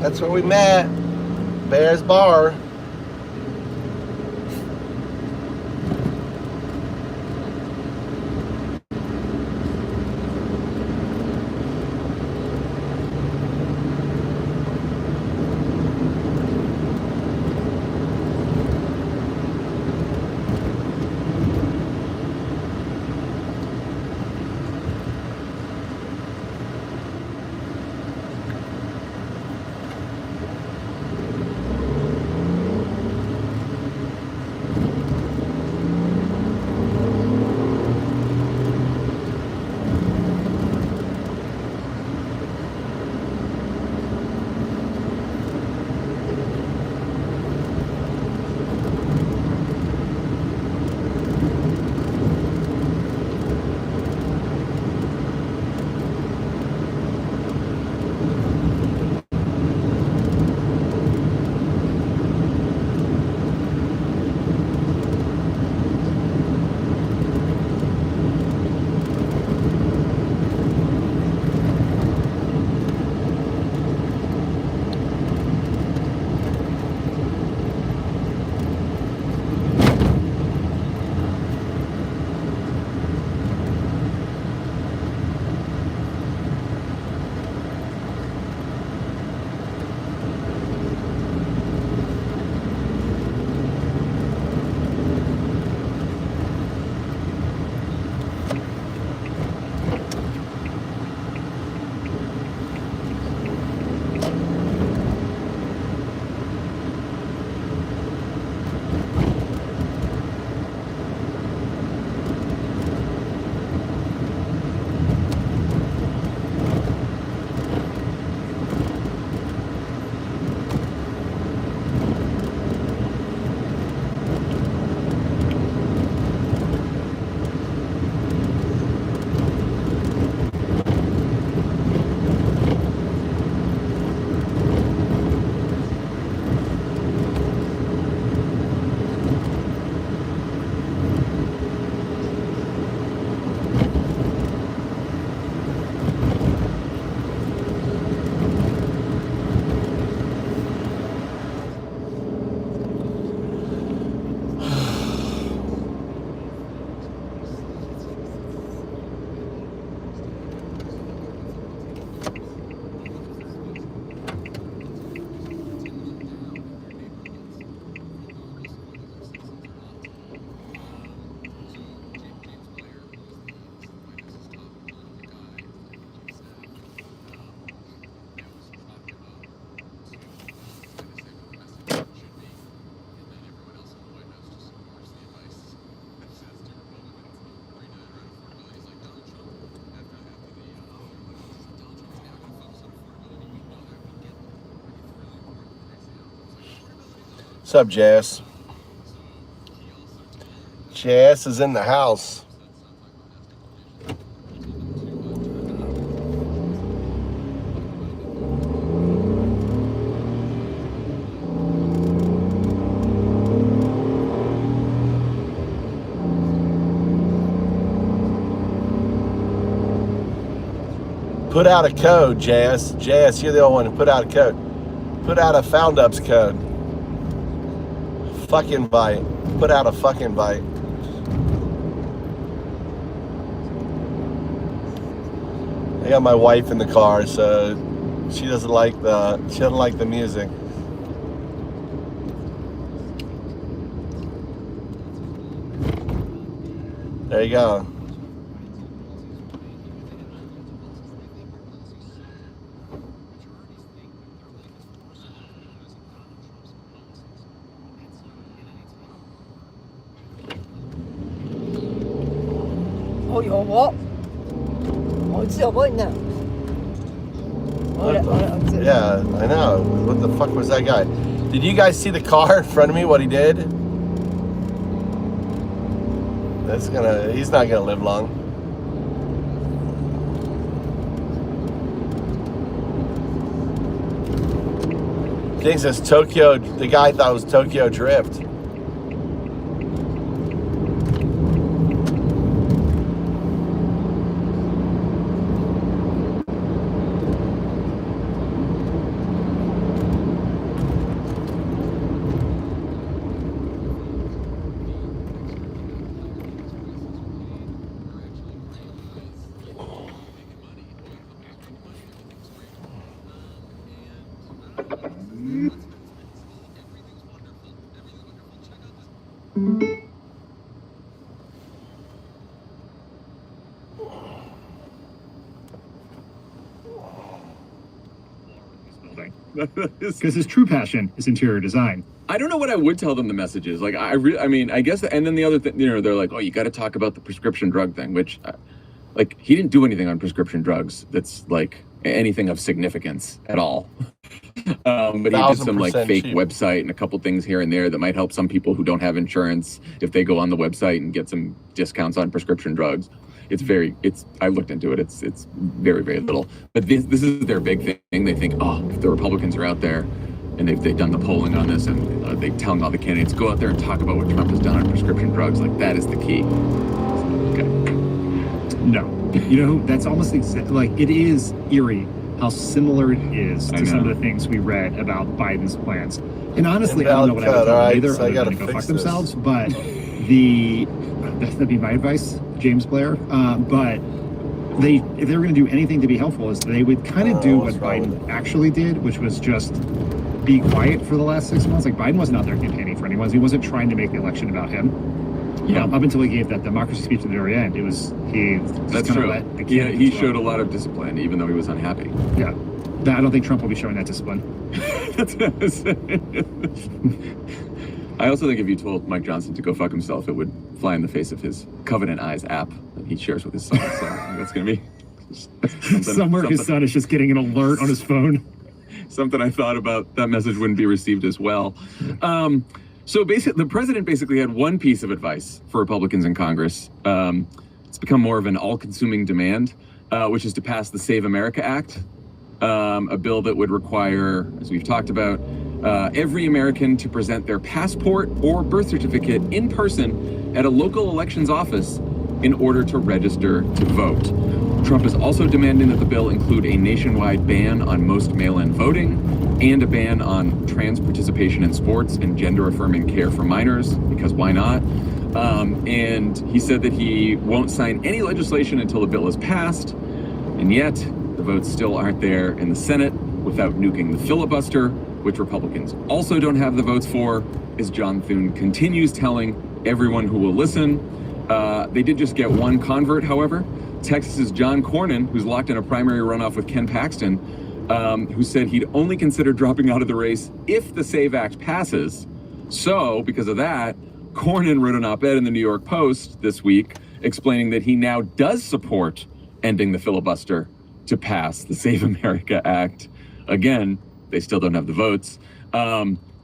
That's where we met. Bear's Bar. What's up, Jess? Jess is in the house. Put out a code, Jess. Jess, you're the only one who put out a code. Put out a found ups code. Fuck invite. Put out a fuck invite. I got my wife in the car, so she doesn't like the music. There you go. Yeah, I know. What the fuck was that guy? Did you guys see the car in front of me, what he did? He's not gonna live long. King says Tokyo, the guy thought it was Tokyo Drift. Because his true passion is interior design. I don't know what I would tell them the message is. Like, I mean, I guess, and then the other thing, you know, they're like, oh, you got to talk about the prescription drug thing, which, like, he didn't do anything on prescription drugs that's, like, anything of significance at all. But he did some, like, fake website and a couple things here and there that might help some people who don't have insurance if they go on the website and get some discounts on prescription drugs. I looked into it. It's very, very little. But this is their big thing. They think, oh, if the Republicans are out there and they've done the polling on this and they're telling all the candidates, go out there and talk about what Trump has done on prescription drugs. Like, that is the key. Okay. No. You know, that's almost like, it is eerie how similar it is to some of the things we read about Biden's plans. And honestly, I don't know what I would tell them either, other than to go fuck themselves. But that'd be my advice, James Blair. But if they were going to do anything to be helpful, is they would kind of do what Biden actually did, which was just be quiet for the last 6 months. Like, Biden wasn't out there campaigning for anyone. He wasn't trying to make the election about him. Yeah, up until he gave that democracy speech at the very end, that's true. He showed a lot of discipline, even though he was unhappy. Yeah, I don't think Trump will be showing that discipline. That's what I was saying. I also think if you told Mike Johnson to go fuck himself, it would fly in the face of his Covenant Eyes app that he shares with his son. So that's going to be somewhere his son is just getting an alert on his phone. Something I thought about, that message wouldn't be received as well. So basically, the president basically had one piece of advice for Republicans in Congress. It's become more of an all-consuming demand, which is to pass the Save America Act, a bill that would require, as we've talked about, every American to present their passport or birth certificate in person at a local elections office in order to register to vote. Trump is also demanding that the bill include a nationwide ban on most mail-in voting and a ban on trans participation in sports and gender-affirming care for minors, because why not? And he said that he won't sign any legislation until the bill is passed, and yet the votes still aren't there in the Senate without nuking the filibuster, which Republicans also don't have the votes for, as John Thune continues telling everyone who will listen. They did just get one convert, however. Texas's John Cornyn, who's locked in a primary runoff with Ken Paxton, who said he'd only consider dropping out of the race if the SAVE Act passes. So, because of that, Cornyn wrote an op-ed in the New York Post this week explaining that he now does support ending the filibuster to pass the Save America Act. Again, they still don't have the votes.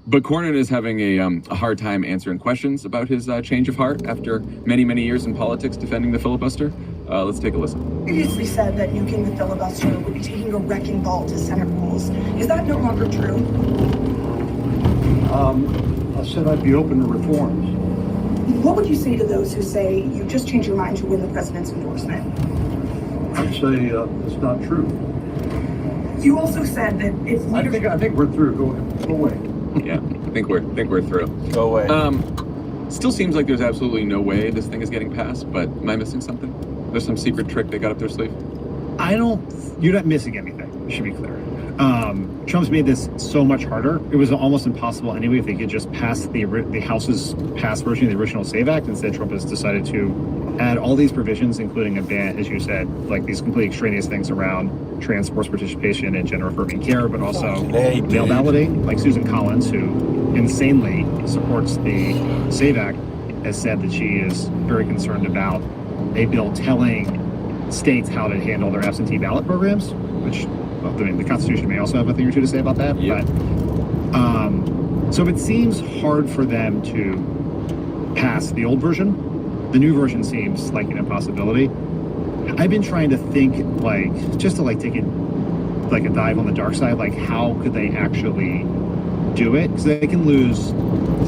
But Cornyn is having a hard time answering questions about his change of heart after many, many years in politics defending the filibuster. Let's take a listen. Previously said that nuking the filibuster would be taking a wrecking ball to Senate rules. Is that no longer true? I said I'd be open to reforms. What would you say to those who say you just changed your mind to win the president's endorsement? I'd say it's not true. You also said that if I think we're through. Go away. Yeah, I think we're through. Go away. Still seems like there's absolutely no way this thing is getting passed, but am I missing something? There's some secret trick they got up their sleeve? You're not missing anything, should be clear. Trump's made this so much harder. It was almost impossible anyway if they could just pass the House's passed version of the original SAVE Act. Instead, Trump has decided to add all these provisions, including a ban, as you said, like these completely extraneous things around trans sports participation and gender-affirming care, but also mail balloting. Like Susan Collins, who insanely supports the SAVE Act, has said that she is very concerned about a bill telling states how to handle their absentee ballot programs, which, well, I mean, the Constitution may also have a thing or two to say about that. Yep. But so it seems hard for them to pass the old version. The new version seems like an impossibility. I've been trying to think, just to take a dive on the dark side, how could they actually do it? Because they can lose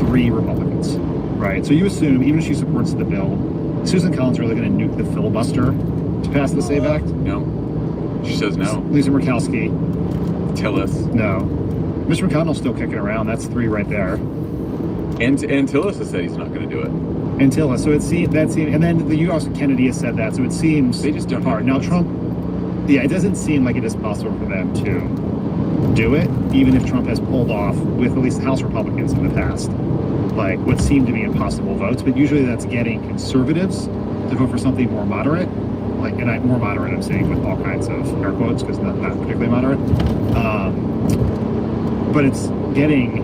3 Republicans, right? So you assume, even if she supports the bill, Susan Collins really going to nuke the filibuster to pass the SAVE Act? No. She says no. Lisa Murkowski. Tillis. No. Mitch McConnell's still kicking around. That's 3 right there. And Tillis has said he's not going to do it. And Tillis. So and then the U.S. Kennedy has said that. So it seems they just don't hard. Now Trump, it doesn't seem like it is possible for them to do it, even if Trump has pulled off with at least House Republicans in the past, what seemed to be impossible votes. But usually that's getting conservatives to vote for something more moderate. And more moderate, I'm saying with all kinds of air quotes, because not particularly moderate. But it's getting,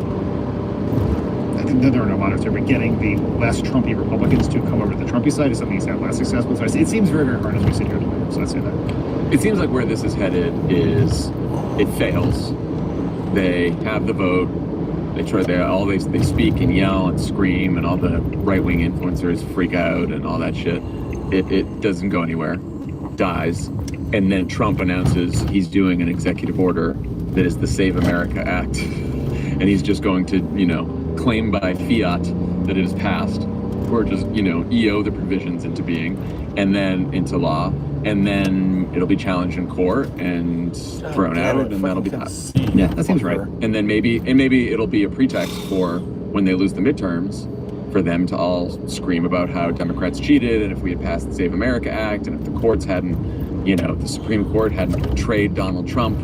I think there are no moderates here, but getting the less Trumpy Republicans to come over to the Trumpy side is something he's had less successful. So it seems very, very hard as we sit here today. So I'd say that. It seems like where this is headed is it fails. They have the vote. They speak and yell and scream, and all the right-wing influencers freak out and all that shit. It doesn't go anywhere, dies, and then Trump announces he's doing an executive order that is the Save America Act, and he's just going to, claim by fiat that it is passed, or just, EO the provisions into being, and then into law, and then it'll be challenged in court and thrown out, and that'll be passed. Yeah, that seems right. And then maybe it'll be a pretext for when they lose the midterms, for them to all scream about how Democrats cheated, and if we had passed the Save America Act, and if the courts hadn't, the Supreme Court hadn't betrayed Donald Trump,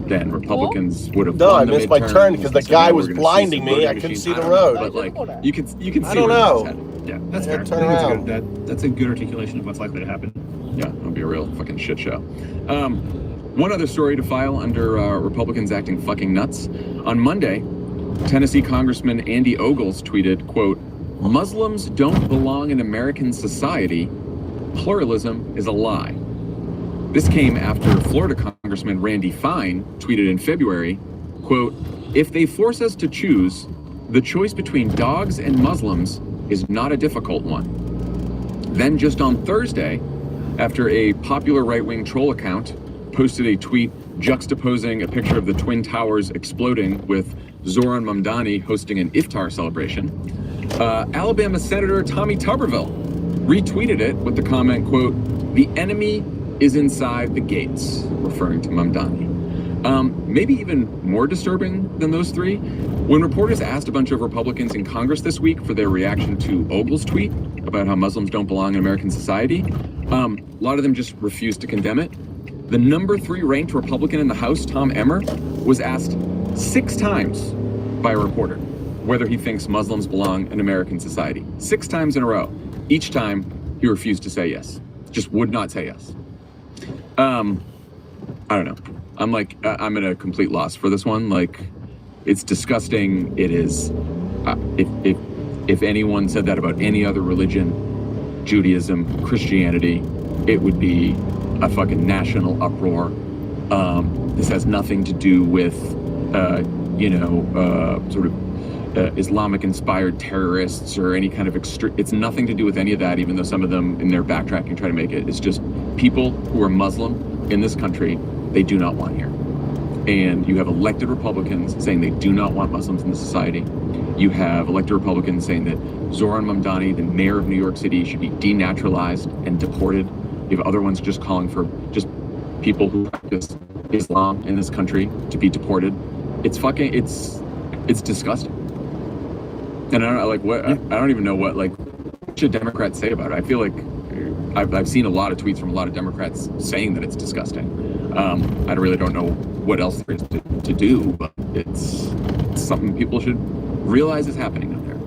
then Republicans would have won the midterms. I missed my turn because the guy was blinding me. I couldn't see the road. But you can see. I don't know. Yeah, that's fair. Turn around. That's a good articulation of what's likely to happen. Yeah, it'll be a real fucking shit show. One other story to file under Republicans acting fucking nuts. On Monday, Tennessee Congressman Andy Ogles tweeted, quote, "Muslims don't belong in American society. Pluralism is a lie." This came after Florida Congressman Randy Fine tweeted in February, quote, "If they force us to choose, the choice between dogs and Muslims is not a difficult one." Then just on Thursday, after a popular right-wing troll account posted a tweet juxtaposing a picture of the Twin Towers exploding with Zoran Mamdani hosting an iftar celebration, Alabama Senator Tommy Tuberville retweeted it with the comment, quote, "The enemy is inside the gates," referring to Mamdani. Maybe even more disturbing than those three, when reporters asked a bunch of Republicans in Congress this week for their reaction to Ogles' tweet about how Muslims don't belong in American society, a lot of them just refused to condemn it. The number 3 ranked Republican in the House, Tom Emmer, was asked 6 times by a reporter whether he thinks Muslims belong in American society. 6 times in a row. Each time he refused to say yes. Just would not say yes. I don't know. I'm at a complete loss for this one. It's disgusting. It is. If anyone said that about any other religion, Judaism, Christianity, it would be a fucking national uproar. This has nothing to do with, sort of Islamic-inspired terrorists or any kind of it's nothing to do with any of that, even though some of them in their backtracking try to make it. It's just people who are Muslim in this country, they do not want here. And you have elected Republicans saying they do not want Muslims in the society. You have elected Republicans saying that Zoran Mamdani, the mayor of New York City, should be denaturalized and deported. You have other ones just calling for just people who practice Islam in this country to be deported. It's disgusting. And I don't even know what should Democrats say about it. I feel like I've seen a lot of tweets from a lot of Democrats saying that it's disgusting. I really don't know what else there is to do, but it's something people should realize is happening out there.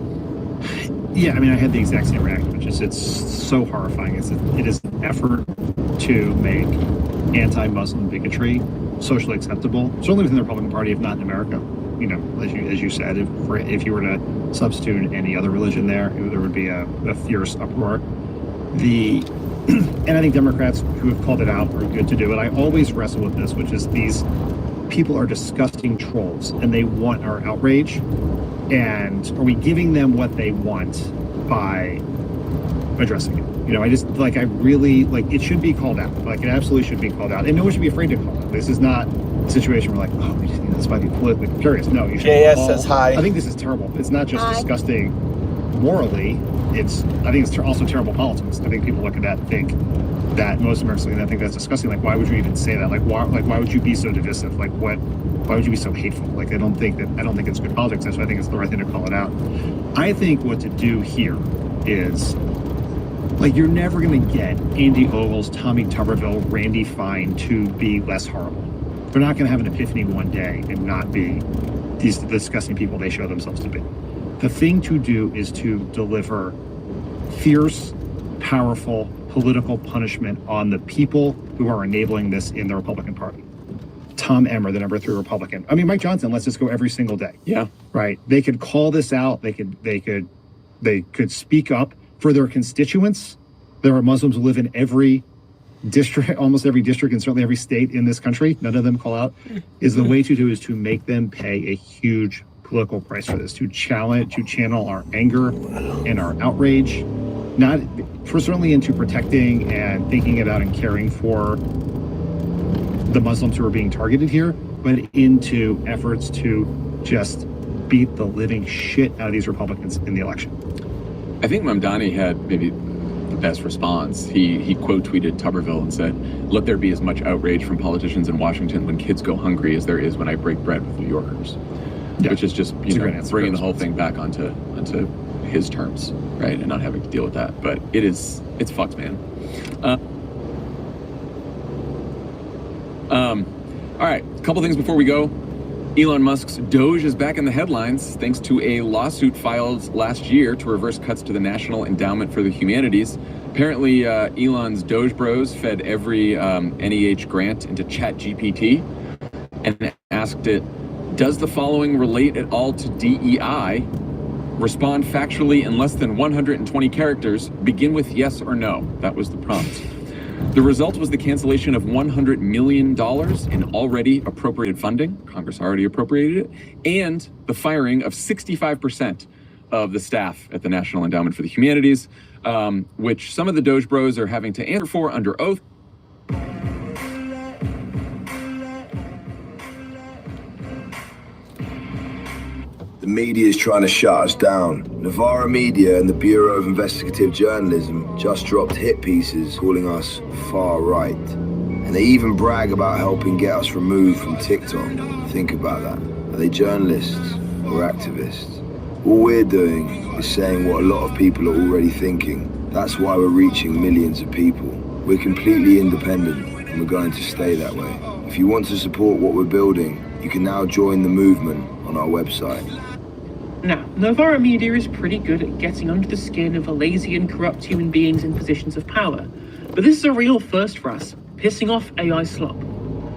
Yeah, I mean, I had the exact same reaction, which is it's so horrifying. It is an effort to make anti-Muslim bigotry socially acceptable, certainly within the Republican Party, if not in America. You know, as you said, if you were to substitute any other religion there would be a fierce uproar. And I think Democrats who have called it out are good to do it. I always wrestle with this, which is these people are disgusting trolls and they want our outrage. And are we giving them what they want by addressing it? You know, I really it should be called out. It absolutely should be called out. And no one should be afraid to call it. This is not a situation where this might be politically curious. No, you should. JS says hi. I think this is terrible. It's not just disgusting morally. I think it's also terrible politics. I think people look at that and think that most Americans look at that and think that's disgusting. Why would you even say that? Why would you be so divisive? Why would you be so hateful? I don't think it's good politics. That's why I think it's the right thing to call it out. I think what to do here is you're never going to get Andy Ogles, Tommy Tuberville, Randy Fine to be less horrible. They're not going to have an epiphany one day and not be these disgusting people they show themselves to be. The thing to do is to deliver fierce, powerful political punishment on the people who are enabling this in the Republican Party. Tom Emmer, the number 3 Republican. I mean, Mike Johnson lets this go every single day. Yeah. Right. They could call this out. They could speak up for their constituents. There are Muslims who live in every district, almost every district, and certainly every state in this country. None of them call out. The way to do is to make them pay a huge political price for this, to channel our anger and our outrage, certainly into protecting and thinking about and caring for the Muslims who are being targeted here, but into efforts to just beat the living shit out of these Republicans in the election. I think Mamdani had maybe the best response. He quote tweeted Tuberville and said, "Let there be as much outrage from politicians in Washington when kids go hungry as there is when I break bread with New Yorkers." Yeah. Which is just bringing the whole thing back onto his terms, right, and not having to deal with that. But it's fucked, man. All right, a couple things before we go. Elon Musk's Doge is back in the headlines thanks to a lawsuit filed last year to reverse cuts to the National Endowment for the Humanities. Apparently, Elon's Doge Bros fed every NEH grant into ChatGPT and asked it, "Does the following relate at all to DEI? Respond factually in less than 120 characters. Begin with yes or no." That was the prompt. The result was the cancellation of $100 million in already appropriated funding. Congress already appropriated it. And the firing of 65% of the staff at the National Endowment for the Humanities, which some of the Doge Bros are having to answer for under oath. The media is trying to shut us down. Novara Media and the Bureau of Investigative Journalism just dropped hit pieces calling us far right. And they even brag about helping get us removed from TikTok. Think about that. Are they journalists or activists? All we're doing is saying what a lot of people are already thinking. That's why we're reaching millions of people. We're completely independent and we're going to stay that way. If you want to support what we're building, you can now join the movement on our website. Now, Novara Media is pretty good at getting under the skin of lazy and corrupt human beings in positions of power. But this is a real first for us, pissing off AI slop.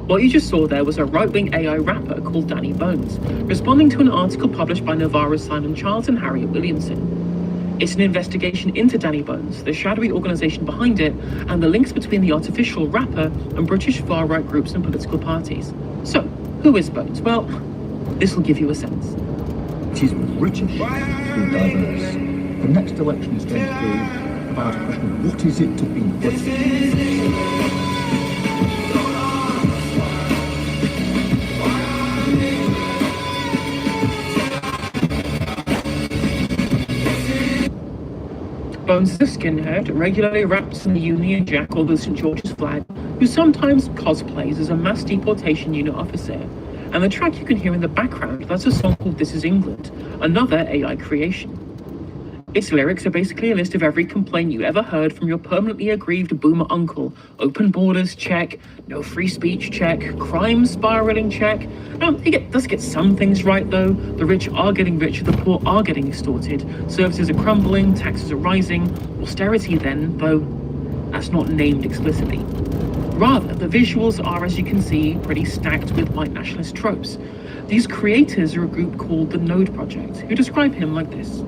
What you just saw there was a right-wing AI rapper called Danny Bones, responding to an article published by Novara's Simon Childs and Harriet Williamson. It's an investigation into Danny Bones, the shadowy organization behind it, and the links between the artificial rapper and British far-right groups and political parties. So, who is Bones? Well, this will give you a sense. It is British to be diverse. The next election is going to be about a question of what is it to be British? Bones is a skinhead, regularly wraps in the Union Jack or the St. George's flag, who sometimes cosplays as a mass deportation unit officer. And the track you can hear in the background, that's a song called This Is England, another AI creation. Its lyrics are basically a list of every complaint you ever heard from your permanently aggrieved boomer uncle. Open borders, check. No free speech, check. Crime spiraling, check. Now, it does get some things right, though. The rich are getting richer, the poor are getting extorted. Services are crumbling, taxes are rising. Austerity, then, though that's not named explicitly. Rather, the visuals are, as you can see, pretty stacked with white nationalist tropes. These creators are a group called the Node Project, who describe him like this.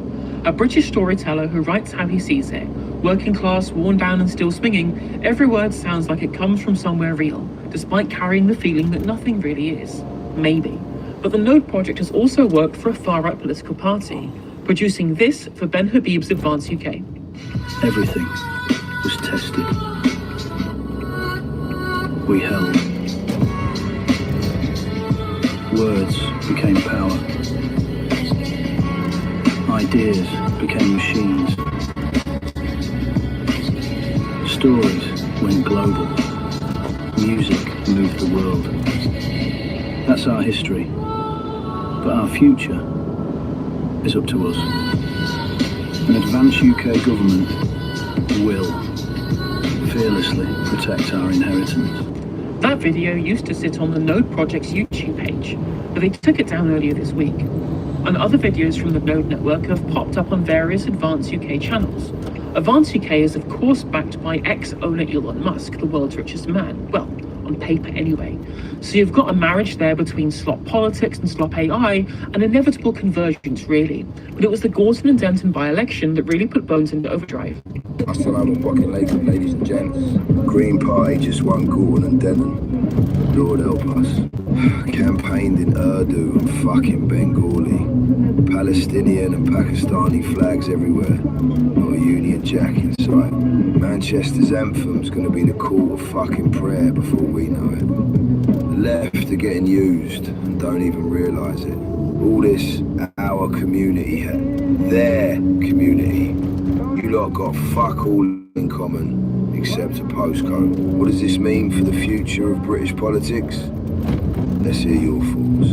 A British storyteller who writes how he sees it. Working class, worn down and still swinging, every word sounds like it comes from somewhere real, despite carrying the feeling that nothing really is. Maybe. But the Node Project has also worked for a far-right political party, producing this for Ben Habib's Advance UK. Everything was tested. We held. Words became power. Ideas became machines. Stories went global. Music moved the world. That's our history. But our future is up to us. An advanced UK government will fearlessly protect our inheritance. That video used to sit on the Node Project's YouTube page, but they took it down earlier this week. And other videos from the Node network have popped up on various Advance UK channels. Advance UK is of course backed by ex-owner Elon Musk, the world's richest man. Well, on paper anyway. So you've got a marriage there between slop politics and slop AI, an inevitable convergence really. But it was the Gorton and Denton by-election that really put Bones into overdrive. Assalamu alaikum, ladies and gents. Green Party just won Gorton and Denton. Lord help us. Campaigned in Urdu and fucking Bengali. Palestinian and Pakistani flags everywhere. Not a Union Jack in sight. Manchester's anthem's gonna be the call of fucking prayer before we know it. The left are getting used and don't even realise it. All this our community, their community. You lot got fuck all in common except a postcode. What does this mean for the future of British politics? Let's hear your thoughts.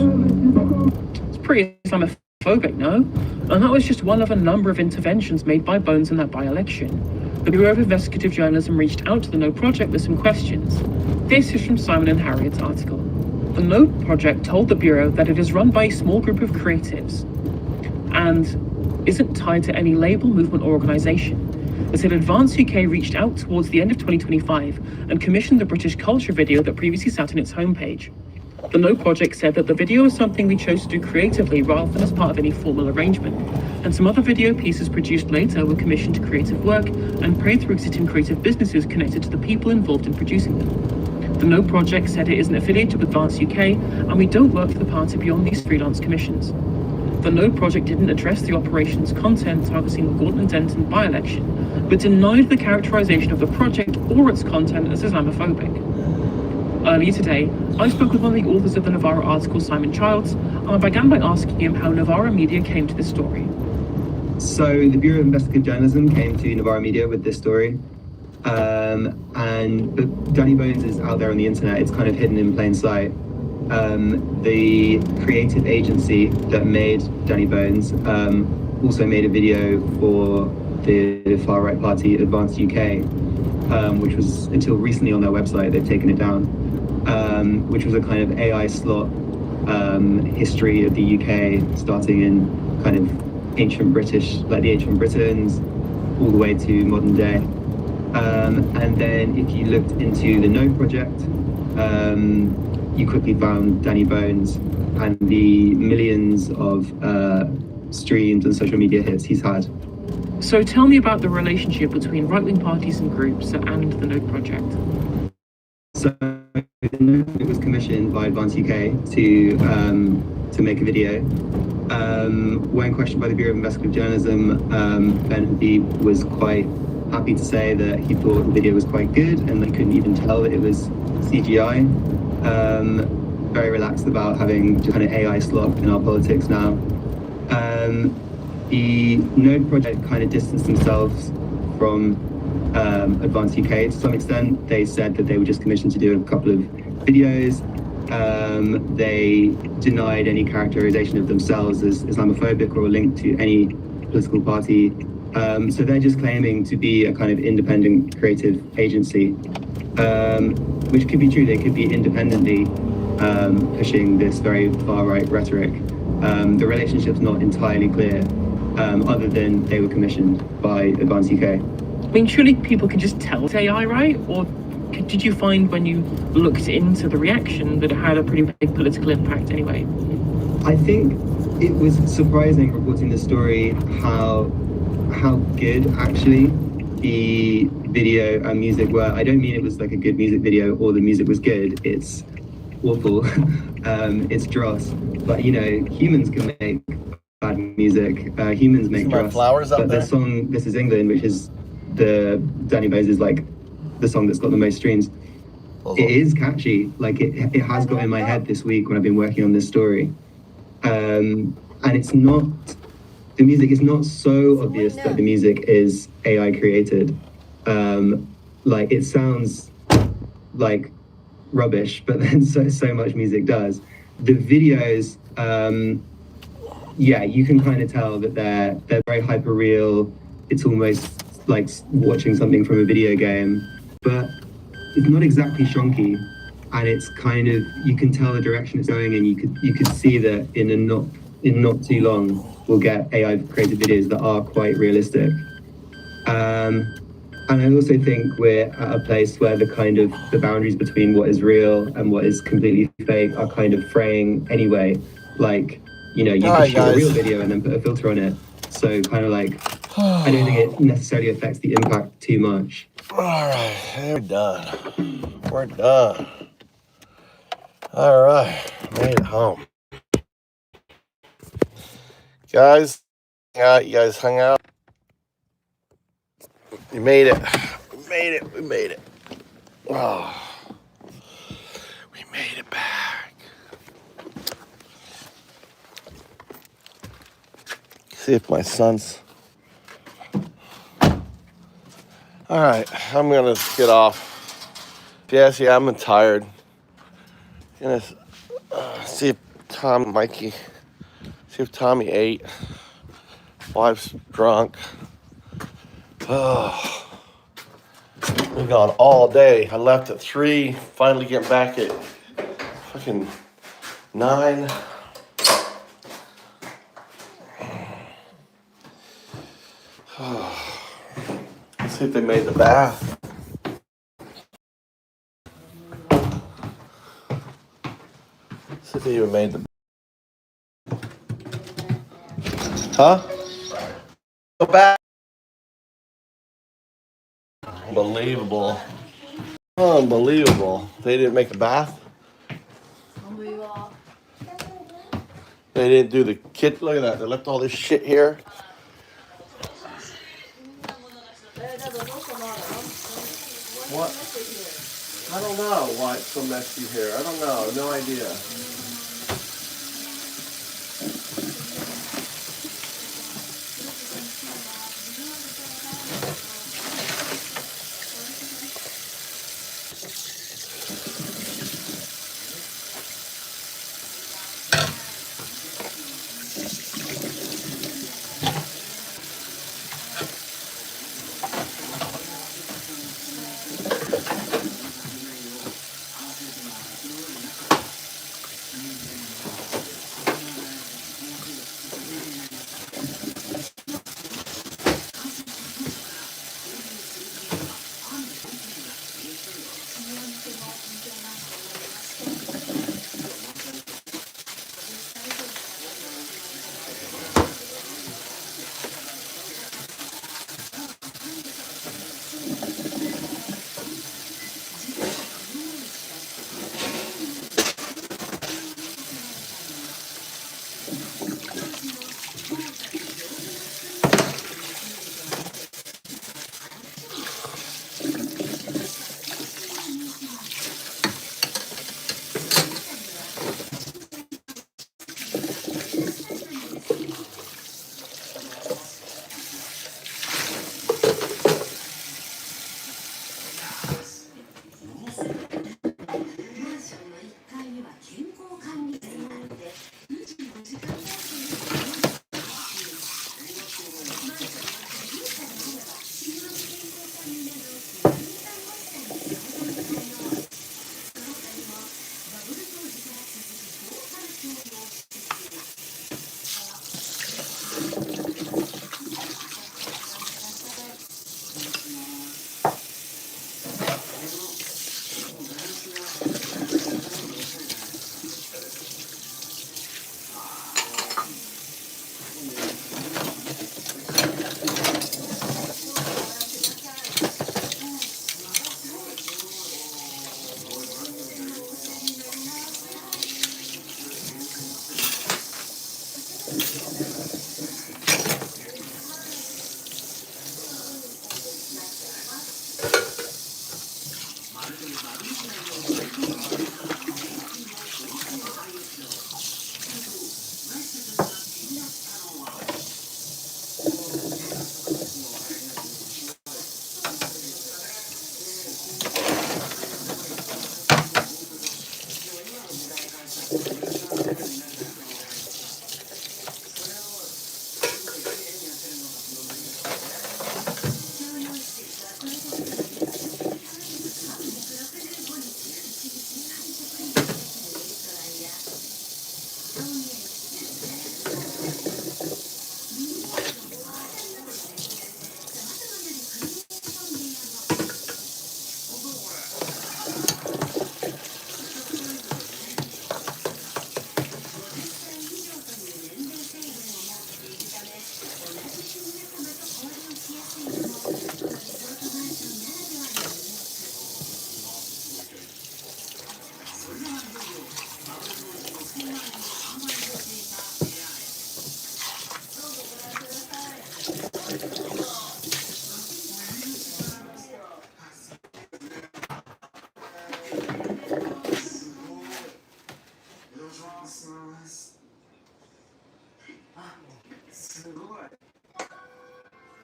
It's pretty Islamophobic, no? And that was just one of a number of interventions made by Bones in that by-election. The Bureau of Investigative Journalism reached out to the Node Project with some questions. This is from Simon and Harriet's article. The Node Project told the Bureau that it is run by a small group of creatives and isn't tied to any label, movement or organisation. They said Advance UK reached out towards the end of 2025 and commissioned the British culture video that previously sat on its homepage. The Node Project said that the video was something we chose to do creatively rather than as part of any formal arrangement, and some other video pieces produced later were commissioned to creative work and paid through existing creative businesses connected to the people involved in producing them. The Node Project said it isn't affiliated with Advance UK, and we don't work for the party beyond these freelance commissions. The Node Project didn't address the operation's content targeting the Gorton and Denton by-election, but denied the characterization of the project or its content as Islamophobic. Earlier today, I spoke with one of the authors of the Novara article, Simon Childs, and I began by asking him how Novara Media came to this story. So the Bureau of Investigative Journalism came to Novara Media with this story, but Danny Bones is out there on the internet. It's kind of hidden in plain sight. The creative agency that made Danny Bones also made a video for the far-right party Advance UK, which was until recently on their website. They've taken it down, which was a kind of AI slot history of the UK, starting in kind of ancient British, like the ancient Britons, all the way to modern day. And then if you looked into the Node Project, you quickly found Danny Bones and the millions of streams and social media hits he's had. So tell me about the relationship between right-wing parties and groups and the Node Project. So it was commissioned by Advance UK to make a video When questioned by the Bureau of Investigative Journalism, Ben Habib was quite happy to say that he thought the video was quite good and they couldn't even tell that it was CGI. Very relaxed about having kind of AI slop in our politics now. The Node project kind of distanced themselves from Advanced UK to some extent. They said that they were just commissioned to do a couple of videos. They denied any characterization of themselves as Islamophobic or linked to any political party. So they're just claiming to be a kind of independent creative agency, which could be true. They could be independently pushing this very far-right rhetoric. The relationship's not entirely clear, other than they were commissioned by Advanced UK. I mean, surely people can just tell it's AI, right? Or did you find when you looked into the reaction that it had a pretty big political impact anyway? I think it was surprising reporting the story how good actually the video and music were. I don't mean it was like a good music video or the music was good. It's awful. It's dross. But you know, humans can make bad music. Humans make dross. Flowers up but there? the song "This Is England," which is the Danny Bones is like the song that's got the most streams. It is catchy. Like it has got in my head this week when I've been working on this story. And it's not, the music is not so obvious that the music is AI created. Like it sounds like rubbish, but then so much music does. The videos, yeah, you can kind of tell that they're very hyper real. It's almost like watching something from a video game, but it's not exactly shonky, and it's kind of, you can tell the direction it's going in. You could see that in not too long we'll get AI created videos that are quite realistic. And I also think we're at a place where the boundaries between what is real and what is completely fake are kind of fraying anyway. Like, you know, you can shoot a real video and then put a filter on it. So kind of like, I don't think it necessarily affects the impact too much. All right, we're done. We're done. All right, made it home. Guys, you guys hung out. You made it. We made it. We made it. Oh, we made it back. See if my son's. All right, I'm gonna get off. Jesse, I'm tired. Gonna see if Mikey, see if Tommy ate. Wife's drunk. Oh, we've gone all day. I left at 3, finally getting back at fucking 9. Let's see if they made the bath. See if they even made the bath. Huh? Go back. Unbelievable. Unbelievable. They didn't make the bath? Unbelievable. They didn't do the kit. Look at that. They left all this shit here. What? I don't know why it's so messy here. I don't know. No idea.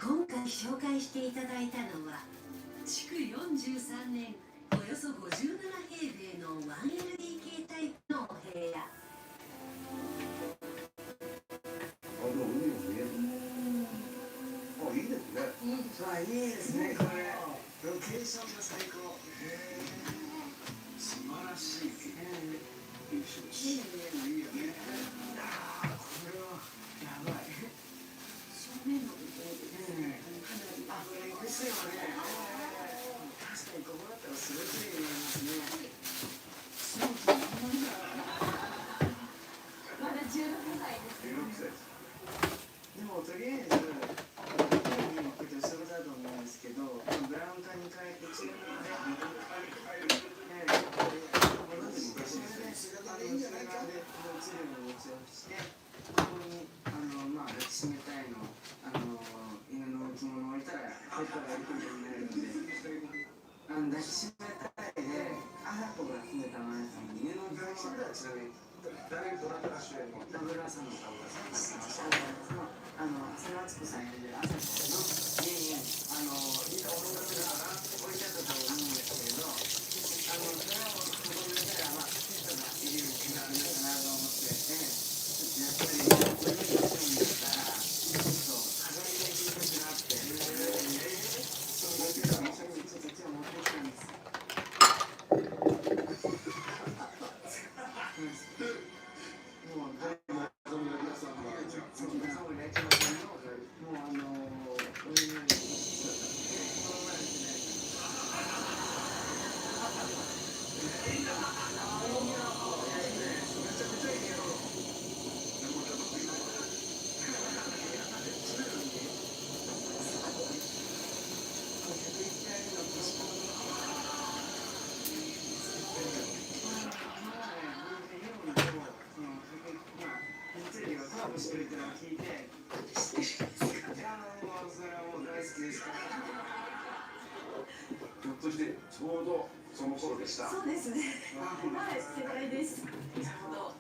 今回紹介していただいたのは築43年およそ57平米の 1LDK タイプのお部屋。いいですね。いいですね。これロケーションが最高。素晴らしい。いいですね。いいよね。これはやばい。正面の部分ですね。かなりですよね。確かにここだったらすごい綺麗になりますね。そうそう。まだ16歳です。16歳です。でもとりあえず。だと思うんですけど、ブラウン管に変えて中間で戻って昔で映るのを持ちして、ここに抱きしめたいの犬の置物を置いたらペットがいることになるので、抱きしめたいでアラコが詰めたマネさんに犬の抱きしめたらちなみに誰どなたが主演のダブル朝の朝夏子さん演じる朝子の家にいたお友達が置いてあったと思うんですけれど、それをここに置いたらペットがいるようになるのかなと思ってて、やっぱりこれが一緒になったらちょっと飾りがいいなって、そういうのを一緒にちょっと今日持ってきたんです。ひょっとしてちょうどその頃でした。そうですね。はい、世代です。ちょうど。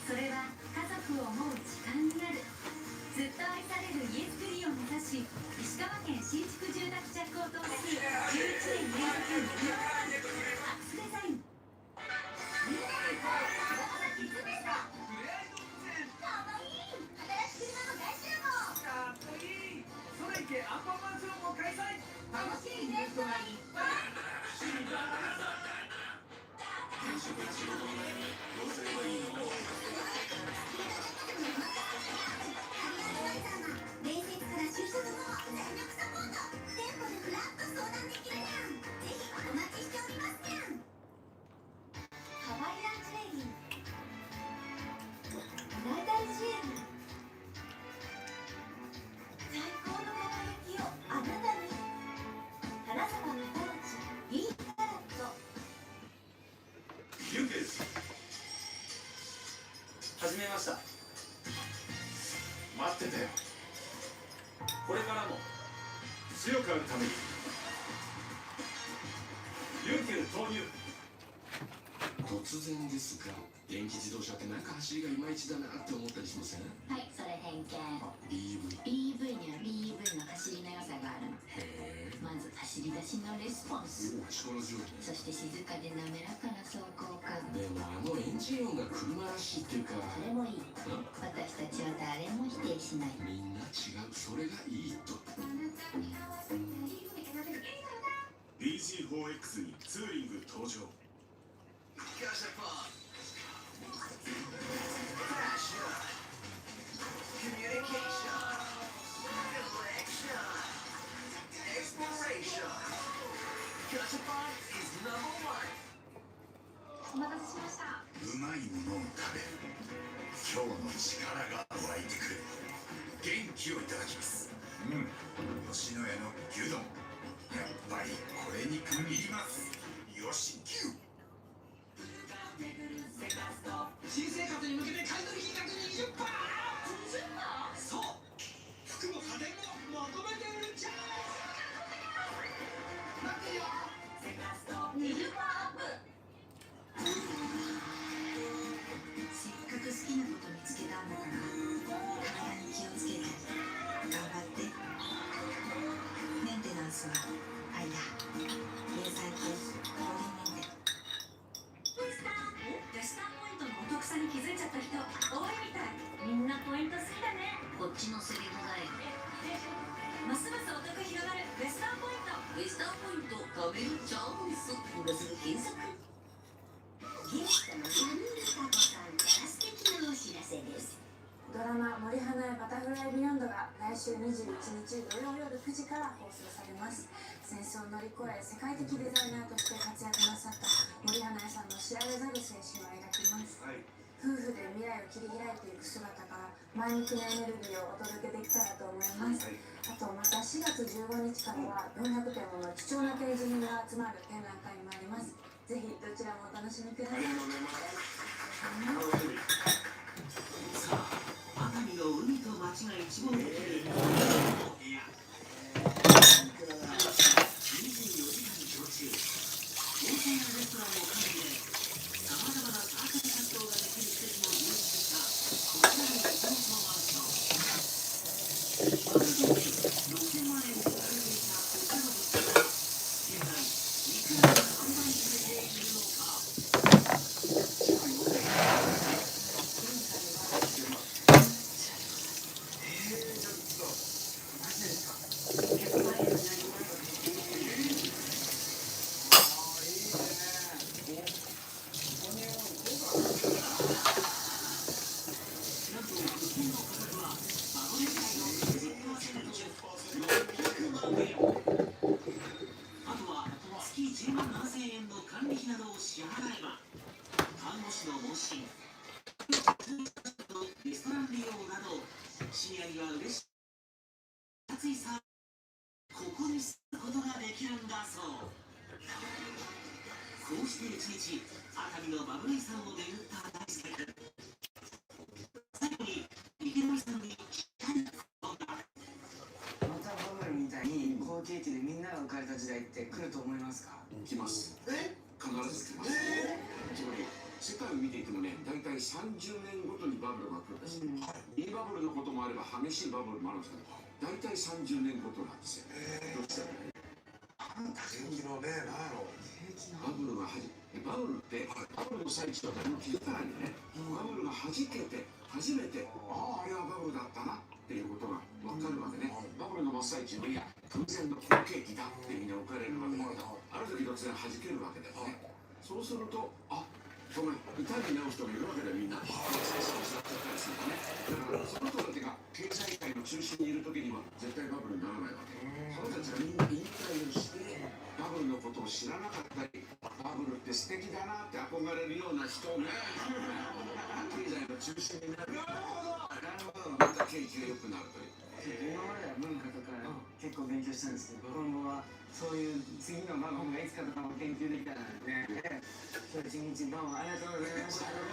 それは家族を思う時間になる。ずっと愛される家づくりを目指し、石川県新築住宅着工棟数11年連続アクスデザイン。みんなで行こう。始めました。待ってたよ。これからも強くあるためにユンケル投入。突然ですが、電気自動車ってなんか走りがいまいちだなって思ったりしません？はい、それ偏見。EV には EV の走りの良さがあるの。へえ。まず走り出しのレスポンス。力強い。そして静かで滑らかな走行感。でもエンジン音が車らしいっていうか。それもいい。私たちは誰も否定しない。みんな違う、それがいいと。BG4X にツーリング登場。お待たせしました。うまいものを食べる。今日の力が湧いてくる。元気をいただきます。吉野家の牛丼。やっぱりこれに限ります。よし牛。新生活に向けて買い取り金額 20%。そう。服も家電もまとめて売るんじゃ。待ってよ。セカスト20%アップ。せっかく好きなこと見つけたんだから、体に気をつけて頑張って。メンテナンスは愛だ。経済系コーディネーテ。レスターポイントのお得さに気づいちゃった人多いみたい。みんなポイント好きだね。こっちのセリフだよ。ますますお得広がるレスターポイント。レスターポイント食べるチャンス。今すぐ検索。ゲストの柳田子さんから素敵なお知らせです。ドラマ「森花やバタフライビヨンド」が来週21日土曜夜9時から放送されます。戦争を乗り越え世界的デザイナーとして活躍なさった森花屋さんの知られざる精神を描きます。夫婦で未来を切り開いていく姿から前向きなエネルギーをお届けできたらと思います。あとまた4月15日からは400点もの貴重な展示品が集まる展覧会もあります。ぜひどちらもお楽しみください。さあ、熱海の海と街が一望できる部屋。24時間常駐。温泉やレストランも完備で、さまざまなサークル活動ができる施設も充実したこちらのリゾートマンション。まず6000万円で売られていたこちらの物件が現在いくらで販売されているのか。あとは月10万7000円の管理費などを支払えば看護師の問診、レストラン利用などシニアには嬉しい熱いサービスここにすることができるんだそう。こうして一日熱海のバブリーさんを巡った大輔君。最後に池上さんに聞きたいことが。またバブルみたいに好景気でみんなが浮かれた時代って来ると思いますか？来ます。必ず来ます。つまり世界を見ていてもね、大体30年ごとにバブルが来るんです。いいバブルのこともあれば激しいバブルもあるんですけど、大体30年ごとなんですよ。どうしたらね。景気のね、なんやろ。バブルがバブルってバブルの最中は誰も気づかないんでね。バブルが弾けて初めてあれはバブルだったなっていうことが分かるわけね。バブルの真っ最中のいや空前の好景気だってみんな置かれるわけだけど、ある時突然弾けるわけだよね。そうするとごめん、痛みに治す人がいるわけだよみんな。精神を失っちゃったりするとね。だからその人たちが経済界の中心にいる時には絶対バブルにならないわけ。その人たちがみんな引退をしてバブルのことを知らなかったり、バブルって素敵だなって憧れるような人が経済の中心になる。なるほど。また景気が良くなるという。今までは文化とか結構勉強したんですけど、今後はそういう次のマゴンがいつかとかも研究できたらね。今日一日どうもありがとうございました。ありが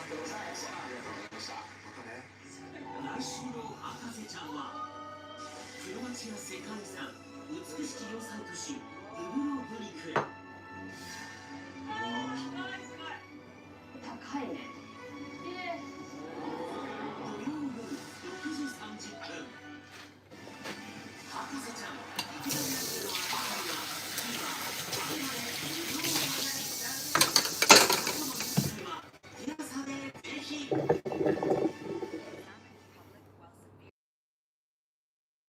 とうございました。ありがとうございました。またね。来週の博士ちゃんはクロアチア世界遺産美しき要塞都市ドゥブロブニクへ。高いね。